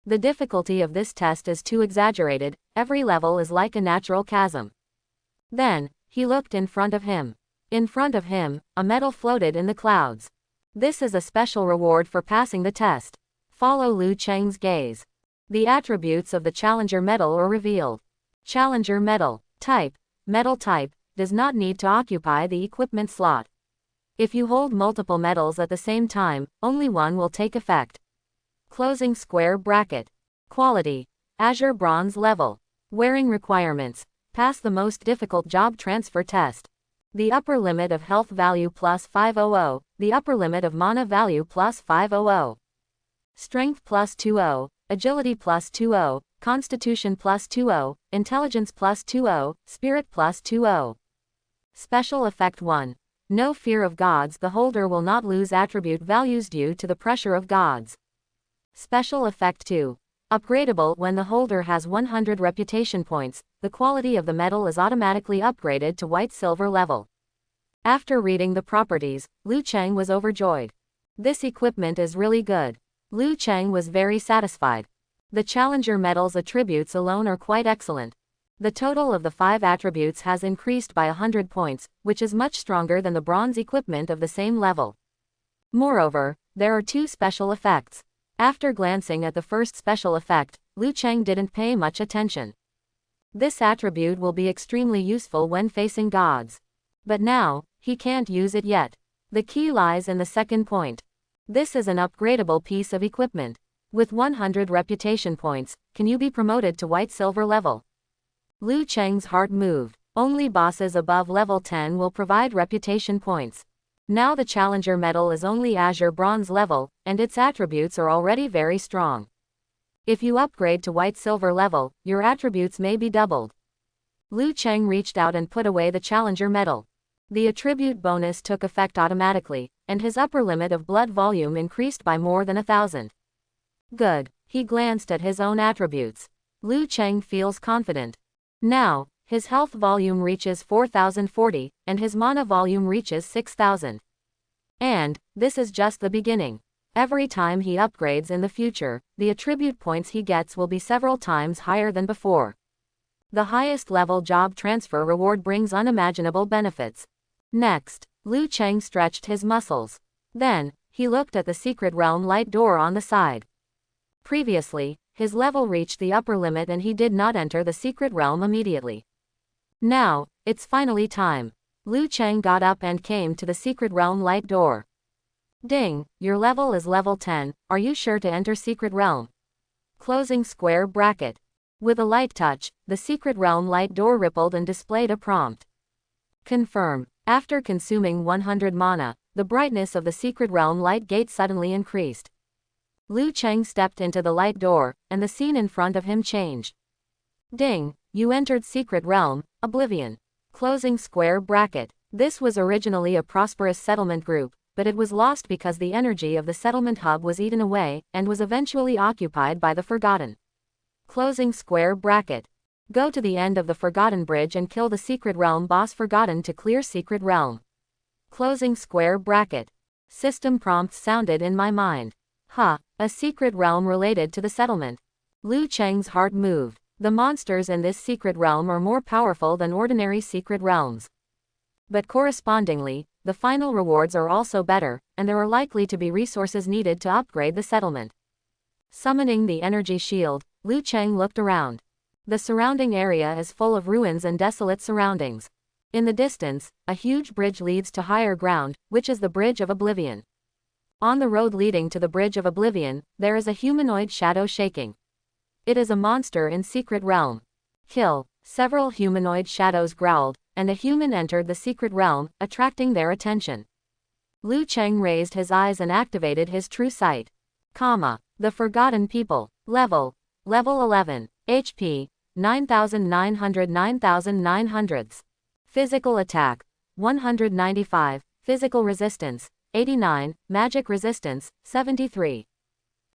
The difficulty of this test is too exaggerated, every level is like a natural chasm. Then, he looked in front of him. In front of him, a medal floated in the clouds. This is a special reward for passing the test. Follow Liu Cheng's gaze. The attributes of the Challenger medal are revealed. Challenger medal. Type. Medal type, does not need to occupy the equipment slot. If you hold multiple medals at the same time, only one will take effect. Closing square bracket. Quality. Azure Bronze level. Wearing requirements. Pass the most difficult job transfer test. The upper limit of health value plus 500, the upper limit of mana value plus 500. Strength plus 20, agility plus 20, constitution plus 20, intelligence plus 20, spirit plus 20. Special effect 1. No fear of gods. The holder will not lose attribute values due to the pressure of gods. Special effect 2. Upgradable. When the holder has 100 reputation points, the quality of the medal is automatically upgraded to white-silver level. After reading the properties, Liu Cheng was overjoyed. This equipment is really good. Liu Cheng was very satisfied. The Challenger medal's attributes alone are quite excellent. The total of the 5 attributes has increased by 100 points, which is much stronger than the bronze equipment of the same level. Moreover, there are 2 special effects. After glancing at the first special effect, Liu Cheng didn't pay much attention. This attribute will be extremely useful when facing gods. But now, he can't use it yet. The key lies in the second point. This is an upgradable piece of equipment. With 100 reputation points, can you be promoted to white-silver level? Liu Cheng's heart moved. Only bosses above level 10 will provide reputation points. Now the Challenger medal is only Azure Bronze level, and its attributes are already very strong. If you upgrade to white-silver level, your attributes may be doubled. Liu Cheng reached out and put away the Challenger medal. The attribute bonus took effect automatically, and his upper limit of blood volume increased by more than 1,000. Good. He glanced at his own attributes. Liu Cheng feels confident. Now, his health volume reaches 4,040, and his mana volume reaches 6,000. And, this is just the beginning. Every time he upgrades in the future, the attribute points he gets will be several times higher than before. The highest level job transfer reward brings unimaginable benefits. Next, Liu Cheng stretched his muscles. Then, he looked at the secret realm light door on the side. Previously, his level reached the upper limit and he did not enter the secret realm immediately. Now, it's finally time. Liu Cheng got up and came to the secret realm light door. Ding, your level is level 10, are you sure to enter secret realm? Closing square bracket. With a light touch, the secret realm light door rippled and displayed a prompt. Confirm. After consuming 100 mana, the brightness of the secret realm light gate suddenly increased. Liu Cheng stepped into the light door, and the scene in front of him changed. Ding, you entered secret realm, oblivion. Closing square bracket. This was originally a prosperous settlement group, but it was lost because the energy of the settlement hub was eaten away, and was eventually occupied by the Forgotten. Closing square bracket. Go to the end of the Forgotten Bridge and kill the secret realm boss Forgotten to clear secret realm. Closing square bracket. System prompts sounded in my mind. A secret realm related to the settlement. Liu Cheng's heart moved. The monsters in this secret realm are more powerful than ordinary secret realms. But correspondingly, the final rewards are also better, and there are likely to be resources needed to upgrade the settlement. Summoning the energy shield, Liu Cheng looked around. The surrounding area is full of ruins and desolate surroundings. In the distance, a huge bridge leads to higher ground, which is the Bridge of Oblivion. On the road leading to the Bridge of Oblivion, there is a humanoid shadow shaking. It is a monster in secret realm. Kill. Several humanoid shadows growled, and a human entered the secret realm, attracting their attention. Liu Cheng raised his eyes and activated his true sight. The Forgotten People. Level 11. HP 9,900. Physical attack 195. Physical resistance 89. Magic resistance 73.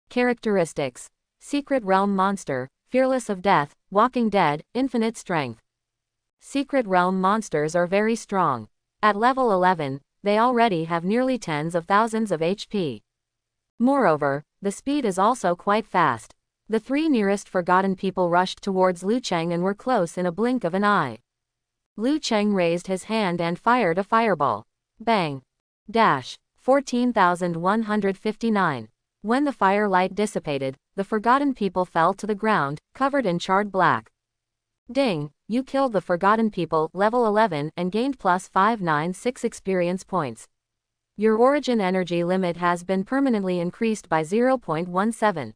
Characteristics. Secret realm monster, fearless of death, walking dead, infinite strength. Secret realm monsters are very strong. At level 11, they already have nearly tens of thousands of HP. Moreover, the speed is also quite fast. The three nearest forgotten people rushed towards Liu Cheng and were close in a blink of an eye. Liu Cheng raised his hand and fired a fireball. Bang! Dash! 14,159. When the firelight dissipated, the forgotten people fell to the ground, covered in charred black. Ding! You killed the forgotten people, level 11, and gained plus 596 experience points. Your origin energy limit has been permanently increased by 0.17.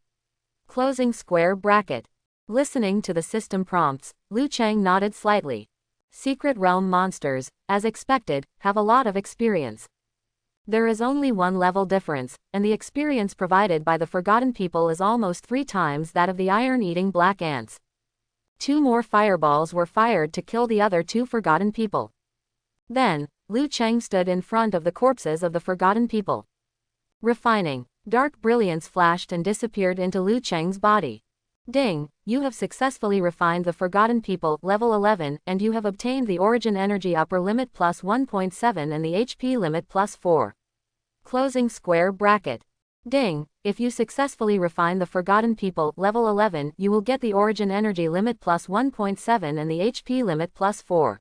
Closing square bracket. Listening to the system prompts, Liu Cheng nodded slightly. Secret realm monsters, as expected, have a lot of experience. There is only one level difference, and the experience provided by the forgotten people is almost 3 times that of the iron-eating black ants. 2 more fireballs were fired to kill the other 2 forgotten people. Then, Liu Cheng stood in front of the corpses of the forgotten people. Refining. Dark brilliance flashed and disappeared into Liu Cheng's body. Ding! You have successfully refined the forgotten people, level 11, and you have obtained the origin energy upper limit plus 1.7 and the HP limit plus 4. Closing square bracket. Ding! If you successfully refine the forgotten people, level 11, you will get the origin energy limit plus 1.7 and the HP limit plus 4.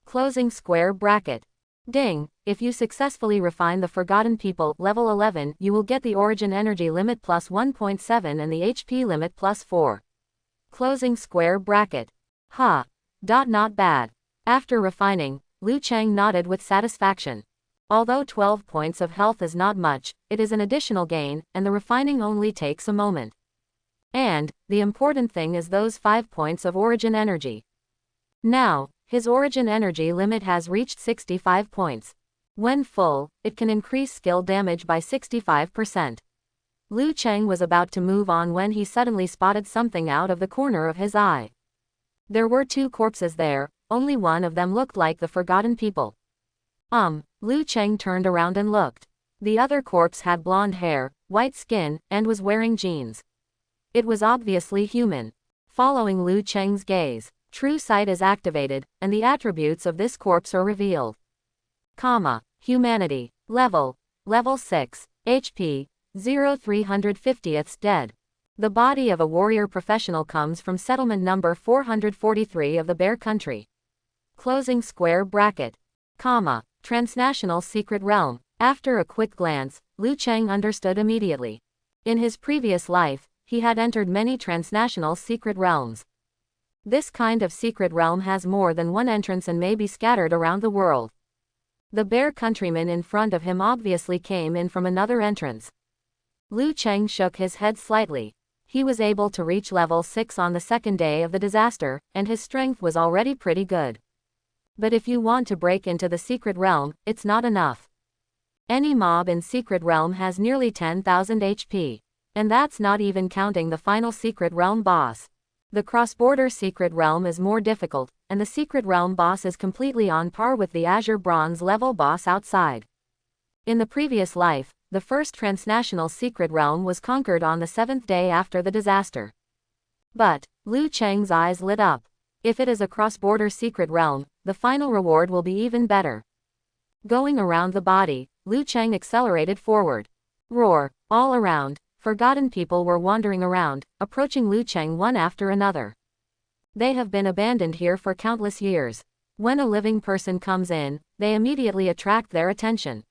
Closing square bracket. Ding! If you successfully refine the forgotten people, level 11, you will get the origin energy limit plus 1.7 and the HP limit plus 4. Closing square bracket. Ha! Not bad. After refining, Liu Cheng nodded with satisfaction. Although 12 points of health is not much, it is an additional gain, and the refining only takes a moment. And, the important thing is those 5 points of origin energy. Now, his origin energy limit has reached 65 points. When full, it can increase skill damage by 65%. Liu Cheng was about to move on when he suddenly spotted something out of the corner of his eye. There were 2 corpses there, only one of them looked like the forgotten people. Liu Cheng turned around and looked. The other corpse had blonde hair, white skin, and was wearing jeans. It was obviously human. Following Liu Cheng's gaze, True Sight is activated, and the attributes of this corpse are revealed. Humanity. Level 6. HP. 0/350th dead. The body of a warrior professional comes from settlement number 443 of the Bear Country. Closing square bracket. Transnational secret realm. After a quick glance, Liu Cheng understood immediately. In his previous life, he had entered many transnational secret realms. This kind of secret realm has more than one entrance and may be scattered around the world. The Bear countryman in front of him obviously came in from another entrance. Liu Cheng shook his head slightly. He was able to reach level 6 on the second day of the disaster, and his strength was already pretty good. But if you want to break into the secret realm, it's not enough. Any mob in secret realm has nearly 10,000 HP. And that's not even counting the final secret realm boss. The cross-border secret realm is more difficult, and the secret realm boss is completely on par with the Azure Bronze level boss outside. In the previous life, the first transnational secret realm was conquered on the 7th day after the disaster. But, Liu Cheng's eyes lit up. If it is a cross-border secret realm, the final reward will be even better. Going around the body, Liu Cheng accelerated forward. Roar! All around, forgotten people were wandering around, approaching Liu Cheng one after another. They have been abandoned here for countless years. When a living person comes in, they immediately attract their attention.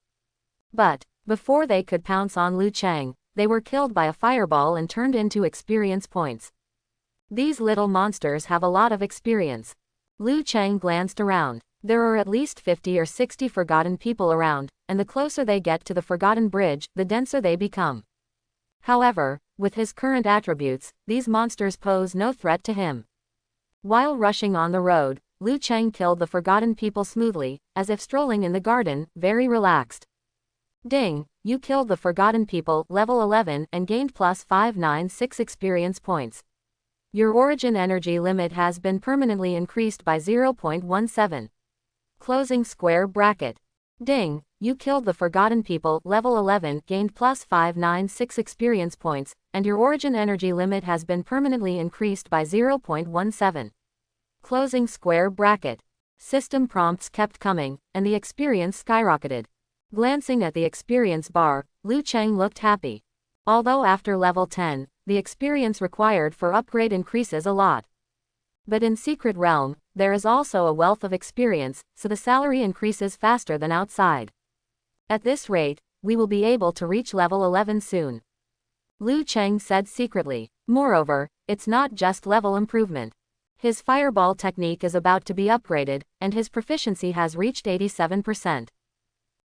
But, before they could pounce on Liu Cheng, they were killed by a fireball and turned into experience points. These little monsters have a lot of experience. Liu Cheng glanced around. There are at least 50 or 60 forgotten people around, and the closer they get to the forgotten bridge, the denser they become. However, with his current attributes, these monsters pose no threat to him. While rushing on the road, Liu Cheng killed the forgotten people smoothly, as if strolling in the garden, very relaxed. Ding! You killed the forgotten people, level 11, and gained plus 596 experience points. Your origin energy limit has been permanently increased by 0.17. Closing square bracket. Ding! You killed the forgotten people, level 11, gained plus 596 experience points, and your origin energy limit has been permanently increased by 0.17. Closing square bracket. System prompts kept coming, and the experience skyrocketed. Glancing at the experience bar, Liu Cheng looked happy. Although after level 10, the experience required for upgrade increases a lot. But in Secret Realm, there is also a wealth of experience, so the salary increases faster than outside. At this rate, we will be able to reach level 11 soon. Liu Cheng said secretly. Moreover, it's not just level improvement. His fireball technique is about to be upgraded, and his proficiency has reached 87%.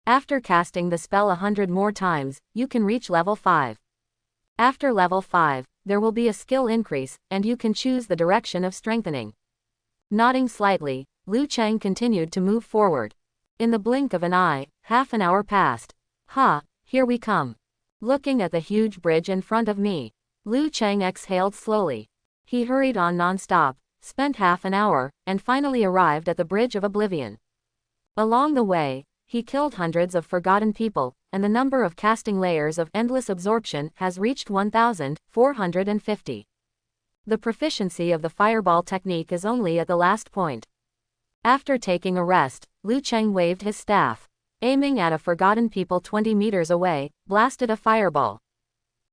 After casting the spell 100 more times, you can reach level 5. After level 5, there will be a skill increase, and you can choose the direction of strengthening. Nodding slightly, Liu Cheng continued to move forward. In the blink of an eye, half an hour passed. Here we come. Looking at the huge bridge in front of me, Liu Cheng exhaled slowly. He hurried on non-stop, spent half an hour, and finally arrived at the Bridge of Oblivion. Along the way, he killed hundreds of forgotten people, and the number of casting layers of endless absorption has reached 1,450. The proficiency of the fireball technique is only at the last point. After taking a rest, Liu Cheng waved his staff. Aiming at a forgotten people 20 meters away, blasted a fireball.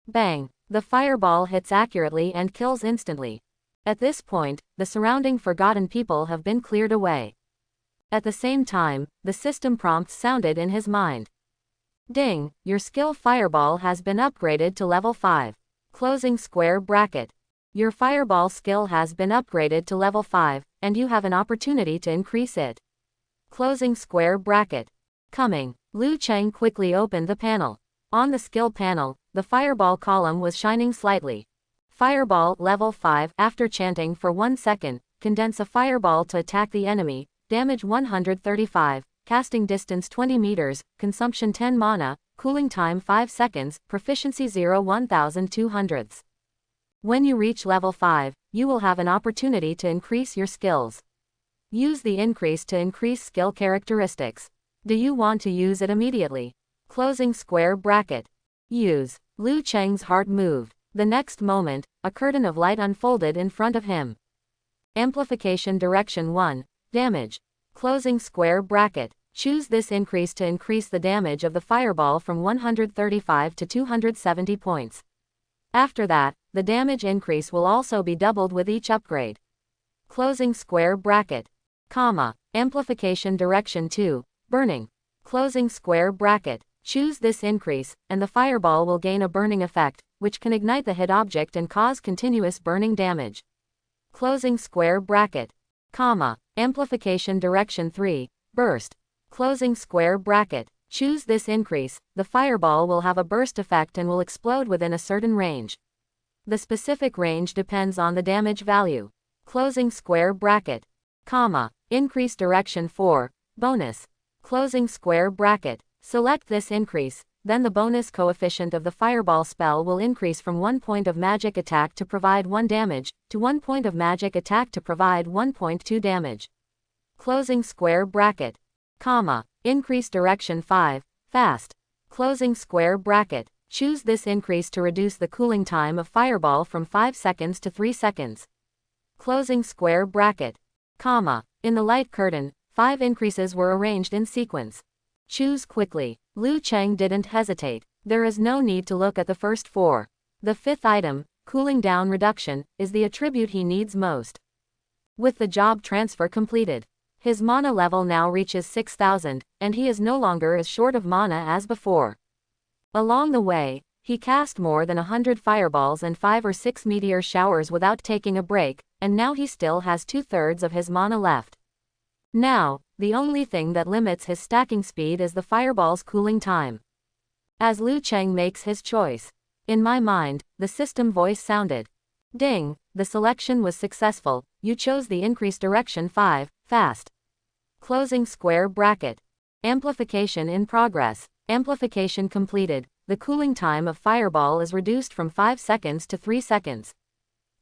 Bang! The fireball hits accurately and kills instantly. At this point, the surrounding forgotten people have been cleared away. At the same time, the system prompts sounded in his mind. Ding! Your skill fireball has been upgraded to level 5. Closing square bracket. Your fireball skill has been upgraded to level 5, and you have an opportunity to increase it. Closing square bracket. Coming. Liu Cheng quickly opened the panel. On the skill panel, the fireball column was shining slightly. Fireball level 5. After chanting for 1 second, condense a fireball to attack the enemy, damage 135, casting distance 20 meters, consumption 10 mana, cooling time 5 seconds, proficiency 0 1200. When you reach level 5, you will have an opportunity to increase your skills. Use the increase to increase skill characteristics. Do you want to use it immediately? Closing square bracket. Use. Liu Cheng's heart moved. The next moment, a curtain of light unfolded in front of him. Amplification direction 1. Damage. Closing square bracket. Choose this increase to increase the damage of the fireball from 135 to 270 points. After that, the damage increase will also be doubled with each upgrade. Closing square bracket. Amplification direction 2. Burning. Closing square bracket. Choose this increase, and the fireball will gain a burning effect, which can ignite the hit object and cause continuous burning damage. Closing square bracket. Amplification direction 3. Burst. Closing square bracket. Choose this increase, the fireball will have a burst effect and will explode within a certain range. The specific range depends on the damage value. Closing square bracket. Increase direction 4. Bonus. Closing square bracket. Select this increase, then the bonus coefficient of the fireball spell will increase from 1 point of magic attack to provide 1 damage, to 1 point of magic attack to provide 1.2 damage. Closing square bracket. Increase direction 5. Fast. Closing square bracket. Choose this increase to reduce the cooling time of fireball from 5 seconds to 3 seconds. Closing square bracket. In the light curtain, 5 increases were arranged in sequence. Choose quickly. Liu Cheng didn't hesitate. There is no need to look at the first 4. The 5th item, cooling down reduction, is the attribute he needs most. With the job transfer completed, his mana level now reaches 6,000, and he is no longer as short of mana as before. Along the way, he cast more than 100 fireballs and 5 or 6 meteor showers without taking a break, and now he still has 2/3 of his mana left. Now, the only thing that limits his stacking speed is the fireball's cooling time. As Liu Cheng makes his choice, in my mind, the system voice sounded. Ding, the selection was successful, you chose the increase direction 5, fast. Closing square bracket. Amplification in progress. Amplification completed. The cooling time of fireball is reduced from 5 seconds to 3 seconds.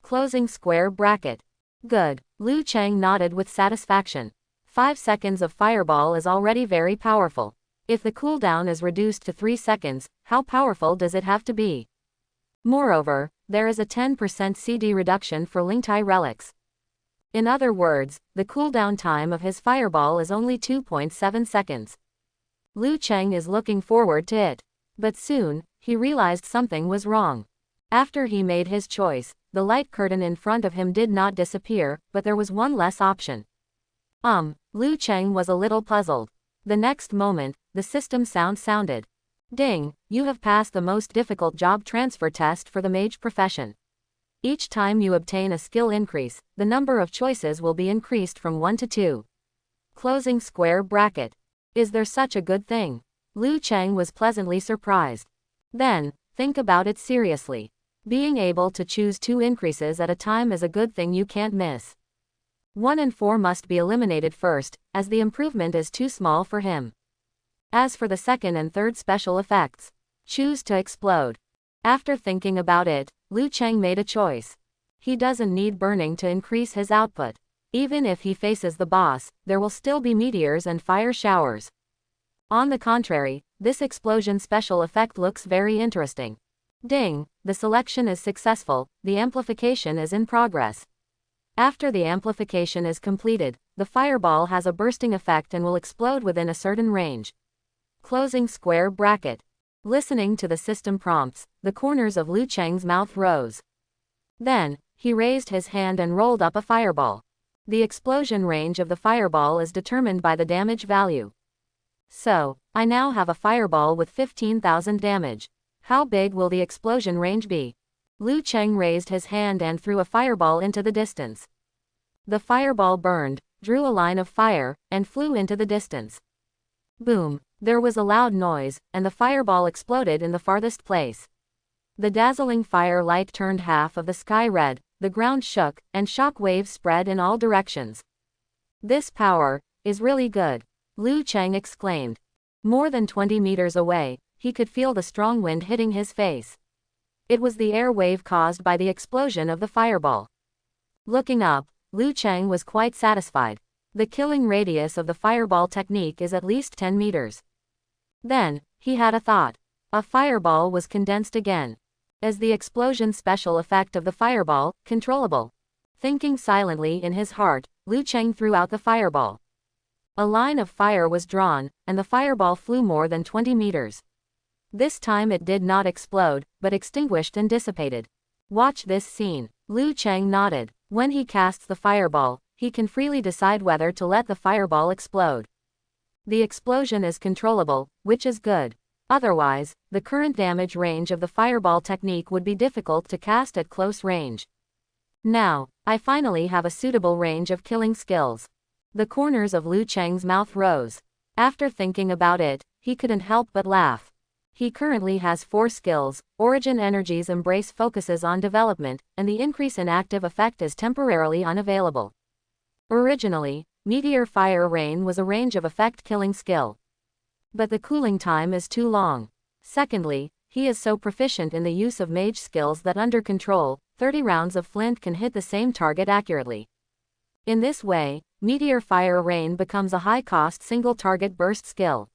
Closing square bracket. Good. Liu Cheng nodded with satisfaction. 5 seconds of fireball is already very powerful. If the cooldown is reduced to 3 seconds, how powerful does it have to be? Moreover, there is a 10% CD reduction for Lingtai relics. In other words, the cooldown time of his fireball is only 2.7 seconds. Liu Cheng is looking forward to it. But soon, he realized something was wrong. After he made his choice, the light curtain in front of him did not disappear, but there was one less option. Liu Cheng was a little puzzled. The next moment, the system sounded. Ding, you have passed the most difficult job transfer test for the mage profession. Each time you obtain a skill increase, the number of choices will be increased from 1 to 2. Closing square bracket. Is there such a good thing? Liu Cheng was pleasantly surprised. Then, think about it seriously. Being able to choose 2 increases at a time is a good thing you can't miss. 1 and 4 must be eliminated first, as the improvement is too small for him. As for the second and third special effects, choose to explode. After thinking about it, Liu Cheng made a choice. He doesn't need burning to increase his output. Even if he faces the boss, there will still be meteors and fire showers. On the contrary, this explosion special effect looks very interesting. Ding, the selection is successful, the amplification is in progress. After the amplification is completed, the fireball has a bursting effect and will explode within a certain range. Closing square bracket. Listening to the system prompts, the corners of Liu Cheng's mouth rose. Then, he raised his hand and rolled up a fireball. The explosion range of the fireball is determined by the damage value. So, I now have a fireball with 15,000 damage. How big will the explosion range be? Liu Cheng raised his hand and threw a fireball into the distance. The fireball burned, drew a line of fire, and flew into the distance. Boom! There was a loud noise, and the fireball exploded in the farthest place. The dazzling fire light turned half of the sky red, the ground shook, and shock waves spread in all directions. This power is really good, Liu Cheng exclaimed. More than 20 meters away, he could feel the strong wind hitting his face. It was the air wave caused by the explosion of the fireball. Looking up, Liu Cheng was quite satisfied. The killing radius of the fireball technique is at least 10 meters. Then, he had a thought. A fireball was condensed again. As the explosion special effect of the fireball, controllable. Thinking silently in his heart, Liu Cheng threw out the fireball. A line of fire was drawn, and the fireball flew more than 20 meters. This time it did not explode, but extinguished and dissipated. Watch this scene. Liu Cheng nodded. When he casts the fireball, he can freely decide whether to let the fireball explode. The explosion is controllable, which is good. Otherwise, the current damage range of the fireball technique would be difficult to cast at close range. Now, I finally have a suitable range of killing skills. The corners of Liu Cheng's mouth rose. After thinking about it, he couldn't help but laugh. He currently has 4 skills. Origin Energy's Embrace focuses on development, and the increase in active effect is temporarily unavailable. Originally, Meteor Fire Rain was a range of effect killing skill. But the cooling time is too long. Secondly, he is so proficient in the use of mage skills that under control, 30 rounds of flint can hit the same target accurately. In this way, Meteor Fire Rain becomes a high-cost single-target burst skill.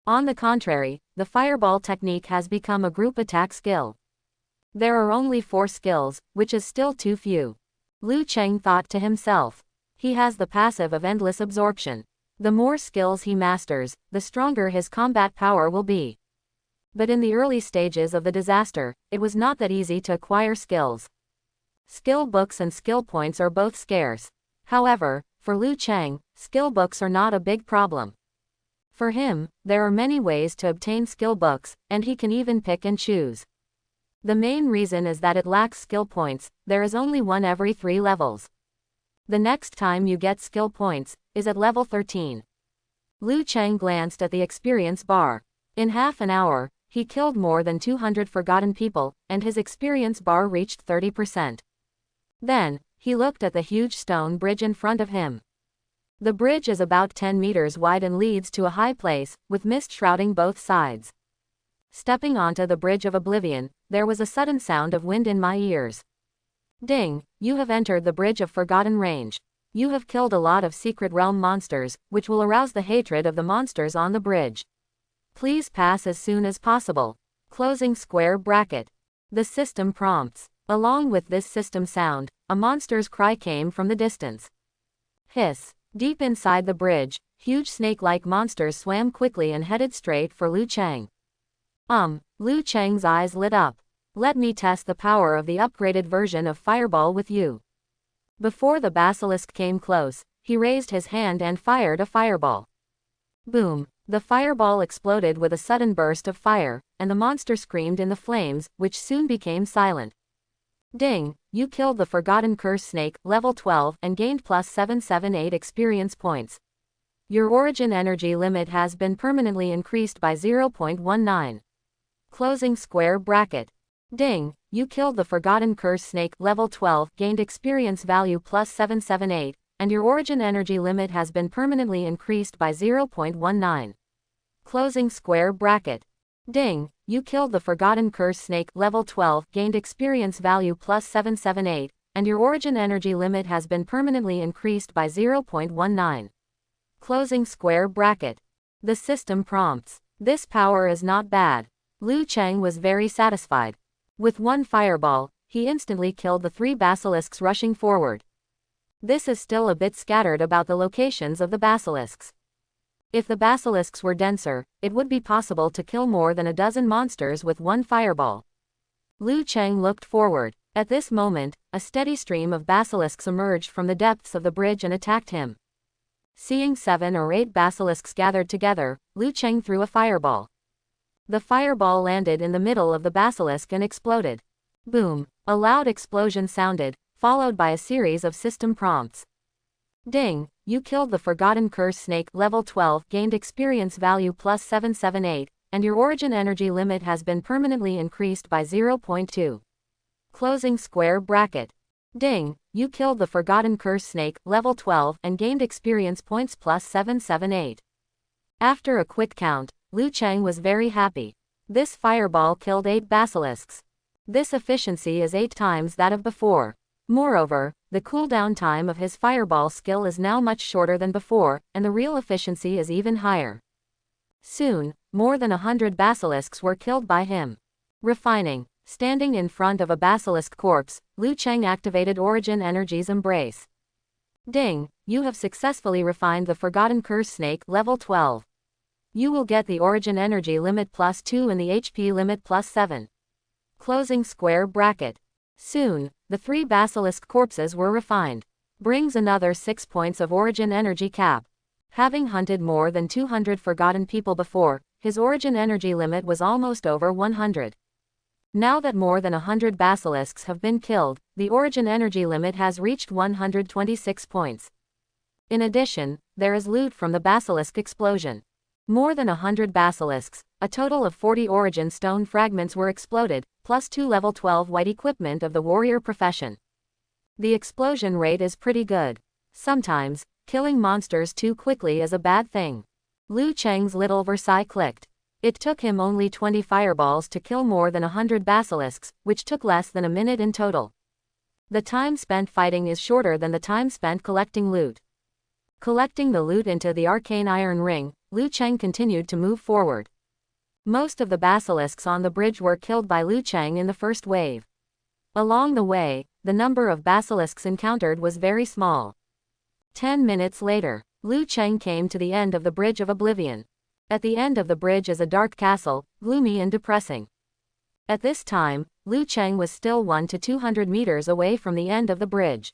On the contrary, the fireball technique has become a group attack skill. There are only 4 skills, which is still too few. Liu Cheng thought to himself. He has the passive of endless absorption. The more skills he masters, the stronger his combat power will be. But in the early stages of the disaster, it was not that easy to acquire skills. Skill books and skill points are both scarce. However, for Liu Cheng, skill books are not a big problem. For him, there are many ways to obtain skill books, and he can even pick and choose. The main reason is that it lacks skill points. There is only one every 3 levels. The next time you get skill points is at level 13. Liu Cheng glanced at the experience bar. In half an hour, he killed more than 200 forgotten people, and his experience bar reached 30%. Then, he looked at the huge stone bridge in front of him. The bridge is about 10 meters wide and leads to a high place, with mist shrouding both sides. Stepping onto the bridge of oblivion, there was a sudden sound of wind in my ears. Ding, you have entered the bridge of forgotten range. You have killed a lot of secret realm monsters, which will arouse the hatred of the monsters on the bridge. Please pass as soon as possible. Closing square bracket. The system prompts. Along with this system sound, a monster's cry came from the distance. Hiss. Deep inside the bridge, huge snake-like monsters swam quickly and headed straight for Liu Cheng. Liu Cheng's eyes lit up. Let me test the power of the upgraded version of Fireball with you. Before the basilisk came close, he raised his hand and fired a fireball. Boom! The fireball exploded with a sudden burst of fire, and the monster screamed in the flames, which soon became silent. Ding! You killed the Forgotten Curse Snake, level 12, and gained plus 778 experience points. Your origin energy limit has been permanently increased by 0.19. Closing square bracket. Ding! You killed the Forgotten Curse Snake, level 12, gained experience value plus 778, and your origin energy limit has been permanently increased by 0.19. Closing square bracket. Ding! You killed the Forgotten Curse Snake, level 12, gained experience value plus 778, and your origin energy limit has been permanently increased by 0.19. Closing square bracket. The system prompts. This power is not bad. Liu Cheng was very satisfied. With one fireball, he instantly killed the 3 basilisks rushing forward. This is still a bit scattered about the locations of the basilisks. If the basilisks were denser, it would be possible to kill more than a dozen monsters with one fireball. Liu Cheng looked forward. At this moment, a steady stream of basilisks emerged from the depths of the bridge and attacked him. Seeing 7 or 8 basilisks gathered together, Liu Cheng threw a fireball. The fireball landed in the middle of the basilisk and exploded. Boom! A loud explosion sounded, followed by a series of system prompts. Ding! You killed the Forgotten Curse Snake, level 12, gained experience value plus 778, and your origin energy limit has been permanently increased by 0.2. Closing square bracket. Ding! You killed the Forgotten Curse Snake, level 12, and gained experience points plus 778. After a quick count, Liu Cheng was very happy. This fireball killed 8 basilisks. This efficiency is 8 times that of before. Moreover, the cooldown time of his fireball skill is now much shorter than before, and the real efficiency is even higher. Soon, more than 100 basilisks were killed by him. Refining. Standing in front of a basilisk corpse, Liu Cheng activated Origin Energy's Embrace. Ding! You have successfully refined the Forgotten Curse Snake, level 12. You will get the Origin Energy limit plus 2 and the HP limit plus 7. Closing square bracket. Soon, the 3 basilisk corpses were refined. Brings another 6 points of Origin Energy cap. Having hunted more than 200 forgotten people before, his Origin Energy limit was almost over 100. Now that more than 100 basilisks have been killed, the Origin Energy limit has reached 126 points. In addition, there is loot from the basilisk explosion. More than 100 basilisks, a total of 40 Origin Stone fragments were exploded, plus 2 level 12 white equipment of the warrior profession. The explosion rate is pretty good. Sometimes, killing monsters too quickly is a bad thing. Liu Cheng's little Versailles clicked. It took him only 20 fireballs to kill more than 100 basilisks, which took less than a minute in total. The time spent fighting is shorter than the time spent collecting loot. Collecting the loot into the arcane iron ring, Liu Cheng continued to move forward. Most of the basilisks on the bridge were killed by Liu Cheng in the first wave. Along the way, the number of basilisks encountered was very small. 10 minutes later, Liu Cheng came to the end of the Bridge of Oblivion. At the end of the bridge is a dark castle, gloomy and depressing. At this time, Liu Cheng was still 1 to 200 meters away from the end of the bridge.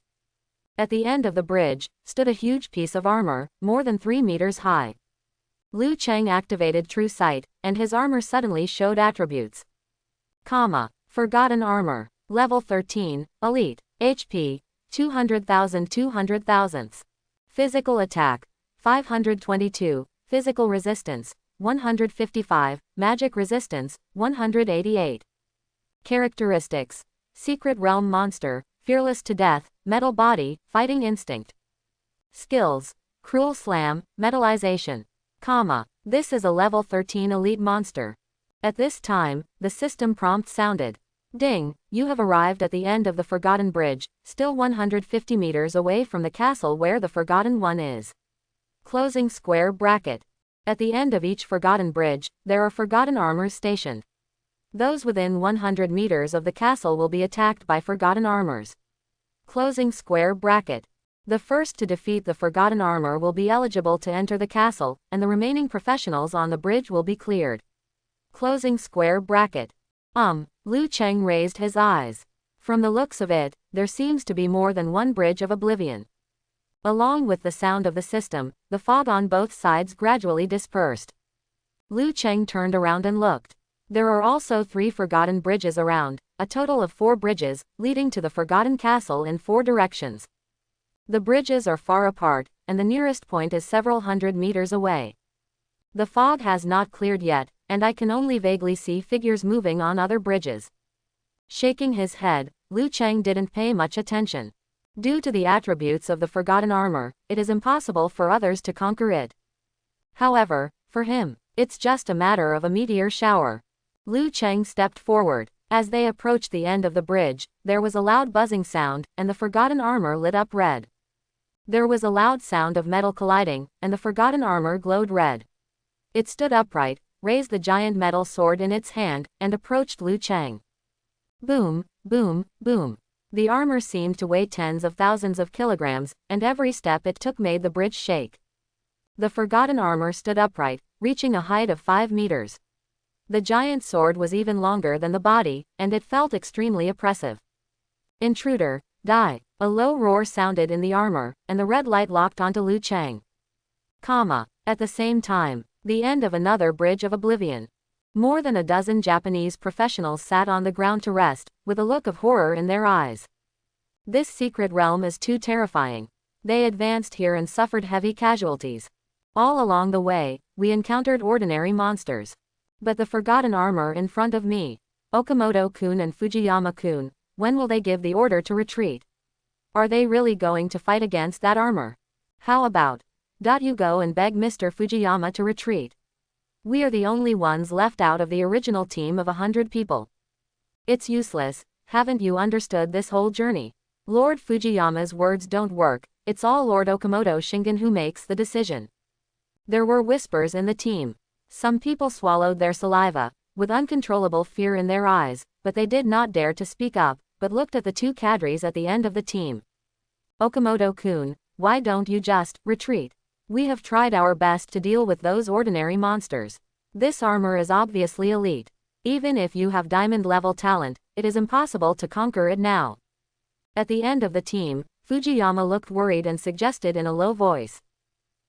At the end of the bridge, stood a huge piece of armor, more than 3 meters high. Liu Cheng activated True Sight, and his armor suddenly showed attributes. Forgotten Armor. Level 13, Elite. HP, 200,000. Physical Attack, 522. Physical Resistance, 155. Magic Resistance, 188. Characteristics. Secret Realm Monster, Fearless to Death, Metal Body, Fighting Instinct. Skills. Cruel Slam, Metallization. This is a level 13 elite monster. At this time, the system prompt sounded. Ding! You have arrived at the end of the Forgotten Bridge, still 150 meters away from the castle where the Forgotten One is. Closing square bracket. At the end of each Forgotten Bridge, there are Forgotten Armors stationed. Those within 100 meters of the castle will be attacked by Forgotten Armors. Closing square bracket. The first to defeat the Forgotten Armor will be eligible to enter the castle, and the remaining professionals on the bridge will be cleared. Closing square bracket. Liu Cheng raised his eyes. From the looks of it, there seems to be more than one bridge of oblivion. Along with the sound of the system, the fog on both sides gradually dispersed. Liu Cheng turned around and looked. There are also 3 forgotten bridges around, a total of 4 bridges, leading to the Forgotten Castle in 4 directions. The bridges are far apart, and the nearest point is several hundred meters away. The fog has not cleared yet, and I can only vaguely see figures moving on other bridges. Shaking his head, Liu Cheng didn't pay much attention. Due to the attributes of the forgotten armor, it is impossible for others to conquer it. However, for him, it's just a matter of a meteor shower. Liu Cheng stepped forward. As they approached the end of the bridge, there was a loud buzzing sound, and the forgotten armor lit up red. There was a loud sound of metal colliding, and the forgotten armor glowed red. It stood upright, raised the giant metal sword in its hand, and approached Liu Cheng. Boom, boom, boom. The armor seemed to weigh tens of thousands of kilograms, and every step it took made the bridge shake. The forgotten armor stood upright, reaching a height of 5 meters. The giant sword was even longer than the body, and it felt extremely oppressive. Intruder, die! A low roar sounded in the armor, and the red light locked onto Liu Cheng. At the same time, the end of another bridge of oblivion. More than a dozen Japanese professionals sat on the ground to rest, with a look of horror in their eyes. This secret realm is too terrifying. They advanced here and suffered heavy casualties. All along the way, we encountered ordinary monsters. But the forgotten armor in front of me. Okamoto-kun and Fujiyama-kun, when will they give the order to retreat? Are they really going to fight against that armor? How about you go and beg Mr. Fujiyama to retreat? We are the only ones left out of the original team of 100 people. It's useless, haven't you understood this whole journey? Lord Fujiyama's words don't work, it's all Lord Okamoto Shingen who makes the decision. There were whispers in the team. Some people swallowed their saliva, with uncontrollable fear in their eyes, but they did not dare to speak up, but looked at the 2 cadres at the end of the team. Okamoto-kun, why don't you just retreat? We have tried our best to deal with those ordinary monsters. This armor is obviously elite. Even if you have diamond-level talent, it is impossible to conquer it now. At the end of the team, Fujiyama looked worried and suggested in a low voice.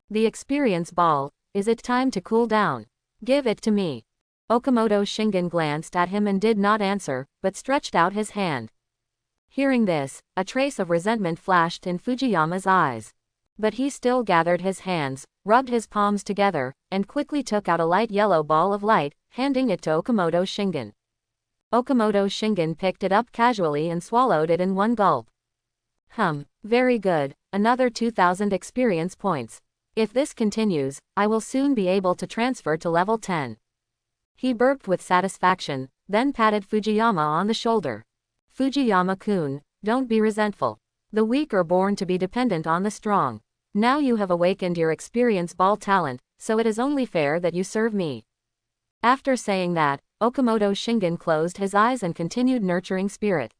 The experience ball, is it time to cool down? Give it to me. Okamoto Shingen glanced at him and did not answer, but stretched out his hand. Hearing this, a trace of resentment flashed in Fujiyama's eyes. But he still gathered his hands, rubbed his palms together, and quickly took out a light yellow ball of light, handing it to Okamoto Shingen. Okamoto Shingen picked it up casually and swallowed it in one gulp. Very good, another 2,000 experience points. If this continues, I will soon be able to transfer to level 10. He burped with satisfaction, then patted Fujiyama on the shoulder. Fujiyama-kun, don't be resentful. The weak are born to be dependent on the strong. Now you have awakened your experience ball talent, so it is only fair that you serve me. After saying that, Okamoto Shingen closed his eyes and continued nurturing spirit.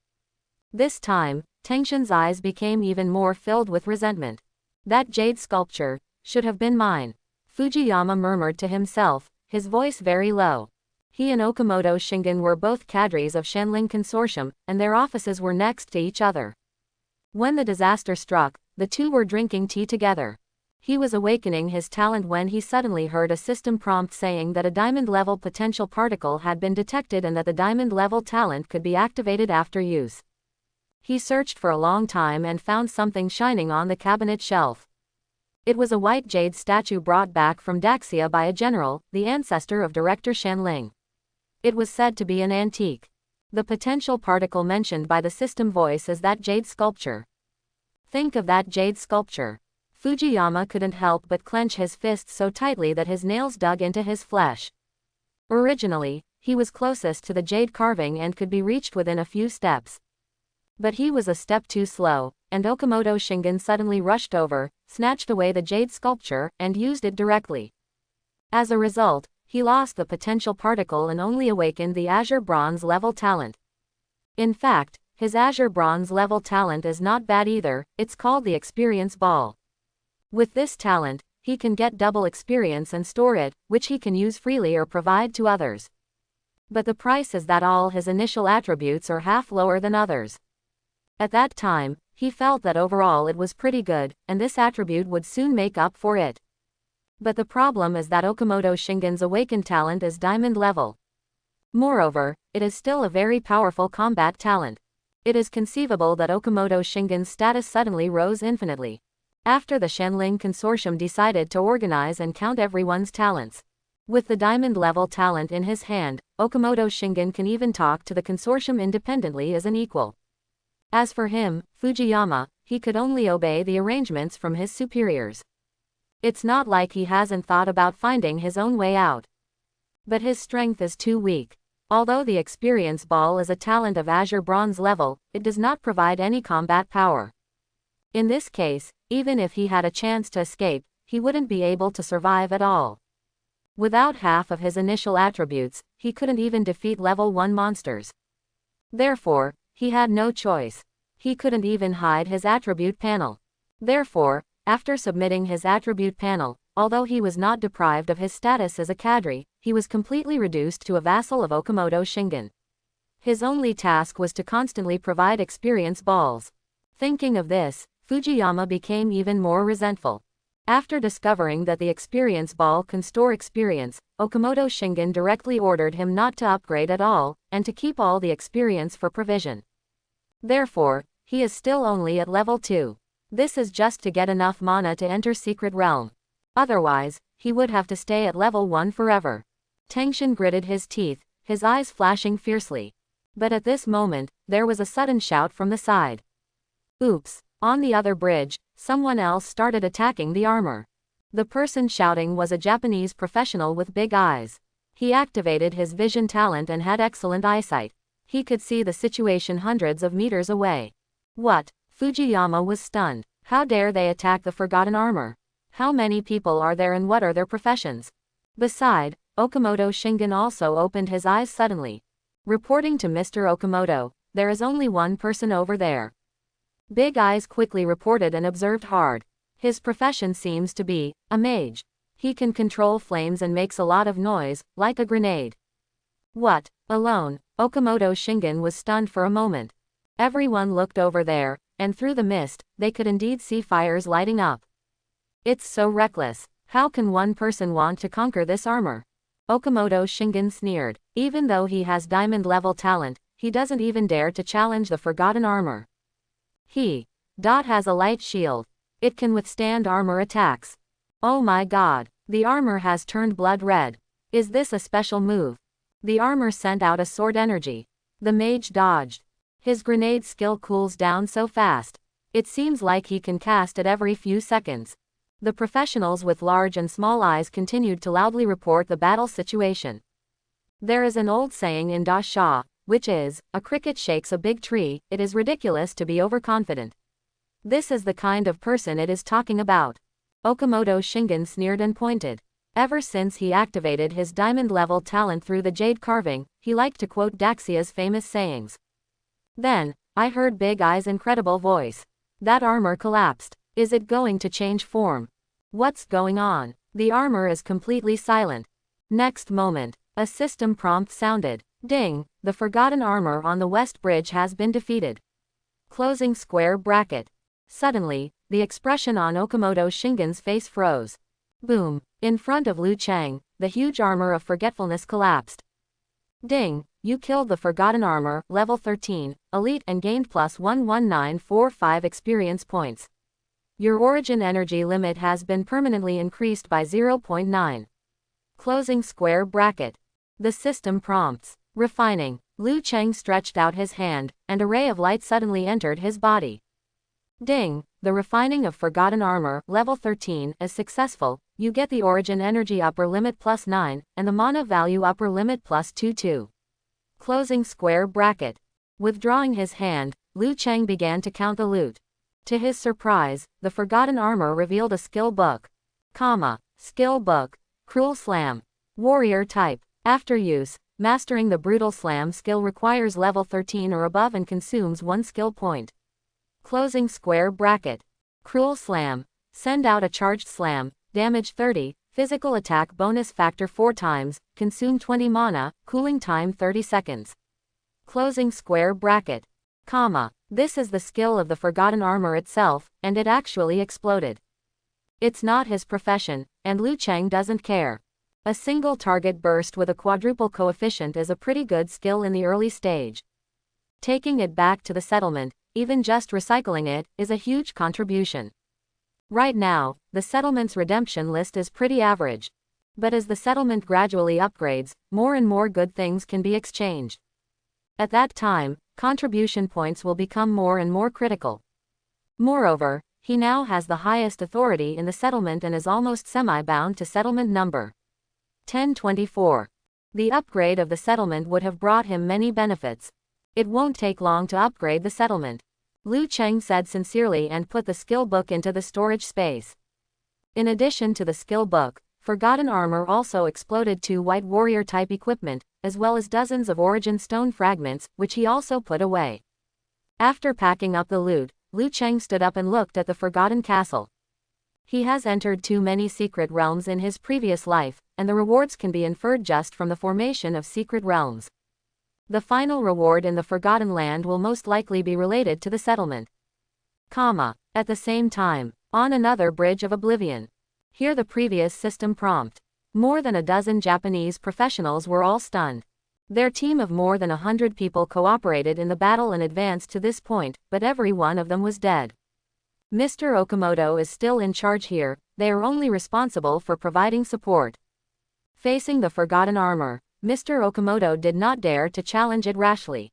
This time, Tengshin's eyes became even more filled with resentment. That jade sculpture should have been mine. Fujiyama murmured to himself, his voice very low. He and Okamoto Shingen were both cadres of Shanling Consortium, and their offices were next to each other. When the disaster struck, the 2 were drinking tea together. He was awakening his talent when he suddenly heard a system prompt saying that a diamond-level potential particle had been detected and that the diamond-level talent could be activated after use. He searched for a long time and found something shining on the cabinet shelf. It was a white jade statue brought back from Daxia by a general, the ancestor of Director Shanling. It was said to be an antique. The potential particle mentioned by the system voice is that jade sculpture. Think of that jade sculpture. Fujiyama couldn't help but clench his fists so tightly that his nails dug into his flesh. Originally, he was closest to the jade carving and could be reached within a few steps. But he was a step too slow, and Okamoto Shingen suddenly rushed over, snatched away the jade sculpture, and used it directly. As a result, he lost the potential particle and only awakened the Azure Bronze level talent. In fact, his Azure Bronze level talent is not bad either, it's called the Experience Ball. With this talent, he can get double experience and store it, which he can use freely or provide to others. But the price is that all his initial attributes are half lower than others. At that time, he felt that overall it was pretty good, and this attribute would soon make up for it. But the problem is that Okamoto Shingen's awakened talent is diamond level. Moreover, it is still a very powerful combat talent. It is conceivable that Okamoto Shingen's status suddenly rose infinitely after the Shenling Consortium decided to organize and count everyone's talents. With the diamond level talent in his hand, Okamoto Shingen can even talk to the consortium independently as an equal. As for him, Fujiyama, he could only obey the arrangements from his superiors. It's not like he hasn't thought about finding his own way out. But his strength is too weak. Although the experience ball is a talent of Azure Bronze level, it does not provide any combat power. In this case, even if he had a chance to escape, he wouldn't be able to survive at all. Without half of his initial attributes, he couldn't even defeat level 1 monsters. Therefore, he had no choice. He couldn't even hide his attribute panel. Therefore, after submitting his attribute panel, although he was not deprived of his status as a cadre, he was completely reduced to a vassal of Okamoto Shingen. His only task was to constantly provide experience balls. Thinking of this, Fujiyama became even more resentful. After discovering that the experience ball can store experience, Okamoto Shingen directly ordered him not to upgrade at all, and to keep all the experience for provision. Therefore, he is still only at level 2. This is just to get enough mana to enter Secret Realm. Otherwise, he would have to stay at level 1 forever. Tengshin gritted his teeth, his eyes flashing fiercely. But at this moment, there was a sudden shout from the side. Oops! On the other bridge, someone else started attacking the armor. The person shouting was a Japanese professional with big eyes. He activated his vision talent and had excellent eyesight. He could see the situation hundreds of meters away. What? Fujiyama was stunned. How dare they attack the forgotten armor? How many people are there and what are their professions? Beside, Okamoto Shingen also opened his eyes suddenly. Reporting to Mr. Okamoto, there is only one person over there. Big Eyes quickly reported and observed hard. His profession seems to be a mage. He can control flames and makes a lot of noise, like a grenade. What? Alone? Okamoto Shingen was stunned for a moment. Everyone looked over there, and through the mist, they could indeed see fires lighting up. It's so reckless. How can one person want to conquer this armor? Okamoto Shingen sneered. Even though he has diamond level talent, he doesn't even dare to challenge the forgotten armor. He has a light shield. It can withstand armor attacks. Oh my god, the armor has turned blood red. Is this a special move? The armor sent out a sword energy. The mage dodged. His grenade skill cools down so fast. It seems like he can cast it every few seconds. The professionals with large and small eyes continued to loudly report the battle situation. There is an old saying in Da Sha, which is, a cricket shakes a big tree. It is ridiculous to be overconfident. This is the kind of person it is talking about. Okamoto Shingen sneered and pointed. Ever since he activated his diamond-level talent through the jade carving, he liked to quote Daxia's famous sayings. Then, I heard Big Eye's incredible voice. That armor collapsed. Is it going to change form? What's going on? The armor is completely silent. Next moment, a system prompt sounded. Ding, the forgotten armor on the west bridge has been defeated. Closing square bracket. Suddenly, the expression on Okamoto Shingen's face froze. Boom. In front of Liu Chang, the huge armor of forgetfulness collapsed. Ding, you killed the forgotten armor, level 13, elite and gained plus 11945 experience points. Your origin energy limit has been permanently increased by 0.9. Closing square bracket. The system prompts. Refining. Liu Chang stretched out his hand, and a ray of light suddenly entered his body. Ding, the refining of forgotten armor, level 13, is successful. You get the origin energy upper limit plus 9, and the mana value upper limit plus 22. Closing square bracket. Withdrawing his hand, Liu Chang began to count the loot. To his surprise, the forgotten armor revealed a skill book. Skill book. Cruel Slam. Warrior type. After use, mastering the brutal slam skill requires level 13 or above and consumes 1 skill point. Closing square bracket. Cruel Slam. Send out a charged slam, damage 30, Physical attack bonus factor 4 times, consume 20 mana, cooling time 30 seconds. Closing square bracket. Comma. This is the skill of the Forgotten Armor itself, and it actually exploded. It's not his profession, and Liu Cheng doesn't care. A single target burst with a quadruple coefficient is a pretty good skill in the early stage. Taking it back to the settlement, even just recycling it, is a huge contribution. Right now, the settlement's redemption list is pretty average. But as the settlement gradually upgrades, more and more good things can be exchanged. At that time, contribution points will become more and more critical. Moreover, he now has the highest authority in the settlement and is almost semi-bound to settlement number 1024. The upgrade of the settlement would have brought him many benefits. It won't take long to upgrade the settlement, Liu Cheng said sincerely and put the skill book into the storage space. In addition to the skill book, Forgotten Armor also exploded 2 white warrior type equipment, as well as dozens of origin stone fragments, which he also put away. After packing up the loot, Liu Cheng stood up and looked at the Forgotten Castle. He has entered too many secret realms in his previous life, and the rewards can be inferred just from the formation of secret realms. The final reward in the Forgotten Land will most likely be related to the settlement. Comma. At the same time, on another bridge of oblivion. Hear the previous system prompt. More than a dozen Japanese professionals were all stunned. Their team of more than 100 people cooperated in the battle and advanced to this point, but every one of them was dead. Mr. Okamoto is still in charge here, they are only responsible for providing support. Facing the Forgotten Armor, Mr. Okamoto did not dare to challenge it rashly.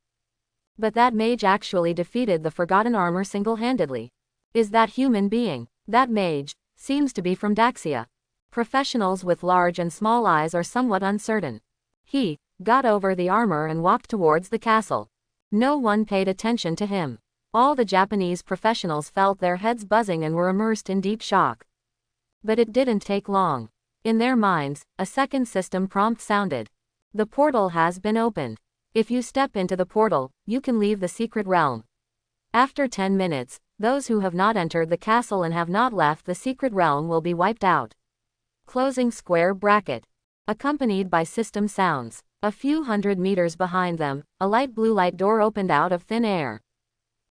But that mage actually defeated the Forgotten Armor single-handedly. Is that human being? That mage seems to be from Daxia. Professionals with large and small eyes are somewhat uncertain. He got over the armor and walked towards the castle. No one paid attention to him. All the Japanese professionals felt their heads buzzing and were immersed in deep shock. But it didn't take long. In their minds, a second system prompt sounded. The portal has been opened. If you step into the portal, you can leave the secret realm. After 10 minutes, those who have not entered the castle and have not left the secret realm will be wiped out. Closing square bracket. Accompanied by system sounds. A few hundred meters behind them, a light blue light door opened out of thin air.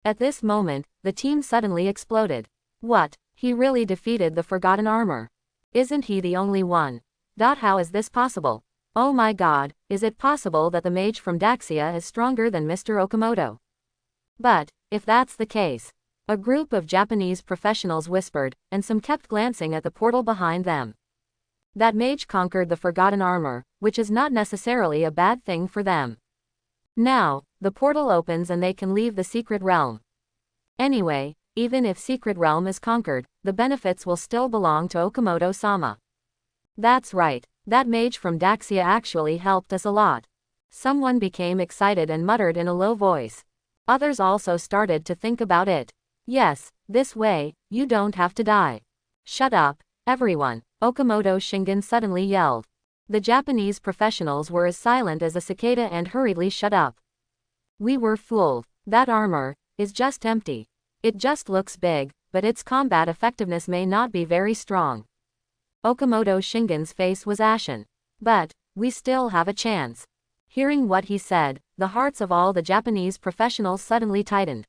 At this moment, the team suddenly exploded. What? He really defeated the Forgotten Armor? Isn't he the only one? How is this possible? Oh my god, is it possible that the mage from Daxia is stronger than Mr. Okamoto? But, if that's the case, a group of Japanese professionals whispered, and some kept glancing at the portal behind them. That mage conquered the Forgotten Armor, which is not necessarily a bad thing for them. Now, the portal opens and they can leave the secret realm. Anyway, even if secret realm is conquered, the benefits will still belong to Okamoto-sama. That's right, that mage from Daxia actually helped us a lot. Someone became excited and muttered in a low voice. Others also started to think about it. Yes, this way, you don't have to die. Shut up, everyone, Okamoto Shingen suddenly yelled. The Japanese professionals were as silent as a cicada and hurriedly shut up. We were fooled. That armor is just empty. It just looks big, but its combat effectiveness may not be very strong. Okamoto Shingen's face was ashen. But we still have a chance. Hearing what he said, the hearts of all the Japanese professionals suddenly tightened.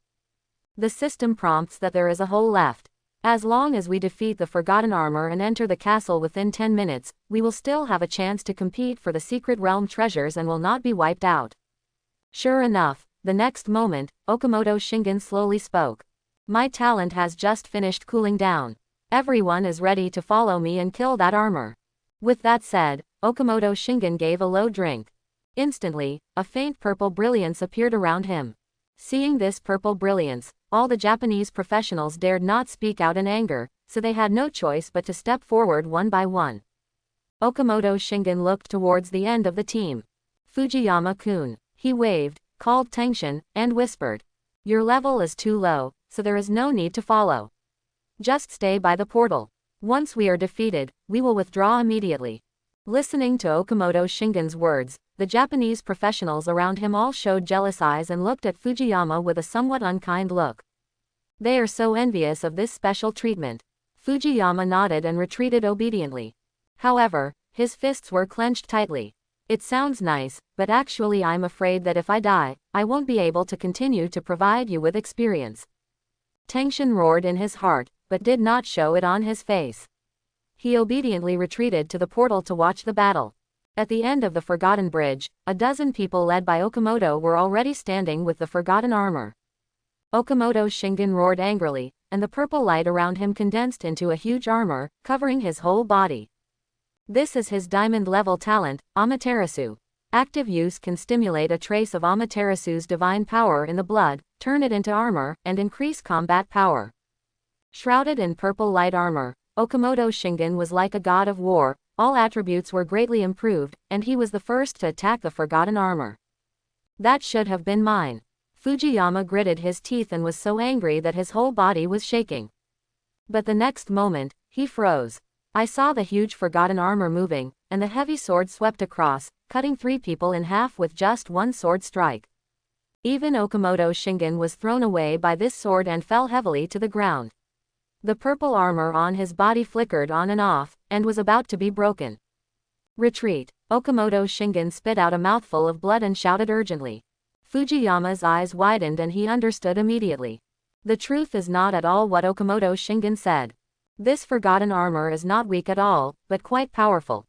The system prompts that there is a hole left. As long as we defeat the Forgotten Armor and enter the castle within 10 minutes, we will still have a chance to compete for the secret realm treasures and will not be wiped out. Sure enough, the next moment, Okamoto Shingen slowly spoke. My talent has just finished cooling down. Everyone is ready to follow me and kill that armor. With that said, Okamoto Shingen gave a low drink. Instantly, a faint purple brilliance appeared around him. Seeing this purple brilliance, all the Japanese professionals dared not speak out in anger, so they had no choice but to step forward one by one. Okamoto Shingen looked towards the end of the team. Fujiyama-kun. He waved, called Tengshin, and whispered. Your level is too low, so there is no need to follow. Just stay by the portal. Once we are defeated, we will withdraw immediately. Listening to Okamoto Shingen's words, the Japanese professionals around him all showed jealous eyes and looked at Fujiyama with a somewhat unkind look. They are so envious of this special treatment. Fujiyama nodded and retreated obediently. However, his fists were clenched tightly. It sounds nice, but actually I'm afraid that if I die, I won't be able to continue to provide you with experience. Tension roared in his heart, but did not show it on his face. He obediently retreated to the portal to watch the battle. At the end of the Forgotten Bridge, a dozen people led by Okamoto were already standing with the Forgotten Armor. Okamoto's Shingen roared angrily, and the purple light around him condensed into a huge armor, covering his whole body. This is his diamond-level talent, Amaterasu. Active use can stimulate a trace of Amaterasu's divine power in the blood, turn it into armor, and increase combat power. Shrouded in purple light armor, Okamoto's Shingen was like a god of war. All attributes were greatly improved, and he was the first to attack the Forgotten Armor. That should have been mine. Fujiyama gritted his teeth and was so angry that his whole body was shaking. But the next moment, he froze. I saw the huge Forgotten Armor moving, and the heavy sword swept across, cutting 3 people in half with just one sword strike. Even Okamoto's Shingen was thrown away by this sword and fell heavily to the ground. The purple armor on his body flickered on and off, and was about to be broken. Retreat! Okamoto's Shingen spit out a mouthful of blood and shouted urgently. Fujiyama's eyes widened and he understood immediately. The truth is not at all what Okamoto's Shingen said. This Forgotten Armor is not weak at all, but quite powerful.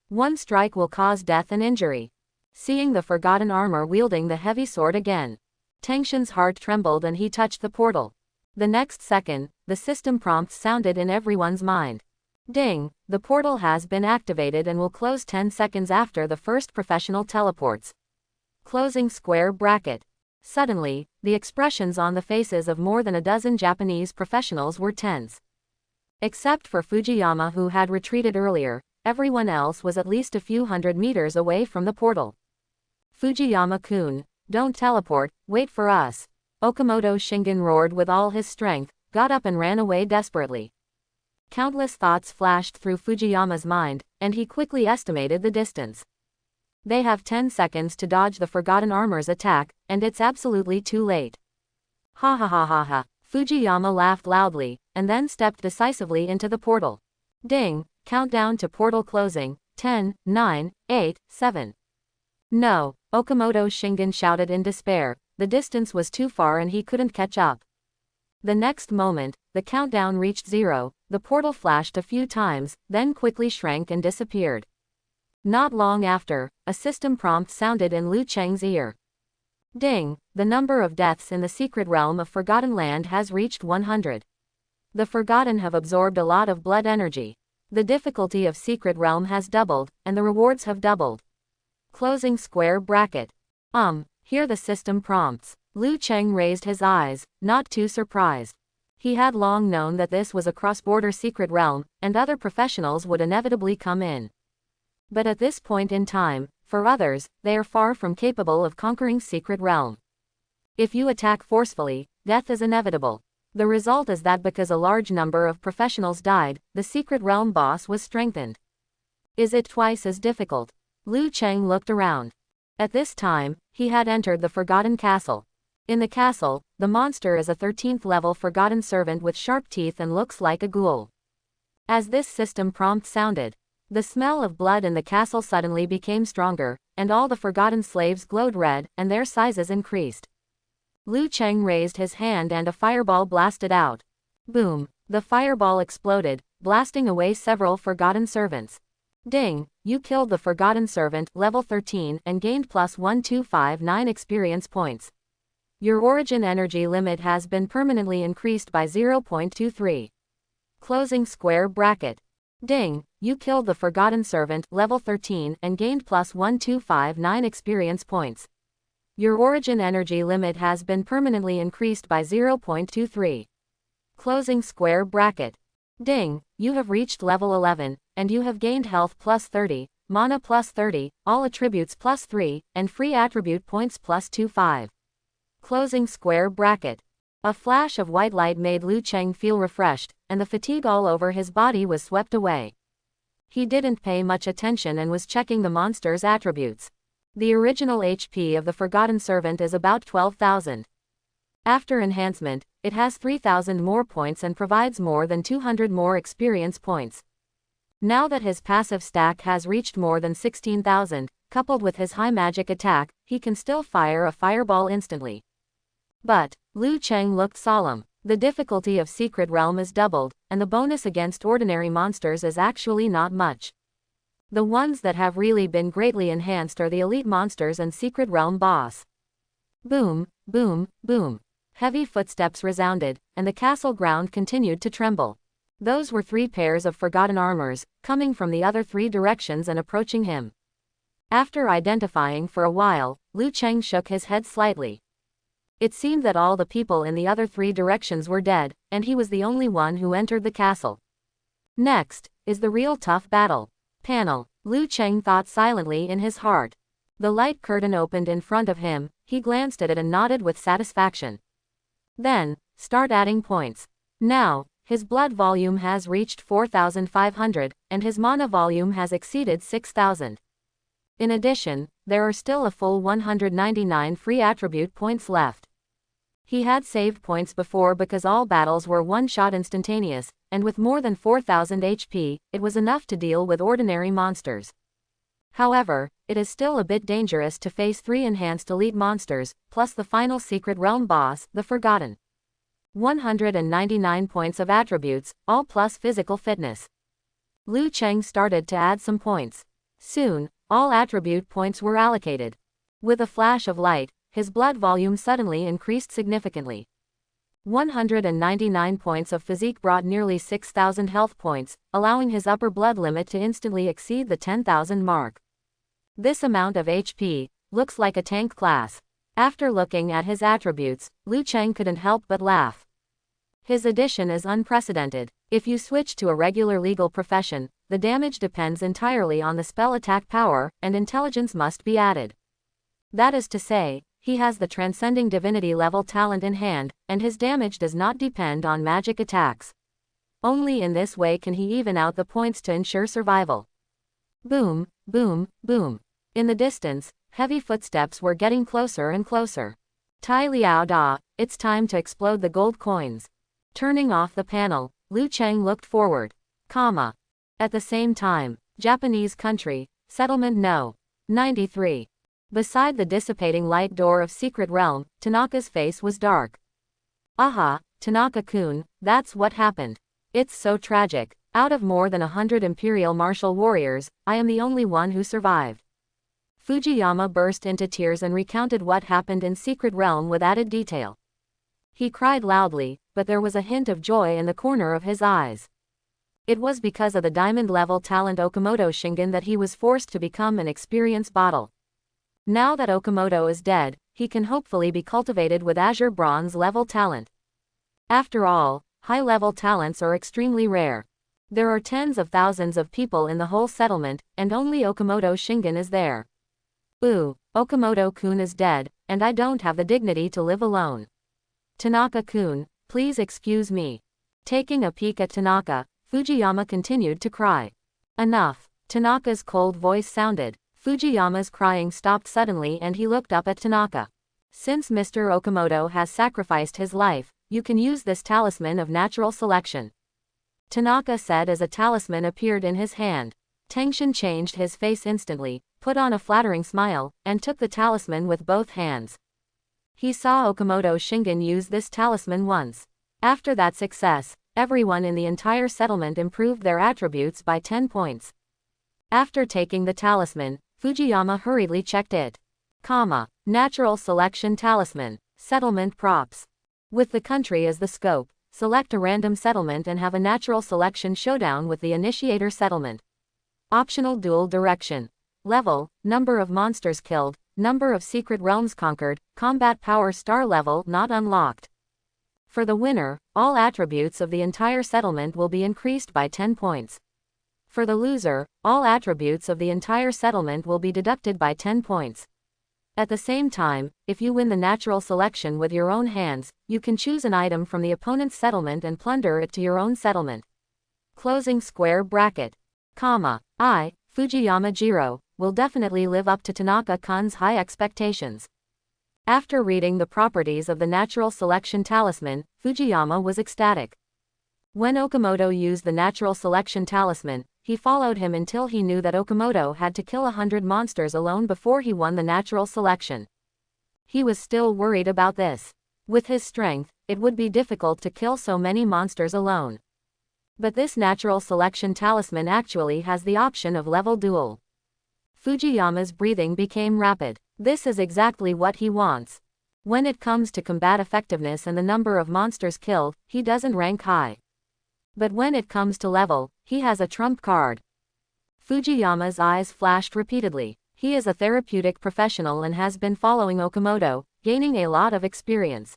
One strike will cause death and injury. Seeing the Forgotten Armor wielding the heavy sword again, Tengshin's heart trembled and he touched the portal. The next second, the system prompts sounded in everyone's mind. Ding, the portal has been activated and will close 10 seconds after the first professional teleports. Closing square bracket. Suddenly, the expressions on the faces of more than a dozen Japanese professionals were tense. Except for Fujiyama, who had retreated earlier, everyone else was at least a few hundred meters away from the portal. Fujiyama-kun, don't teleport, wait for us. Okamoto's Shingen roared with all his strength, got up and ran away desperately. Countless thoughts flashed through Fujiyama's mind, and he quickly estimated the distance. They have 10 seconds to dodge the Forgotten Armor's attack, and it's absolutely too late. Ha ha ha ha ha. Fujiyama laughed loudly, and then stepped decisively into the portal. Ding, countdown to portal closing, 10, 9, 8, 7. No, Okamoto's Shingen shouted in despair. The distance was too far and he couldn't catch up. The next moment, the countdown reached 0, the portal flashed a few times, then quickly shrank and disappeared. Not long after, a system prompt sounded in Liu Cheng's ear. Ding, the number of deaths in the secret realm of Forgotten Land has reached 100. The Forgotten have absorbed a lot of blood energy. The difficulty of secret realm has doubled, and the rewards have doubled. Closing square bracket. Hear the system prompts. Liu Cheng raised his eyes, not too surprised. He had long known that this was a cross-border secret realm, and other professionals would inevitably come in. But at this point in time, for others, they are far from capable of conquering secret realm. If you attack forcefully, death is inevitable. The result is that because a large number of professionals died, the secret realm boss was strengthened. Is it twice as difficult? Liu Cheng looked around. At this time, he had entered the Forgotten Castle. In the castle, the monster is a 13th level Forgotten servant with sharp teeth and looks like a ghoul. As this system prompt sounded, the smell of blood in the castle suddenly became stronger, and all the Forgotten slaves glowed red, and their sizes increased. Liu Cheng raised his hand and a fireball blasted out. Boom! The fireball exploded, blasting away several Forgotten servants. Ding! You killed the Forgotten servant, level 13, and gained plus 1259 experience points. Your origin energy limit has been permanently increased by 0.23. Closing square bracket. Ding! You killed the Forgotten servant, level 13, and gained plus 1259 experience points. Your origin energy limit has been permanently increased by 0.23. Closing square bracket. Ding! You have reached level 11, and you have gained health plus 30, mana plus 30, all attributes plus 3, and free attribute points plus 25. Closing square bracket. A flash of white light made Liu Cheng feel refreshed, and the fatigue all over his body was swept away. He didn't pay much attention and was checking the monster's attributes. The original HP of the Forgotten Servant is about 12,000. After enhancement, it has 3,000 more points and provides more than 200 more experience points. Now that his passive stack has reached more than 16,000, coupled with his high magic attack, he can still fire a fireball instantly. But Liu Cheng looked solemn. The difficulty of Secret Realm is doubled, and the bonus against ordinary monsters is actually not much. The ones that have really been greatly enhanced are the elite monsters and Secret Realm boss. Boom, boom, boom. Heavy footsteps resounded, and the castle ground continued to tremble. Those were 3 pairs of forgotten armors, coming from the other 3 directions and approaching him. After identifying for a while, Liu Cheng shook his head slightly. It seemed that all the people in the other 3 directions were dead, and he was the only one who entered the castle. Next is the real tough battle. Panel. Liu Cheng thought silently in his heart. The light curtain opened in front of him, he glanced at it and nodded with satisfaction. Then, start adding points. Now, his blood volume has reached 4,500, and his mana volume has exceeded 6,000. In addition, there are still a full 199 free attribute points left. He had saved points before because all battles were one-shot instantaneous, and with more than 4,000 HP, it was enough to deal with ordinary monsters. However, it is still a bit dangerous to face 3 enhanced elite monsters, plus the final Secret Realm boss, the Forgotten. 199 points of attributes, all plus physical fitness. Liu Cheng started to add some points. Soon, all attribute points were allocated. With a flash of light, his blood volume suddenly increased significantly. 199 points of physique brought nearly 6,000 health points, allowing his upper blood limit to instantly exceed the 10,000 mark. This amount of HP looks like a tank class. After looking at his attributes, Liu Cheng couldn't help but laugh. His addition is unprecedented. If you switch to a regular legal profession, the damage depends entirely on the spell attack power, and intelligence must be added. That is to say, he has the transcending divinity level talent in hand, and his damage does not depend on magic attacks. Only in this way can he even out the points to ensure survival. Boom, boom, boom. In the distance, heavy footsteps were getting closer and closer. Tai Liao Da, it's time to explode the gold coins. Turning off the panel, Liu Cheng looked forward. At the same time, Japanese country, settlement No. 93. Beside the dissipating light door of Secret Realm, Tanaka's face was dark. Aha, Tanaka-kun, that's what happened. It's so tragic. Out of more than 100 Imperial martial warriors, I am the only one who survived. Fujiyama burst into tears and recounted what happened in Secret Realm with added detail. He cried loudly, but there was a hint of joy in the corner of his eyes. It was because of the diamond-level talent Okamoto Shingen that he was forced to become an experience bottle. Now that Okamoto is dead, he can hopefully be cultivated with Azure Bronze-level talent. After all, high-level talents are extremely rare. There are tens of thousands of people in the whole settlement, and only Okamoto Shingen is there. Ooh, Okamoto-kun is dead, and I don't have the dignity to live alone. Tanaka-kun, please excuse me. Taking a peek at Tanaka, Fujiyama continued to cry. Enough. Tanaka's cold voice sounded. Fujiyama's crying stopped suddenly and he looked up at Tanaka. Since Mr. Okamoto has sacrificed his life, you can use this talisman of natural selection. Tanaka said as a talisman appeared in his hand. Tengshin changed his face instantly, put on a flattering smile, and took the talisman with both hands. He saw Okamoto Shingen use this talisman once. After that success, everyone in the entire settlement improved their attributes by 10 points. After taking the talisman, Fujiyama hurriedly checked it. Natural selection talisman. Settlement props. With the country as the scope, select a random settlement and have a natural selection showdown with the initiator settlement. Optional duel direction. Level, number of monsters killed, number of secret realms conquered, combat power star level not unlocked. For the winner, all attributes of the entire settlement will be increased by 10 points. For the loser, all attributes of the entire settlement will be deducted by 10 points. At the same time, if you win the natural selection with your own hands, you can choose an item from the opponent's settlement and plunder it to your own settlement. Closing square bracket. I, Fujiyama Jiro, will definitely live up to Tanaka-kun's high expectations. After reading the properties of the natural selection talisman, Fujiyama was ecstatic. When Okamoto used the natural selection talisman, he followed him until he knew that Okamoto had to kill 100 monsters alone before he won the natural selection. He was still worried about this. With his strength, it would be difficult to kill so many monsters alone. But this natural selection talisman actually has the option of level duel. Fujiyama's breathing became rapid. This is exactly what he wants. When it comes to combat effectiveness and the number of monsters killed, he doesn't rank high. But when it comes to level, he has a trump card. Fujiyama's eyes flashed repeatedly. He is a therapeutic professional and has been following Okamoto, gaining a lot of experience.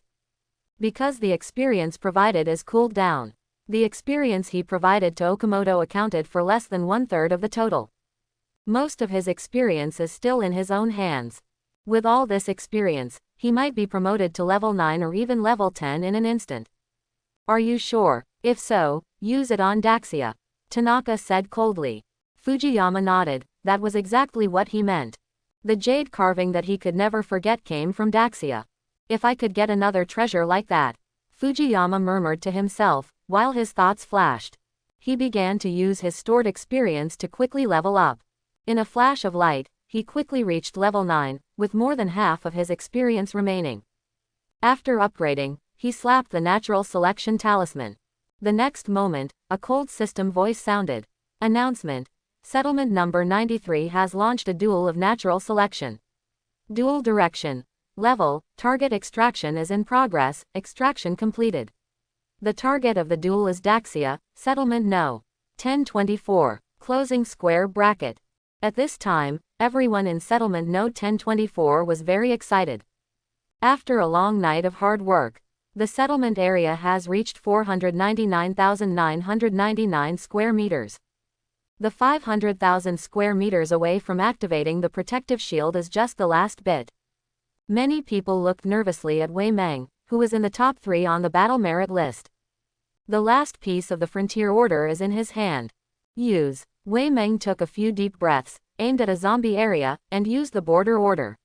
Because the experience provided is cooled down. The experience he provided to Okamoto accounted for less than 1/3 of the total. Most of his experience is still in his own hands. With all this experience, he might be promoted to level 9 or even level 10 in an instant. Are you sure? If so, use it on Daxia. Tanaka said coldly. Fujiyama nodded. That was exactly what he meant. The jade carving that he could never forget came from Daxia. If I could get another treasure like that, Fujiyama murmured to himself, while his thoughts flashed. He began to use his stored experience to quickly level up. In a flash of light, he quickly reached level 9, with more than half of his experience remaining. After upgrading, he slapped the natural selection talisman. The next moment, a cold system voice sounded. Announcement. Settlement number 93 has launched a duel of natural selection. Duel direction. Level, target extraction is in progress, extraction completed. The target of the duel is Daxia, settlement no. 1024, closing square bracket. At this time, everyone in settlement no 1024 was very excited. After a long night of hard work, the settlement area has reached 499,999 square meters. The 500,000 square meters away from activating the protective shield is just the last bit. Many people looked nervously at Wei Meng, who was in the top 3 on the battle merit list. The last piece of the frontier order is in his hand. Use. Wei Meng took a few deep breaths, aimed at a zombie area, and used the border order.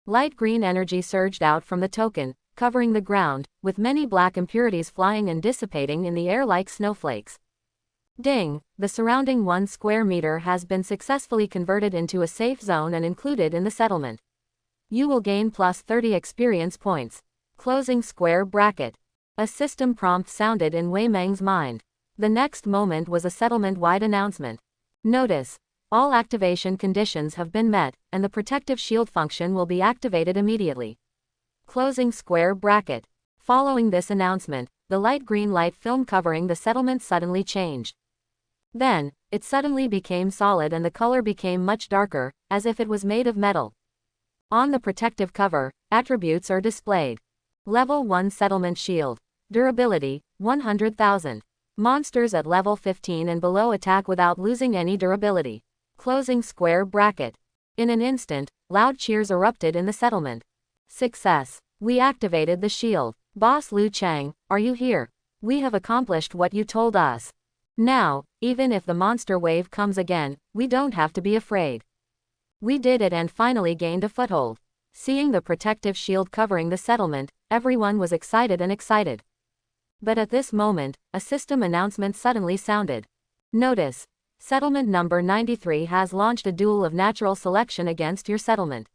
Light green energy surged out from the token, covering the ground, with many black impurities flying and dissipating in the air like snowflakes. Ding! The surrounding 1 square meter has been successfully converted into a safe zone and included in the settlement. You will gain plus 30 experience points. Closing square bracket. A system prompt sounded in Wei Meng's mind. The next moment was a settlement-wide announcement. Notice. All activation conditions have been met, and the protective shield function will be activated immediately. Closing square bracket. Following this announcement, the light green light film covering the settlement suddenly changed. Then, it suddenly became solid and the color became much darker, as if it was made of metal. On the protective cover, attributes are displayed. Level 1 Settlement Shield. Durability, 100,000. Monsters at level 15 and below attack without losing any durability. Closing square bracket. In an instant, loud cheers erupted in the settlement. Success. We activated the shield. Boss Liu Chang, are you here? We have accomplished what you told us. Now, even if the monster wave comes again, we don't have to be afraid. We did it and finally gained a foothold. Seeing the protective shield covering the settlement, everyone was excited. But at this moment, a system announcement suddenly sounded. Notice. Settlement number 93 has launched a duel of natural selection against your settlement.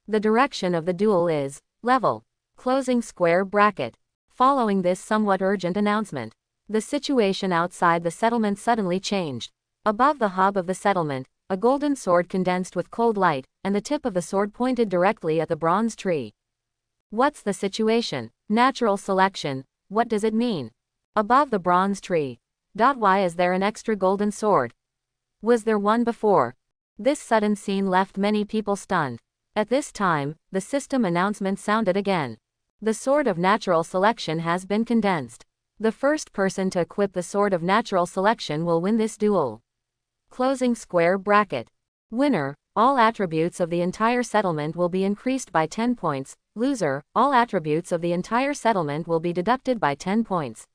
The direction of the duel is level. Closing square bracket. Following this somewhat urgent announcement, the situation outside the settlement suddenly changed. Above the hub of the settlement, a golden sword condensed with cold light, and the tip of the sword pointed directly at the bronze tree. What's the situation? Natural selection. What does it mean? Above the bronze tree. Why is there an extra golden sword? Was there one before? This sudden scene left many people stunned. At this time, the system announcement sounded again. The sword of natural selection has been condensed. The first person to equip the sword of natural selection will win this duel. Closing square bracket. Winner, all attributes of the entire settlement will be increased by 10 points. Loser, all attributes of the entire settlement will be deducted by 10 points.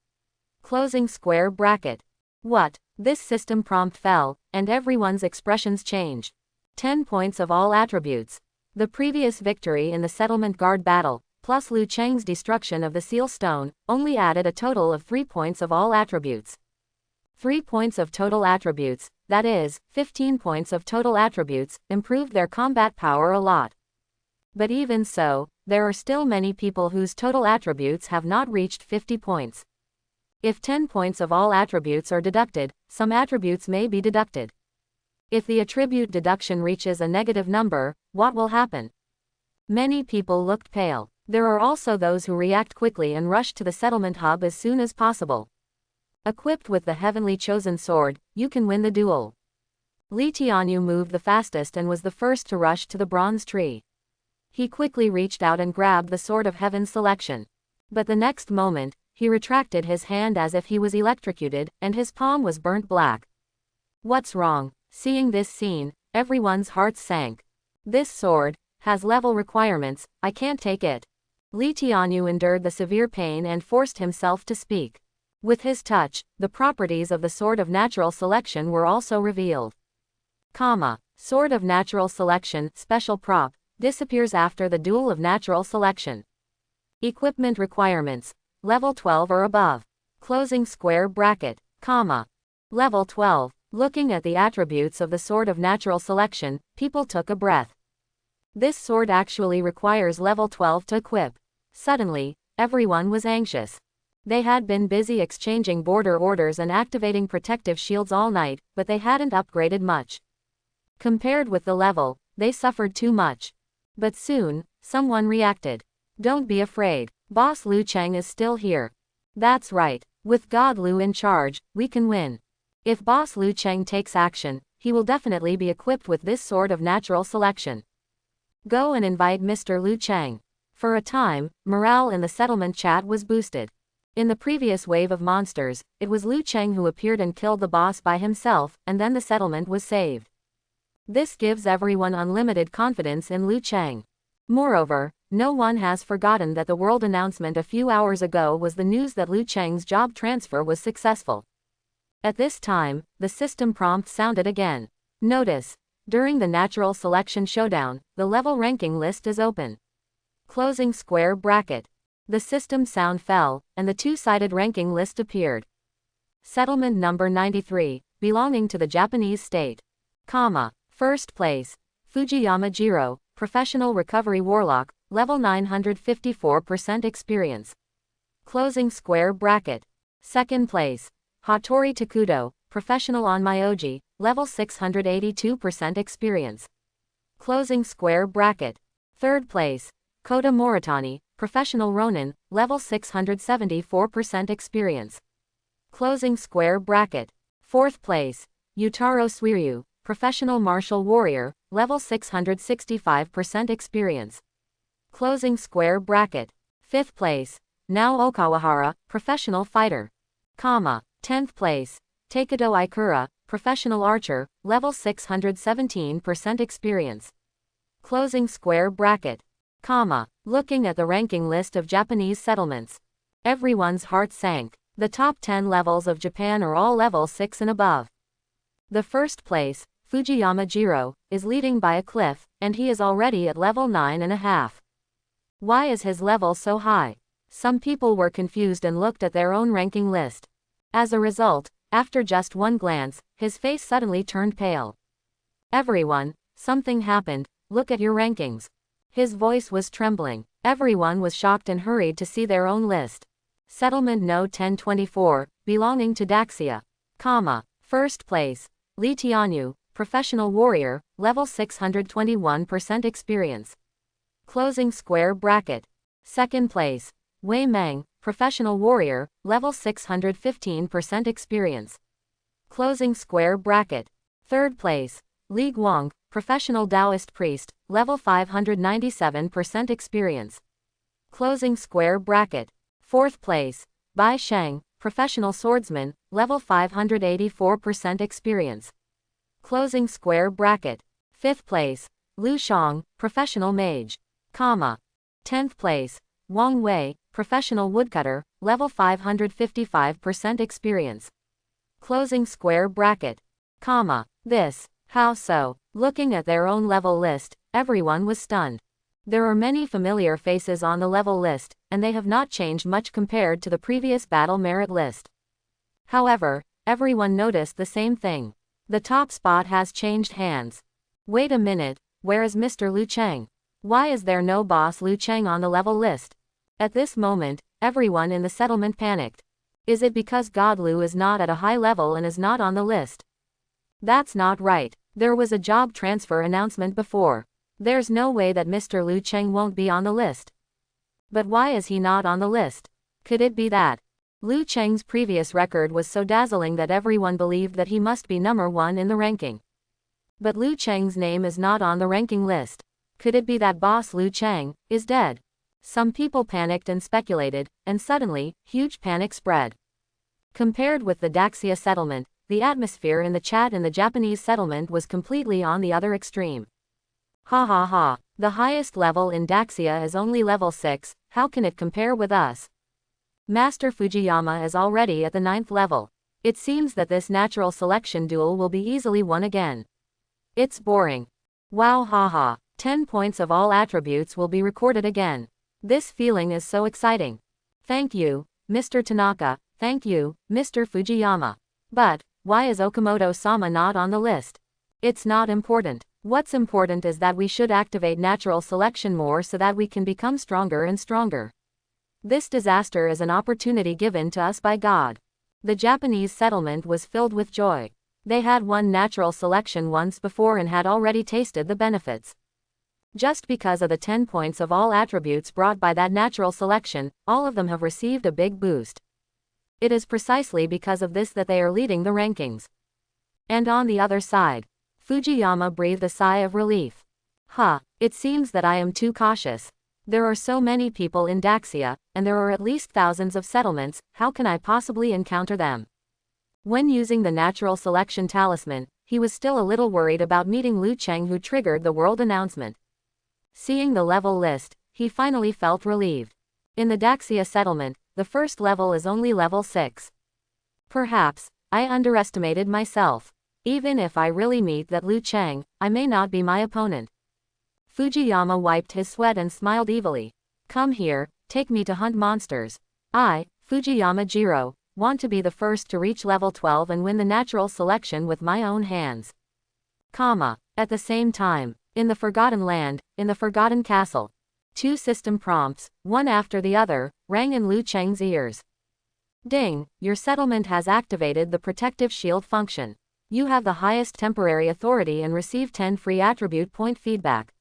Closing square bracket. What? This system prompt fell, and everyone's expressions changed. 10 points of all attributes. The previous victory in the settlement guard battle, plus Liu Cheng's destruction of the seal stone, only added a total of 3 points of all attributes. 3 points of total attributes, that is, 15 points of total attributes, improved their combat power a lot. But even so, there are still many people whose total attributes have not reached 50 points. If 10 points of all attributes are deducted, some attributes may be deducted. If the attribute deduction reaches a negative number, what will happen? Many people looked pale. There are also those who react quickly and rush to the settlement hub as soon as possible. Equipped with the heavenly chosen sword, you can win the duel. Li Tianyu moved the fastest and was the first to rush to the bronze tree. He quickly reached out and grabbed the sword of heaven's selection. But the next moment, he retracted his hand as if he was electrocuted, and his palm was burnt black. What's wrong? Seeing this scene, everyone's hearts sank. This sword has level requirements, I can't take it. Li Tianyu endured the severe pain and forced himself to speak. With his touch, the properties of the sword of natural selection were also revealed. Sword of natural selection, special prop, disappears after the duel of natural selection. Equipment requirements. Level 12 or above. Closing square bracket, Level 12. Looking at the attributes of the sword of natural selection, people took a breath. This sword actually requires level 12 to equip. Suddenly, everyone was anxious. They had been busy exchanging border orders and activating protective shields all night, but they hadn't upgraded much. Compared with the level, they suffered too much. But soon, someone reacted. Don't be afraid. Boss Liu Cheng is still here. That's right. With God Liu in charge, we can win. If Boss Liu Cheng takes action, he will definitely be equipped with this sword of natural selection. Go and invite Mr. Liu Cheng. For a time, morale in the settlement chat was boosted. In the previous wave of monsters, it was Liu Cheng who appeared and killed the boss by himself, and then the settlement was saved. This gives everyone unlimited confidence in Liu Cheng. Moreover, no one has forgotten that the world announcement a few hours ago was the news that Liu Cheng's job transfer was successful. At this time, the system prompt sounded again. Notice, during the natural selection showdown, the level ranking list is open. Closing square bracket. The system sound fell, and the two-sided ranking list appeared. Settlement number 93, belonging to the Japanese state. First place, Fujiyama Jiro, professional recovery warlock, level 954% experience. Closing square bracket. Second place, Hattori Takudo, professional on Myoji, level 682% experience. Closing square bracket. Third place, Kota Moritani, professional Ronin, level 674% experience. Closing square bracket. Fourth place, Yutaro Suiryu, professional martial warrior, level 665% experience. Closing square bracket. Fifth place, Nao Okawahara, professional fighter. 10th place, Takedo Ikura, professional archer, level 617% experience. Closing square bracket. Looking at the ranking list of Japanese settlements, everyone's heart sank. The top 10 levels of Japan are all level 6 and above. The first place, Fujiyama Jiro, is leading by a cliff, and he is already at level 9.5. Why is his level so high? Some people were confused and looked at their own ranking list. As a result, after just one glance, his face suddenly turned pale. Everyone, something happened, look at your rankings. His voice was trembling. Everyone was shocked and hurried to see their own list. Settlement No 1024, belonging to Daxia. First place, Li Tianyu, professional warrior, level 621% experience. Closing square bracket. Second place, Wei Meng, professional warrior, level 615% experience. Closing square bracket. Third place, Li Guang, professional Taoist priest, level 597% experience. Closing square bracket. Fourth place, Bai Sheng, professional swordsman, level 584% experience. Closing square bracket. Fifth place, Liu Shang, professional mage. 10th place, Wang Wei, professional woodcutter, level 555% experience. Closing square bracket. This, how so? Looking at their own level list, everyone was stunned. There are many familiar faces on the level list, and they have not changed much compared to the previous battle merit list. However, everyone noticed the same thing. The top spot has changed hands. Wait a minute, where is Mr. Liu Cheng? Why is there no boss Liu Cheng on the level list? At this moment, everyone in the settlement panicked. Is it because God Liu is not at a high level and is not on the list? That's not right. There was a job transfer announcement before. There's no way that Mr. Liu Cheng won't be on the list. But why is he not on the list? Could it be that Liu Cheng's previous record was so dazzling that everyone believed that he must be number 1 in the ranking? But Liu Cheng's name is not on the ranking list. Could it be that boss Liu Cheng is dead? Some people panicked and speculated, and suddenly, huge panic spread. Compared with the Daxia settlement, the atmosphere in the chat in the Japanese settlement was completely on the other extreme. Ha ha ha, the highest level in Daxia is only level 6, how can it compare with us? Master Fujiyama is already at the 9th level. It seems that this natural selection duel will be easily won again. It's boring. Wow haha, 10 points of all attributes will be recorded again. This feeling is so exciting. Thank you, Mr. Tanaka, thank you, Mr. Fujiyama. But, why is Okamoto-sama not on the list? It's not important. What's important is that we should activate natural selection more so that we can become stronger and stronger. This disaster is an opportunity given to us by God. The Japanese settlement was filled with joy. They had won natural selection once before and had already tasted the benefits. Just because of the 10 points of all attributes brought by that natural selection, all of them have received a big boost. It is precisely because of this that they are leading the rankings. And on the other side, Fujiyama breathed a sigh of relief. It seems that I am too cautious. There are so many people in Daxia, and there are at least thousands of settlements, how can I possibly encounter them? When using the natural selection talisman, he was still a little worried about meeting Liu Cheng, who triggered the world announcement. Seeing the level list, he finally felt relieved. In the Daxia settlement, the first level is only level 6. Perhaps, I underestimated myself. Even if I really meet that Liu Cheng, I may not be my opponent. Fujiyama wiped his sweat and smiled evilly. Come here, take me to hunt monsters. I, Fujiyama Jiro, want to be the first to reach level 12 and win the natural selection with my own hands. At the same time, in the Forgotten Land, in the Forgotten Castle, 2 system prompts, one after the other, rang in Liu Cheng's ears. Ding, your settlement has activated the protective shield function. You have the highest temporary authority and receive 10 free attribute point feedback.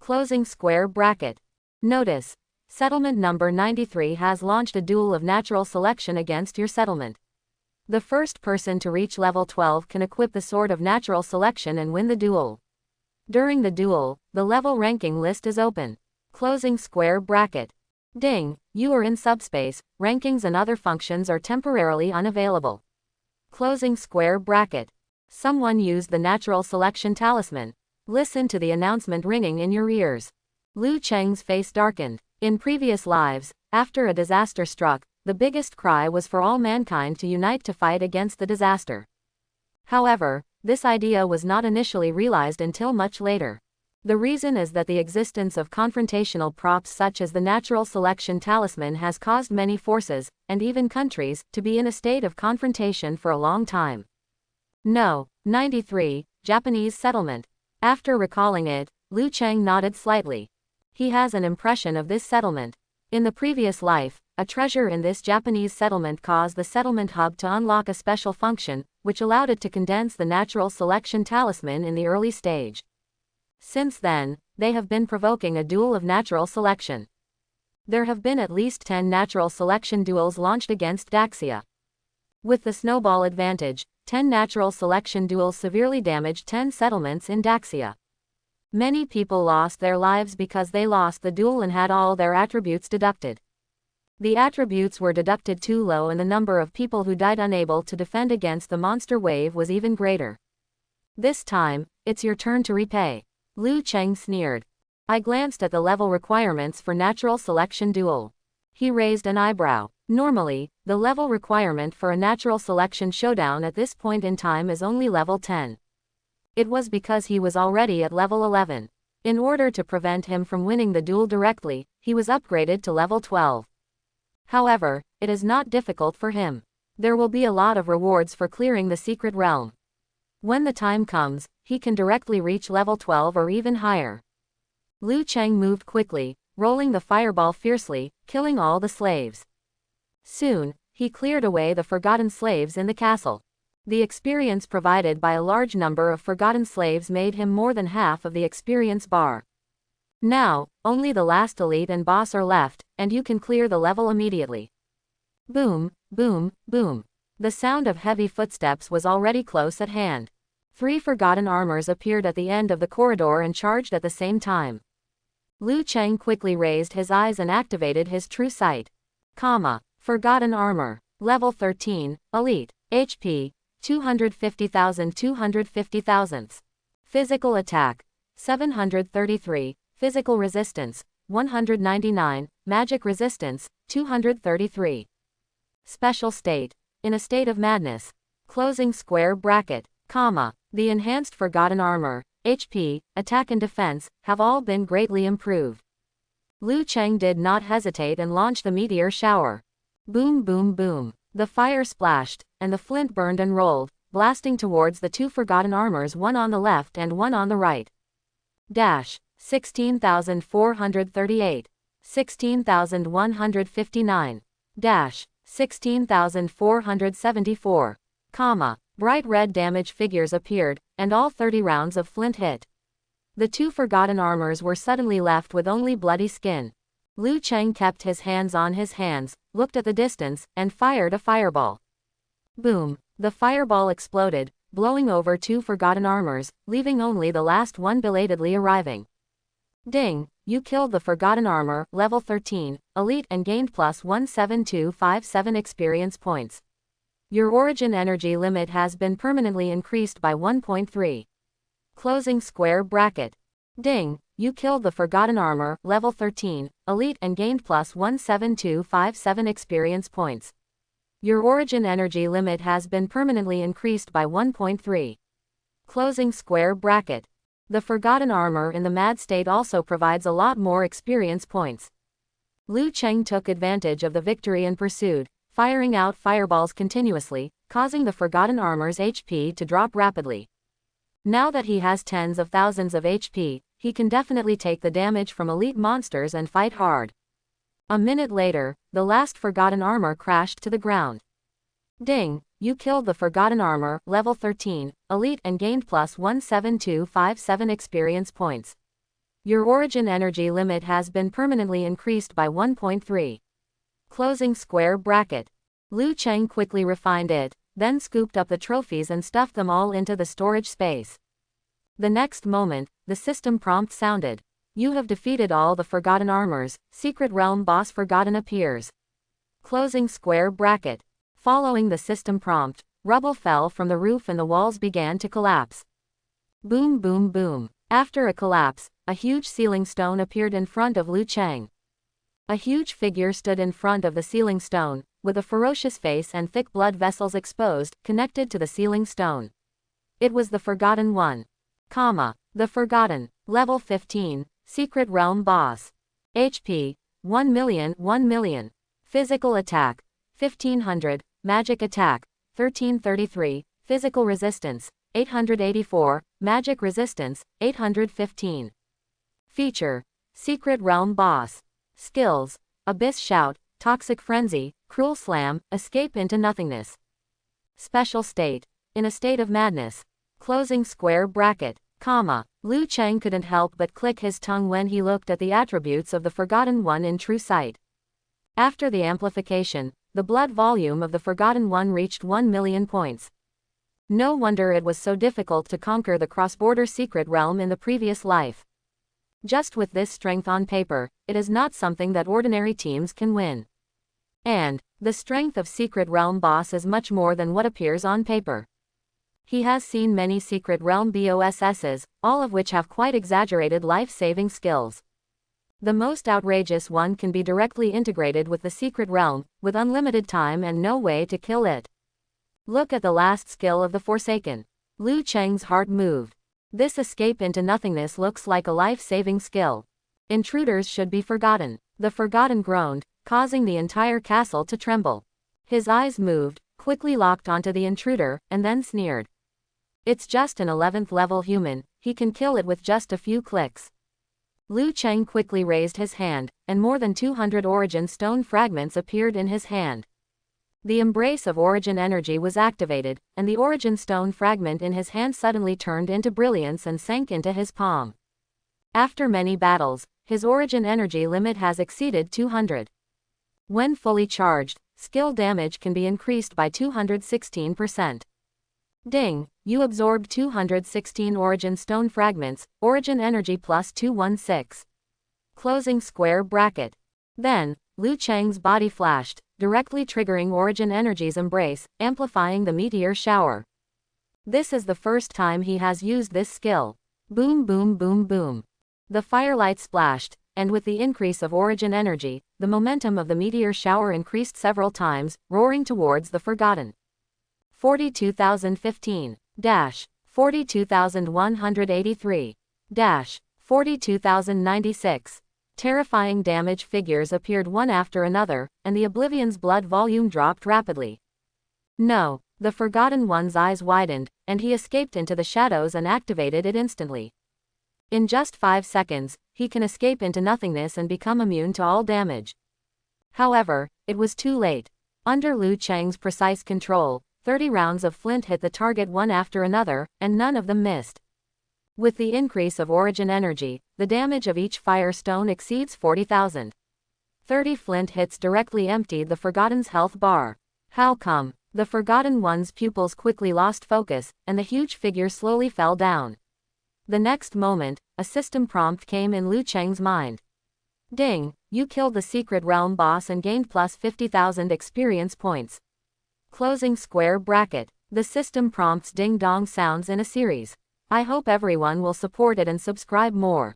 Closing square bracket. Notice, settlement number 93 has launched a duel of natural selection against your settlement. The first person to reach level 12 can equip the sword of natural selection and win the duel. During the duel, the level ranking list is open. Closing square bracket. Ding, you are in subspace, rankings and other functions are temporarily unavailable. Closing square bracket. Someone used the natural selection talisman. Listen to the announcement ringing in your ears. Liu Cheng's face darkened. In previous lives, after a disaster struck, the biggest cry was for all mankind to unite to fight against the disaster. However, this idea was not initially realized until much later. The reason is that the existence of confrontational props such as the natural selection talisman has caused many forces, and even countries, to be in a state of confrontation for a long time. No, 93, Japanese settlement. After recalling it, Liu Cheng nodded slightly. He has an impression of this settlement. In the previous life, a treasure in this Japanese settlement caused the settlement hub to unlock a special function, which allowed it to condense the natural selection talisman in the early stage. Since then, they have been provoking a duel of natural selection. There have been at least 10 natural selection duels launched against Daxia. With the snowball advantage, 10 natural selection duels severely damaged 10 settlements in Daxia. Many people lost their lives because they lost the duel and had all their attributes deducted. The attributes were deducted too low and the number of people who died unable to defend against the monster wave was even greater. This time, it's your turn to repay. Liu Cheng sneered. I glanced at the level requirements for natural selection duel. He raised an eyebrow. Normally, the level requirement for a natural selection showdown at this point in time is only level 10. It was because he was already at level 11. In order to prevent him from winning the duel directly, he was upgraded to level 12. However, it is not difficult for him. There will be a lot of rewards for clearing the secret realm. When the time comes, he can directly reach level 12 or even higher. Liu Cheng moved quickly, rolling the fireball fiercely, killing all the slaves. Soon, he cleared away the forgotten slaves in the castle. The experience provided by a large number of forgotten slaves made him more than half of the experience bar. Now, only the last elite and boss are left, and you can clear the level immediately. Boom, boom, boom. The sound of heavy footsteps was already close at hand. 3 forgotten armors appeared at the end of the corridor and charged at the same time. Liu Cheng quickly raised his eyes and activated his true sight. Forgotten armor. Level 13, elite. HP, 250,000. Physical attack, 733. Physical resistance, 199. Magic resistance, 233. Special state. In a state of madness. Closing square bracket, the enhanced forgotten armor, HP, attack and defense, have all been greatly improved. Liu Cheng did not hesitate and launched the meteor shower. Boom boom boom. The fire splashed, and the flint burned and rolled, blasting towards the 2 forgotten armors, one on the left and one on the right. 16,438. 16,159. 16,474. Bright red damage figures appeared, and all 30 rounds of flint hit. The 2 forgotten armors were suddenly left with only bloody skin. Liu Cheng kept his hands on his hands, looked at the distance, and fired a fireball. Boom! The fireball exploded, blowing over 2 forgotten armors, leaving only the last one belatedly arriving. Ding! You killed the forgotten armor, level 13, elite, and gained plus 17257 experience points. Your origin energy limit has been permanently increased by 1.3. Closing square bracket. Ding! You killed the forgotten armor, level 13, elite, and gained plus 17257 experience points. Your origin energy limit has been permanently increased by 1.3. Closing square bracket. The forgotten armor in the mad state also provides a lot more experience points. Liu Cheng took advantage of the victory and pursued, firing out fireballs continuously, causing the forgotten armor's HP to drop rapidly. Now that he has tens of thousands of HP, he can definitely take the damage from elite monsters and fight hard. A minute later, the last forgotten armor crashed to the ground. Ding! You killed the forgotten armor, level 13, elite, and gained plus 17257 experience points. Your origin energy limit has been permanently increased by 1.3. Closing square bracket. Liu Cheng quickly refined it, then scooped up the trophies and stuffed them all into the storage space. The next moment, the system prompt sounded. You have defeated all the forgotten armors, secret realm boss forgotten appears. Closing square bracket. Following the system prompt, rubble fell from the roof and the walls began to collapse. Boom boom boom. After a collapse, a huge ceiling stone appeared in front of Liu Cheng. A huge figure stood in front of the ceiling stone, with a ferocious face and thick blood vessels exposed, connected to the ceiling stone. It was the Forgotten One. The Forgotten, level 15, secret realm boss. HP, 1,000,000. Physical attack, 1500, magic attack, 1333, physical resistance, 884, magic resistance, 815. Feature, secret realm boss. Skills, Abyss Shout, Toxic Frenzy, Cruel Slam, Escape into Nothingness. Special state, in a state of madness. Closing square bracket, Liu Cheng couldn't help but click his tongue when he looked at the attributes of the Forgotten One in true sight. After the amplification, the blood volume of the Forgotten One reached 1,000,000 points. No wonder it was so difficult to conquer the cross-border secret realm in the previous life. Just with this strength on paper, it is not something that ordinary teams can win. And the strength of secret realm boss is much more than what appears on paper. He has seen many secret realm bosses, all of which have quite exaggerated life-saving skills. The most outrageous one can be directly integrated with the secret realm, with unlimited time and no way to kill it. Look at the last skill of the Forsaken. Liu Cheng's heart moved. This escape into nothingness looks like a life-saving skill. Intruders should be forgotten. The Forgotten groaned, causing the entire castle to tremble. His eyes moved, quickly locked onto the intruder, and then sneered. It's just an 11th level human, he can kill it with just a few clicks. Liu Cheng quickly raised his hand, and more than 200 origin stone fragments appeared in his hand. The embrace of origin energy was activated, and the origin stone fragment in his hand suddenly turned into brilliance and sank into his palm. After many battles, his origin energy limit has exceeded 200. When fully charged, skill damage can be increased by 216%. Ding, you absorbed 216 origin stone fragments, origin energy plus 216. Closing square bracket. Then, Liu Cheng's body flashed, directly triggering origin energy's embrace, amplifying the meteor shower. This is the first time he has used this skill. Boom boom boom boom. The firelight splashed, and with the increase of origin energy, the momentum of the meteor shower increased several times, roaring towards the Forgotten. 42,015. 42,183. 42,096. Terrifying damage figures appeared one after another, and the Oblivion's blood volume dropped rapidly. No, the Forgotten One's eyes widened, and he escaped into the shadows and activated it instantly. In just 5 seconds, he can escape into nothingness and become immune to all damage. However, it was too late. Under Liu Cheng's precise control, 30 rounds of flint hit the target one after another, and none of them missed. With the increase of origin energy, the damage of each fire stone exceeds 40,000. 30 flint hits directly emptied the Forgotten's health bar. How come? The Forgotten One's pupils quickly lost focus, and the huge figure slowly fell down. The next moment, a system prompt came in Liu Cheng's mind. Ding, you killed the secret realm boss and gained plus 50,000 experience points. Closing square bracket. The system prompts ding-dong sounds in a series. I hope everyone will support it and subscribe more.